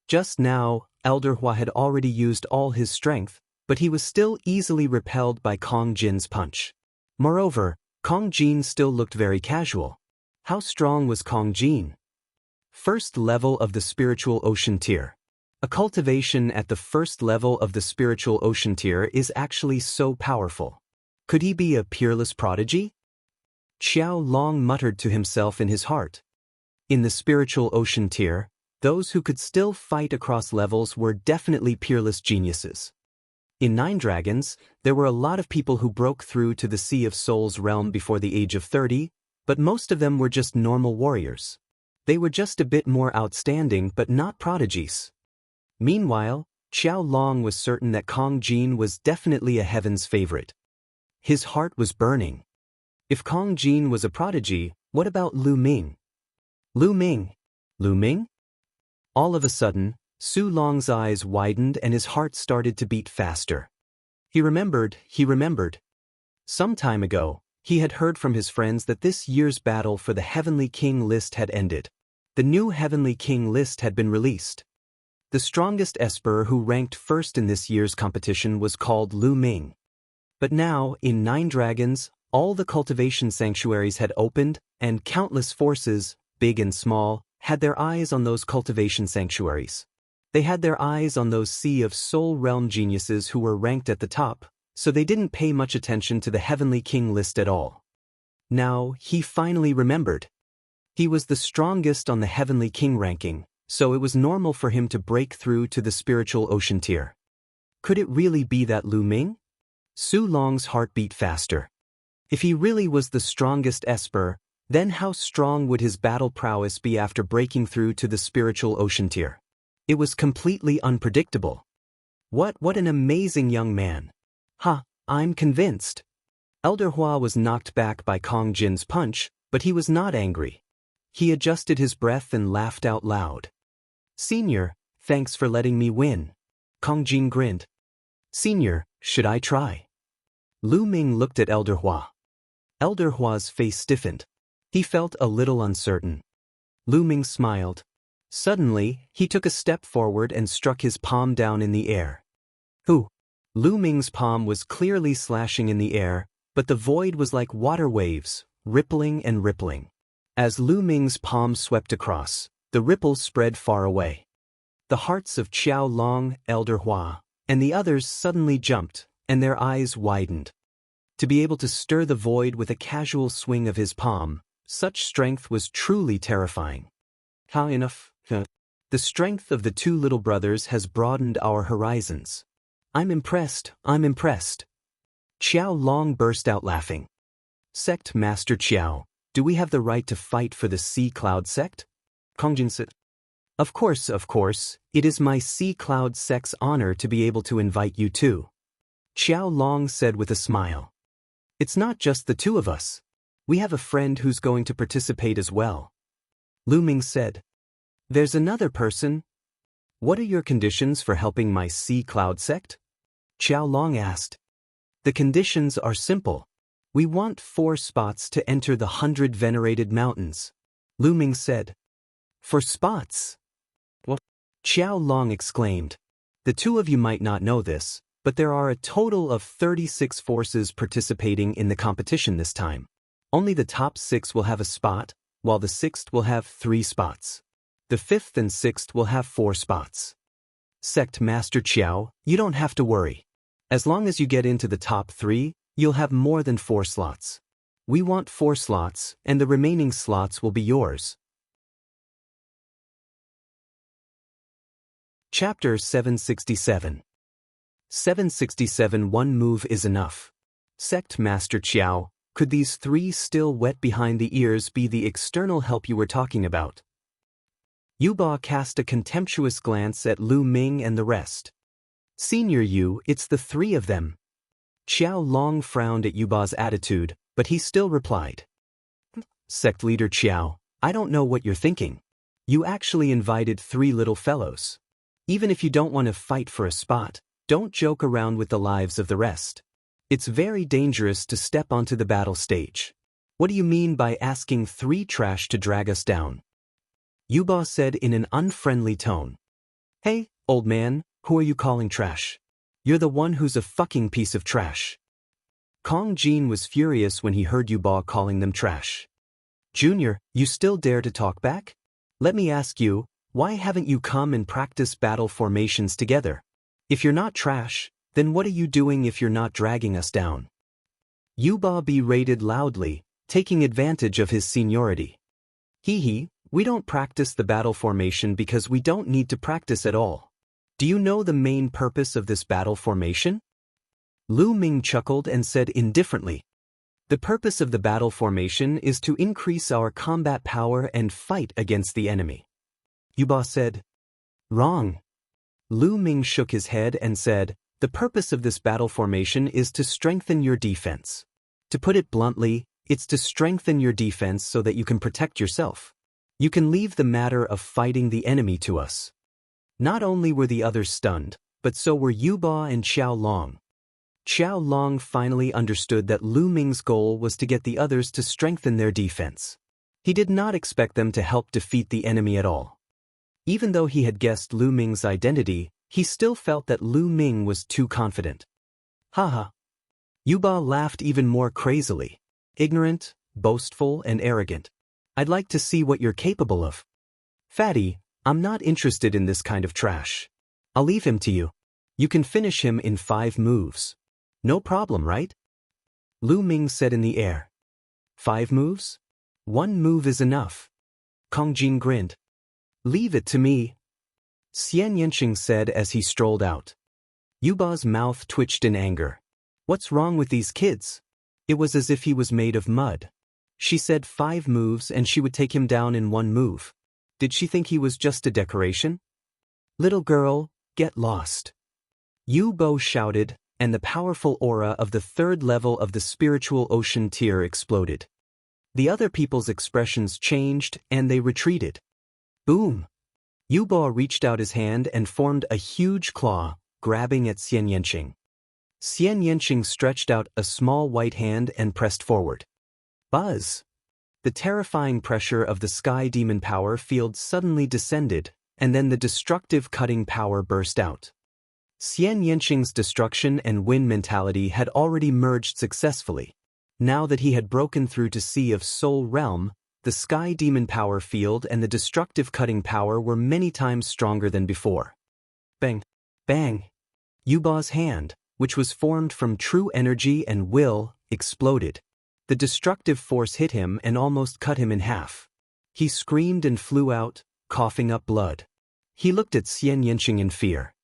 Just now, Elder Hua had already used all his strength, but he was still easily repelled by Kong Jin's punch. Moreover, Kong Jin still looked very casual. How strong was Kong Jin? First level of the spiritual ocean tier. A cultivation at the first level of the spiritual ocean tier is actually so powerful. Could he be a peerless prodigy? Xiao Long muttered to himself in his heart. In the spiritual ocean tier, those who could still fight across levels were definitely peerless geniuses. In Nine Dragons, there were a lot of people who broke through to the Sea of Souls realm before the age of 30, but most of them were just normal warriors. They were just a bit more outstanding but not prodigies. Meanwhile, Xiao Long was certain that Kong Jin was definitely a heaven's favorite. His heart was burning. If Kong Jin was a prodigy, what about Lu Ming? Lu Ming? Lu Ming? All of a sudden, Su Long's eyes widened and his heart started to beat faster. He remembered. Some time ago, he had heard from his friends that this year's battle for the Heavenly King list had ended. The new Heavenly King list had been released. The strongest Esper who ranked first in this year's competition was called Lu Ming. But now, in Nine Dragons, all the cultivation sanctuaries had opened, and countless forces, big and small, had their eyes on those cultivation sanctuaries. They had their eyes on those Sea of Soul realm geniuses who were ranked at the top, so they didn't pay much attention to the Heavenly King list at all. Now, he finally remembered. He was the strongest on the Heavenly King ranking, so it was normal for him to break through to the spiritual ocean tier. Could it really be that Lu Ming? Su Long's heart beat faster. If he really was the strongest Esper, then how strong would his battle prowess be after breaking through to the spiritual ocean tier? It was completely unpredictable. What an amazing young man. I'm convinced. Elder Hua was knocked back by Kong Jin's punch, but he was not angry. He adjusted his breath and laughed out loud. Senior, thanks for letting me win. Kong Jin grinned. Senior, should I try? Lu Ming looked at Elder Hua. Elder Hua's face stiffened. He felt a little uncertain. Lu Ming smiled. Suddenly, he took a step forward and struck his palm down in the air. Who? Lu Ming's palm was clearly slashing in the air, but the void was like water waves, rippling and rippling. As Lu Ming's palm swept across, the ripples spread far away. The hearts of Xiao Long, Elder Hua, and the others suddenly jumped, and their eyes widened. To be able to stir the void with a casual swing of his palm, such strength was truly terrifying. How enough? The strength of the two little brothers has broadened our horizons. I'm impressed. Xiao Long burst out laughing. Sect Master Xiao, do we have the right to fight for the Sea Cloud sect? Kong Jin said. Of course, it is my Sea Cloud sect's honor to be able to invite you too. Xiao Long said with a smile. It's not just the two of us. We have a friend who's going to participate as well. Lu Ming said. There's another person. What are your conditions for helping my Sea Cloud sect? Xiao Long asked. The conditions are simple. We want 4 spots to enter the 100 venerated mountains. Lu Ming said. 4 spots? What? Xiao Long exclaimed. The two of you might not know this, But there are a total of 36 forces participating in the competition this time. Only the top 6 will have a spot, while the 6th will have 3 spots. The 5th and 6th will have 4 spots. Sect Master Qiao, you don't have to worry. As long as you get into the top 3, you'll have more than 4 slots. We want 4 slots, and the remaining slots will be yours. Chapter 767. 767 One move is enough. Sect Master Qiao, could these 3 still wet behind the ears be the external help you were talking about? Yuba cast a contemptuous glance at Lu Ming and the rest. Senior Yu, it's the 3 of them. Qiao Long frowned at Yuba's attitude, but he still replied. Sect Leader Qiao, I don't know what you're thinking. You actually invited 3 little fellows. Even if you don't want to fight for a spot, don't joke around with the lives of the rest. It's very dangerous to step onto the battle stage. What do you mean by asking 3 trash to drag us down? Yuba said in an unfriendly tone. Hey, old man, who are you calling trash? You're the one who's a fucking piece of trash. Kong Jin was furious when he heard Yuba calling them trash. Junior, you still dare to talk back? Let me ask you, why haven't you come and practice battle formations together? If you're not trash, then what are you doing if you're not dragging us down? Yuba berated loudly, taking advantage of his seniority. Hee, we don't practice the battle formation because we don't need to practice at all. Do you know the main purpose of this battle formation? Lu Ming chuckled and said indifferently. The purpose of the battle formation is to increase our combat power and fight against the enemy. Yuba said. Wrong. Lu Ming shook his head and said, the purpose of this battle formation is to strengthen your defense. To put it bluntly, it's to strengthen your defense so that you can protect yourself. You can leave the matter of fighting the enemy to us. Not only were the others stunned, but so were Yuba and Qiao Long. Qiao Long finally understood that Lu Ming's goal was to get the others to strengthen their defense. He did not expect them to help defeat the enemy at all. Even though he had guessed Lu Ming's identity, he still felt that Lu Ming was too confident. Haha. Yuba laughed even more crazily. Ignorant, boastful, and arrogant. I'd like to see what you're capable of. Fatty, I'm not interested in this kind of trash. I'll leave him to you. You can finish him in 5 moves. No problem, right? Lu Ming said in the air. 5 moves? 1 move is enough. Kong Jin grinned. Leave it to me. Xian Yanqing said as he strolled out. Yuba's mouth twitched in anger. What's wrong with these kids? It was as if he was made of mud. She said 5 moves and she would take him down in 1 move. Did she think he was just a decoration? Little girl, get lost. Yu Bo shouted, and the powerful aura of the 3rd level of the spiritual ocean tier exploded. The other people's expressions changed and they retreated. Boom! Yu Bo reached out his hand and formed a huge claw, grabbing at Xian Yanqing. Xian Yanqing stretched out a small white hand and pressed forward. Buzz! The terrifying pressure of the sky demon power field suddenly descended, and then the destructive cutting power burst out. Xian Yanqing's destruction and win mentality had already merged successfully. Now that he had broken through to Sea of Soul Realm, the sky demon power field and the destructive cutting power were many times stronger than before. Bang! Bang! Yuba's hand, which was formed from true energy and will, exploded. The destructive force hit him and almost cut him in half. He screamed and flew out, coughing up blood. He looked at Xian Yanqing in fear.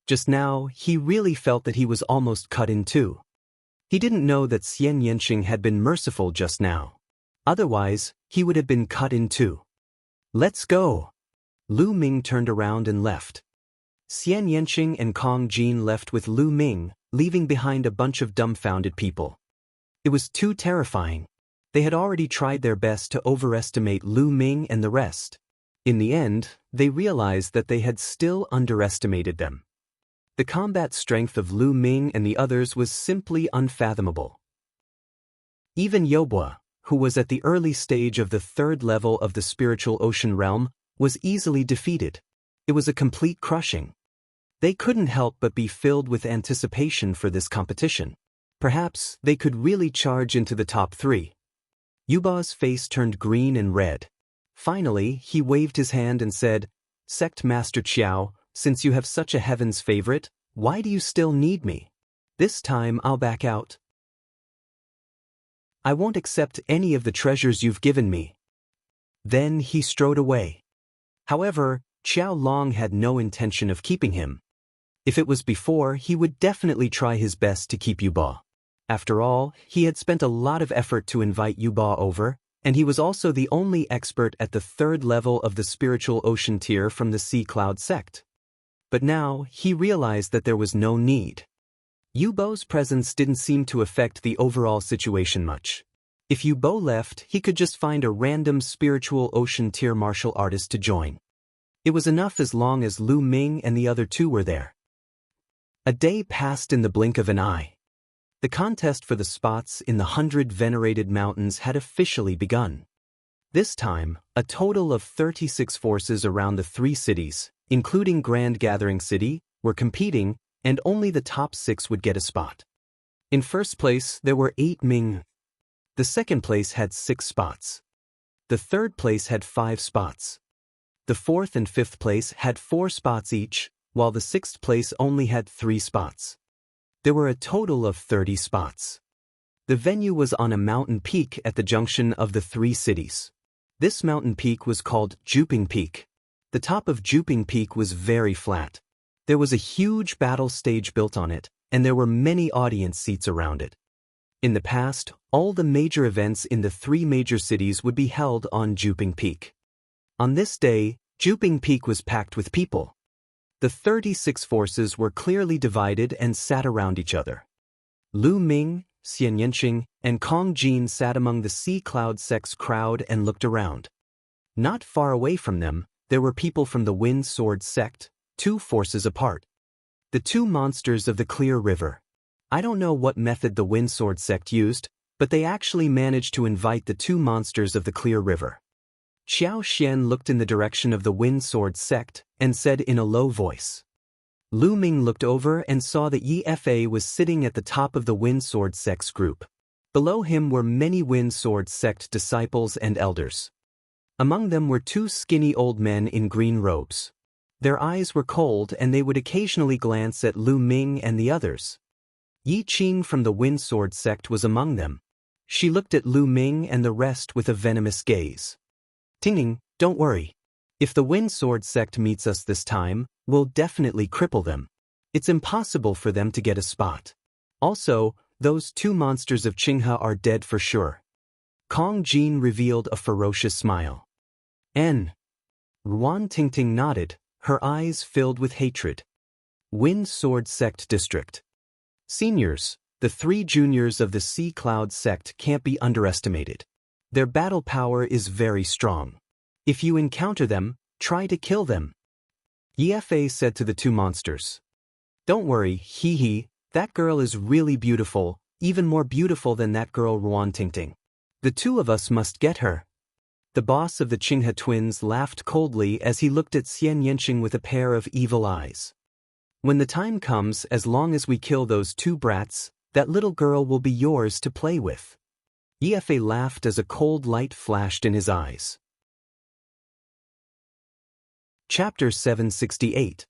Just now, he really felt that he was almost cut in 2. He didn't know that Xian Yanqing had been merciful just now. Otherwise, he would have been cut in 2. Let's go! Lu Ming turned around and left. Xian Yanqing and Kong Jin left with Lu Ming, leaving behind a bunch of dumbfounded people. It was too terrifying. They had already tried their best to overestimate Lu Ming and the rest. In the end, they realized that they had still underestimated them. The combat strength of Lu Ming and the others was simply unfathomable. Even Yobua, who was at the early stage of the 3rd level of the spiritual ocean realm, was easily defeated. It was a complete crushing. They couldn't help but be filled with anticipation for this competition. Perhaps they could really charge into the top 3. Yuba's face turned green and red. Finally, he waved his hand and said, "Sect Master Qiao, since you have such a heaven's favorite, why do you still need me? This time I'll back out. I won't accept any of the treasures you've given me." Then he strode away. However, Qiao Long had no intention of keeping him. If it was before, he would definitely try his best to keep Yuba. After all, he had spent a lot of effort to invite Yuba over, and he was also the only expert at the 3rd level of the spiritual ocean tier from the Sea Cloud sect. But now, he realized that there was no need. Yubo's presence didn't seem to affect the overall situation much. If Yubo left, he could just find a random spiritual ocean tier martial artist to join. It was enough as long as Lu Ming and the other 2 were there. A day passed in the blink of an eye. The contest for the spots in the 100 venerated mountains had officially begun. This time, a total of 36 forces around the 3 cities, including Grand Gathering City, were competing, and only the top 6 would get a spot. In first place, there were 8 Ming. The second place had 6 spots. The third place had 5 spots. The fourth and fifth place had 4 spots each, while the sixth place only had 3 spots. There were a total of 30 spots. The venue was on a mountain peak at the junction of the 3 cities. This mountain peak was called Juping Peak. The top of Juping Peak was very flat. There was a huge battle stage built on it, and there were many audience seats around it. In the past, all the major events in the 3 major cities would be held on Juping Peak. On this day, Juping Peak was packed with people. The 36 forces were clearly divided and sat around each other. Lu Ming, Xian Yanqing, and Kong Jin sat among the Sea Cloud sect's crowd and looked around. Not far away from them, there were people from the Wind Sword sect, 2 forces apart. The 2 monsters of the Clear River. I don't know what method the Wind Sword sect used, but they actually managed to invite the 2 monsters of the Clear River. Xiao Xian looked in the direction of the Wind Sword sect and said in a low voice. Lu Ming looked over and saw that Yi Fa was sitting at the top of the Wind Sword sect's group. Below him were many Wind Sword sect disciples and elders. Among them were 2 skinny old men in green robes. Their eyes were cold and they would occasionally glance at Lu Ming and the others. Yi Qing from the Wind Sword sect was among them. She looked at Lu Ming and the rest with a venomous gaze. "Tingning, don't worry. If the Wind Sword sect meets us this time, we'll definitely cripple them. It's impossible for them to get a spot. Also, those 2 monsters of Qinghe are dead for sure." Kong Jin revealed a ferocious smile. Ruan Tingting nodded, her eyes filled with hatred. Wind Sword Sect District. Seniors, the 3 juniors of the Sea Cloud sect can't be underestimated. Their battle power is very strong. If you encounter them, try to kill them. Yi Fa said to the 2 monsters. "Don't worry, hee, that girl is really beautiful, even more beautiful than that girl Ruan Tingting. The 2 of us must get her." The boss of the Qinghe twins laughed coldly as he looked at Xian Yanqing with a pair of evil eyes. "When the time comes, as long as we kill those 2 brats, that little girl will be yours to play with." Yi Fa laughed as a cold light flashed in his eyes. Chapter 768.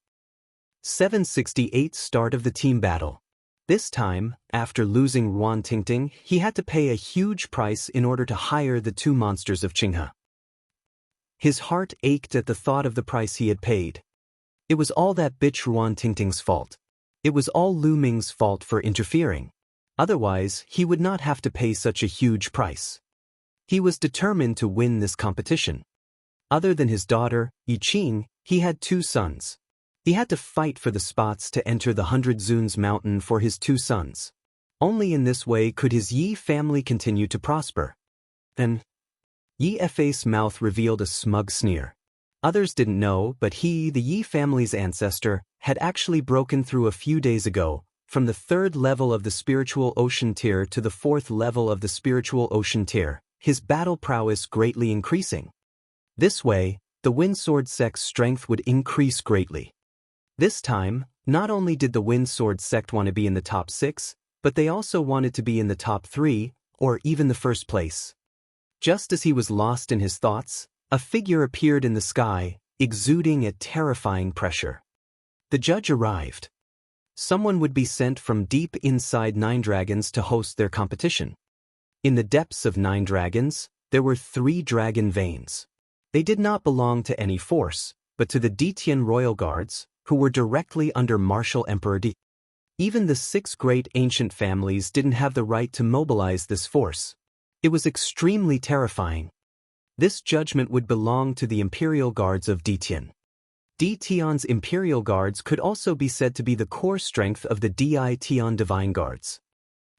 768 Start of the Team Battle. This time, after losing Ruan Tingting, he had to pay a huge price in order to hire the 2 monsters of Qinghe. His heart ached at the thought of the price he had paid. It was all that bitch Ruan Tingting's fault. It was all Lu Ming's fault for interfering. Otherwise, he would not have to pay such a huge price. He was determined to win this competition. Other than his daughter, Yi Qing, he had 2 sons. He had to fight for the spots to enter the 100 Zuns mountain for his 2 sons. Only in this way could his Yi family continue to prosper. Then, Yi Fa's mouth revealed a smug sneer. Others didn't know, but he, the Yi family's ancestor, had actually broken through a few days ago, from the 3rd level of the spiritual ocean tier to the 4th level of the spiritual ocean tier, his battle prowess greatly increasing. This way, the Wind Sword sect's strength would increase greatly. This time, Not only did the Wind Sword sect want to be in the top 6, but they also wanted to be in the top 3, or even the first place. Just as he was lost in his thoughts, a figure appeared in the sky, exuding a terrifying pressure. The judge arrived. Someone would be sent from deep inside Nine Dragons to host their competition. In the depths of Nine Dragons, there were 3 dragon veins. They did not belong to any force, but to the Detian royal guards, who were directly under Martial Emperor D. Even the 6 great ancient families didn't have the right to mobilize this force. It was extremely terrifying. This judgment would belong to the Imperial Guards of Detian. Detian's Imperial Guards could also be said to be the core strength of the Ditian Divine Guards.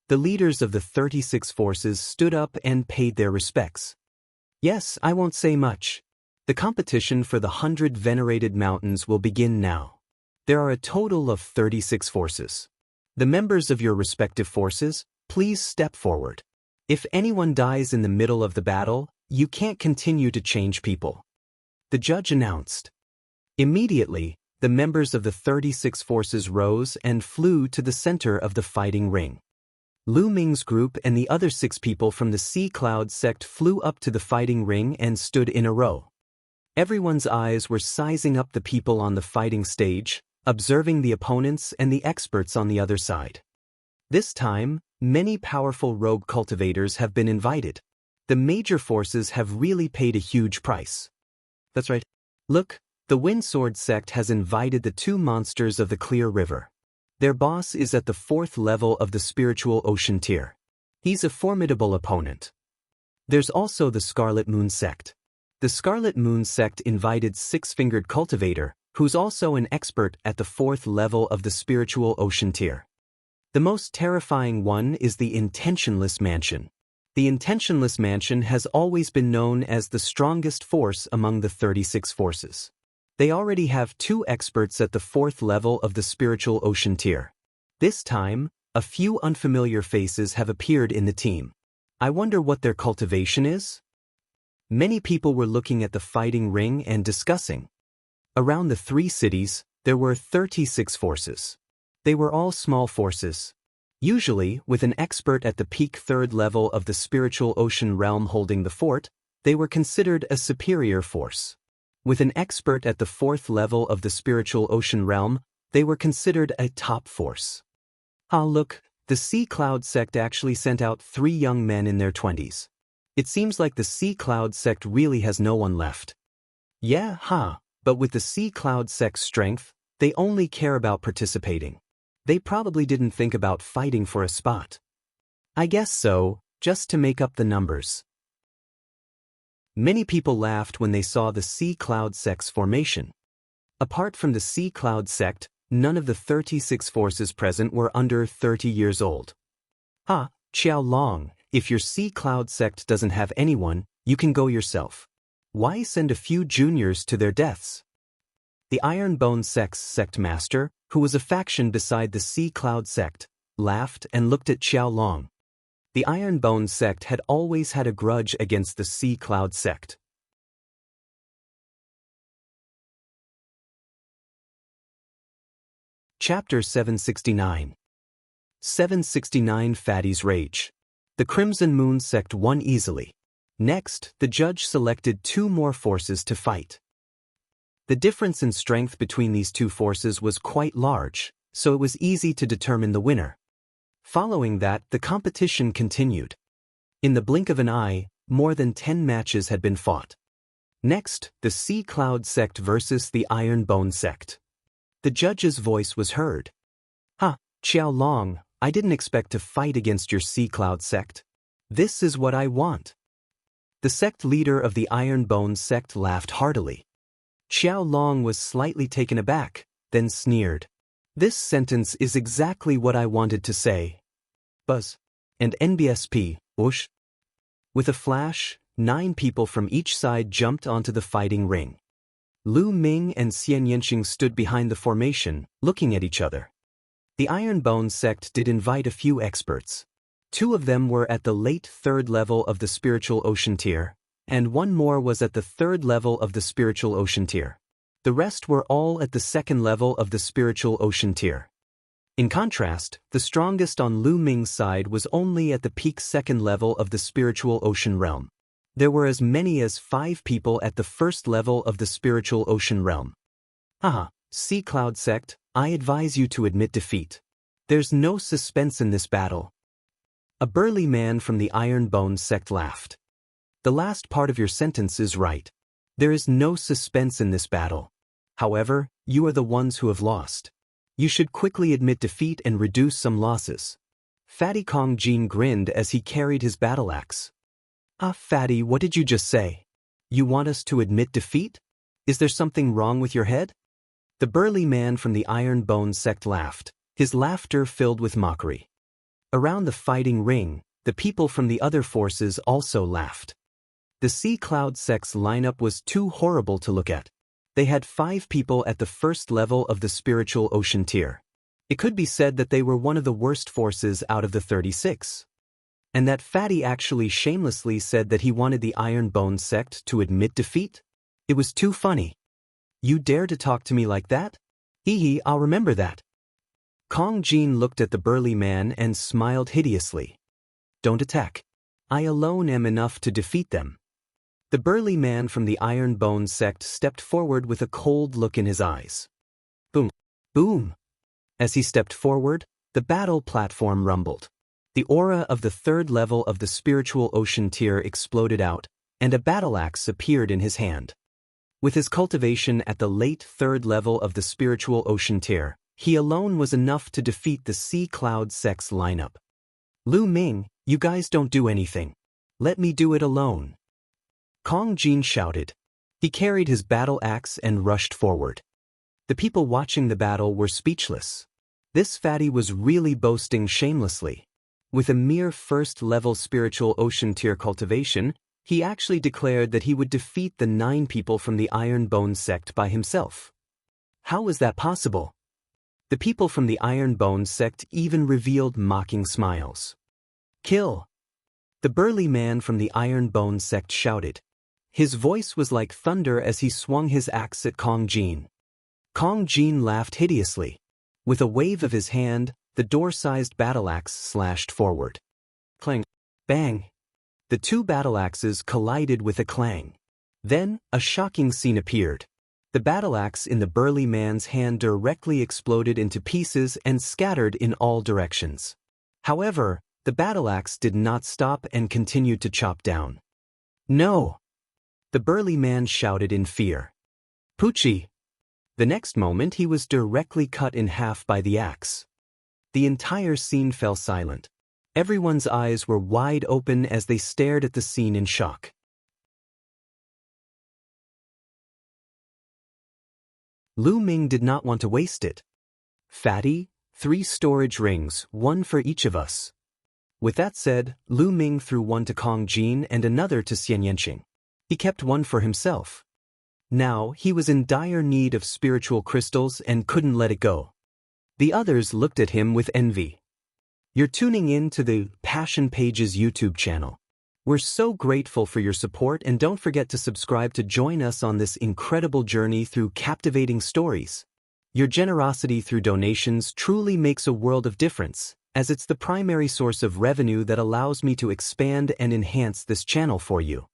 The leaders of the 36 forces stood up and paid their respects. Yes, I won't say much. The competition for the 100 venerated mountains will begin now. There are a total of 36 forces. The members of your respective forces, please step forward. If anyone dies in the middle of the battle, you can't continue to change people. The judge announced. Immediately, the members of the 36 forces rose and flew to the center of the fighting ring. Lu Ming's group and the other 6 people from the Sea Cloud sect flew up to the fighting ring and stood in a row. Everyone's eyes were sizing up the people on the fighting stage, observing the opponents and the experts on the other side. This time, many powerful rogue cultivators have been invited. The major forces have really paid a huge price. That's right. Look, the Wind Sword sect has invited the 2 monsters of the Clear River. Their boss is at the 4th level of the Spiritual Ocean tier. He's a formidable opponent. There's also the Scarlet Moon sect. The Scarlet Moon sect invited Six-Fingered Cultivator, who's also an expert at the 4th level of the Spiritual Ocean tier. The most terrifying one is the Intentionless Mansion. The Intentionless Mansion has always been known as the strongest force among the 36 forces. They already have 2 experts at the 4th level of the Spiritual Ocean tier. This time, a few unfamiliar faces have appeared in the team. I wonder what their cultivation is? Many people were looking at the fighting ring and discussing. Around the 3 cities, there were 36 forces. They were all small forces. Usually, with an expert at the peak 3rd level of the Spiritual Ocean realm holding the fort, they were considered a superior force. With an expert at the 4th level of the Spiritual Ocean realm, they were considered a top force. Ah, look, the Sea Cloud sect actually sent out 3 young men in their 20s. It seems like the Sea Cloud sect really has no one left. Yeah, but with the Sea Cloud sect's strength, they only care about participating. They probably didn't think about fighting for a spot. I guess so, just to make up the numbers. Many people laughed when they saw the Sea Cloud sect's formation. Apart from the Sea Cloud sect, none of the 36 forces present were under 30 years old. Xiao Long, if your Sea Cloud sect doesn't have anyone, you can go yourself. Why send a few juniors to their deaths? The Iron Bone sect's sect master, who was a faction beside the Sea Cloud sect, laughed and looked at Xiao Long. The Iron Bone sect had always had a grudge against the Sea Cloud sect. Chapter 769. 769 Fatty's Rage. The Crimson Moon sect won easily. Next, the judge selected 2 more forces to fight. The difference in strength between these 2 forces was quite large, so it was easy to determine the winner. Following that, the competition continued. In the blink of an eye, more than 10 matches had been fought. Next, the Sea Cloud sect versus the Iron Bone sect. The judge's voice was heard. Xiao Long, I didn't expect to fight against your Sea Cloud sect. This is what I want. The sect leader of the Iron Bone sect laughed heartily. Xiao Long was slightly taken aback, then sneered. This sentence is exactly what I wanted to say. Buzz. And NBSP, whoosh. With a flash, 9 people from each side jumped onto the fighting ring. Lu Ming and Xian Yanqing stood behind the formation, looking at each other. The Iron Bone sect did invite a few experts. 2 of them were at the late 3rd level of the Spiritual Ocean tier, and 1 more was at the 3rd level of the Spiritual Ocean tier. The rest were all at the second level of the spiritual ocean tier. In contrast, the strongest on Lu Ming's side was only at the peak second level of the spiritual ocean realm. There were as many as 5 people at the first level of the spiritual ocean realm. Sea Cloud Sect, I advise you to admit defeat. There's no suspense in this battle. A burly man from the Iron Bone sect laughed. The last part of your sentence is right. There is no suspense in this battle. However, you are the ones who have lost. You should quickly admit defeat and reduce some losses. Fatty Kong Jin grinned as he carried his battle axe. Fatty, what did you just say? You want us to admit defeat? Is there something wrong with your head? The burly man from the Iron Bone sect laughed, his laughter filled with mockery. Around the fighting ring, the people from the other forces also laughed. The Sea Cloud sect's lineup was too horrible to look at. They had 5 people at the first level of the spiritual ocean tier. It could be said that they were one of the worst forces out of the 36. And that Fatty actually shamelessly said that he wanted the Iron Bone sect to admit defeat? It was too funny. You dare to talk to me like that? Hee, I'll remember that. Kong Jin looked at the burly man and smiled hideously. Don't attack. I alone am enough to defeat them. The burly man from the Iron Bone sect stepped forward with a cold look in his eyes. Boom. Boom. As he stepped forward, the battle platform rumbled. The aura of the third level of the spiritual ocean tier exploded out, and a battle axe appeared in his hand. With his cultivation at the late third level of the spiritual ocean tier, he alone was enough to defeat the Sea Cloud sect's lineup. Lu Ming, you guys don't do anything. Let me do it alone. Kong Jin shouted. He carried his battle axe and rushed forward. The people watching the battle were speechless. This fatty was really boasting shamelessly. With a mere first-level spiritual ocean tier cultivation, he actually declared that he would defeat the 9 people from the Iron Bone sect by himself. How was that possible? The people from the Iron Bone sect even revealed mocking smiles. Kill! The burly man from the Iron Bone sect shouted. His voice was like thunder as he swung his axe at Kong Jin. Kong Jin laughed hideously. With a wave of his hand, the door-sized battle axe slashed forward. Clang! Bang! The 2 battle axes collided with a clang. Then, a shocking scene appeared. The battle axe in the burly man's hand directly exploded into pieces and scattered in all directions. However, the battle axe did not stop and continued to chop down. No! The burly man shouted in fear. Poochie! The next moment he was directly cut in half by the axe. The entire scene fell silent. Everyone's eyes were wide open as they stared at the scene in shock. Lu Ming did not want to waste it. Fatty, 3 storage rings, 1 for each of us. With that said, Lu Ming threw 1 to Kong Jin and another to Xian Yanqing. He kept 1 for himself. Now, he was in dire need of spiritual crystals and couldn't let it go. The others looked at him with envy. You're tuning in to the Passion Pages YouTube channel. We're so grateful for your support, and don't forget to subscribe to join us on this incredible journey through captivating stories. Your generosity through donations truly makes a world of difference, as it's the primary source of revenue that allows me to expand and enhance this channel for you.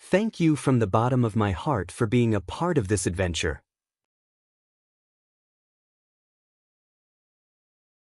Thank you from the bottom of my heart for being a part of this adventure.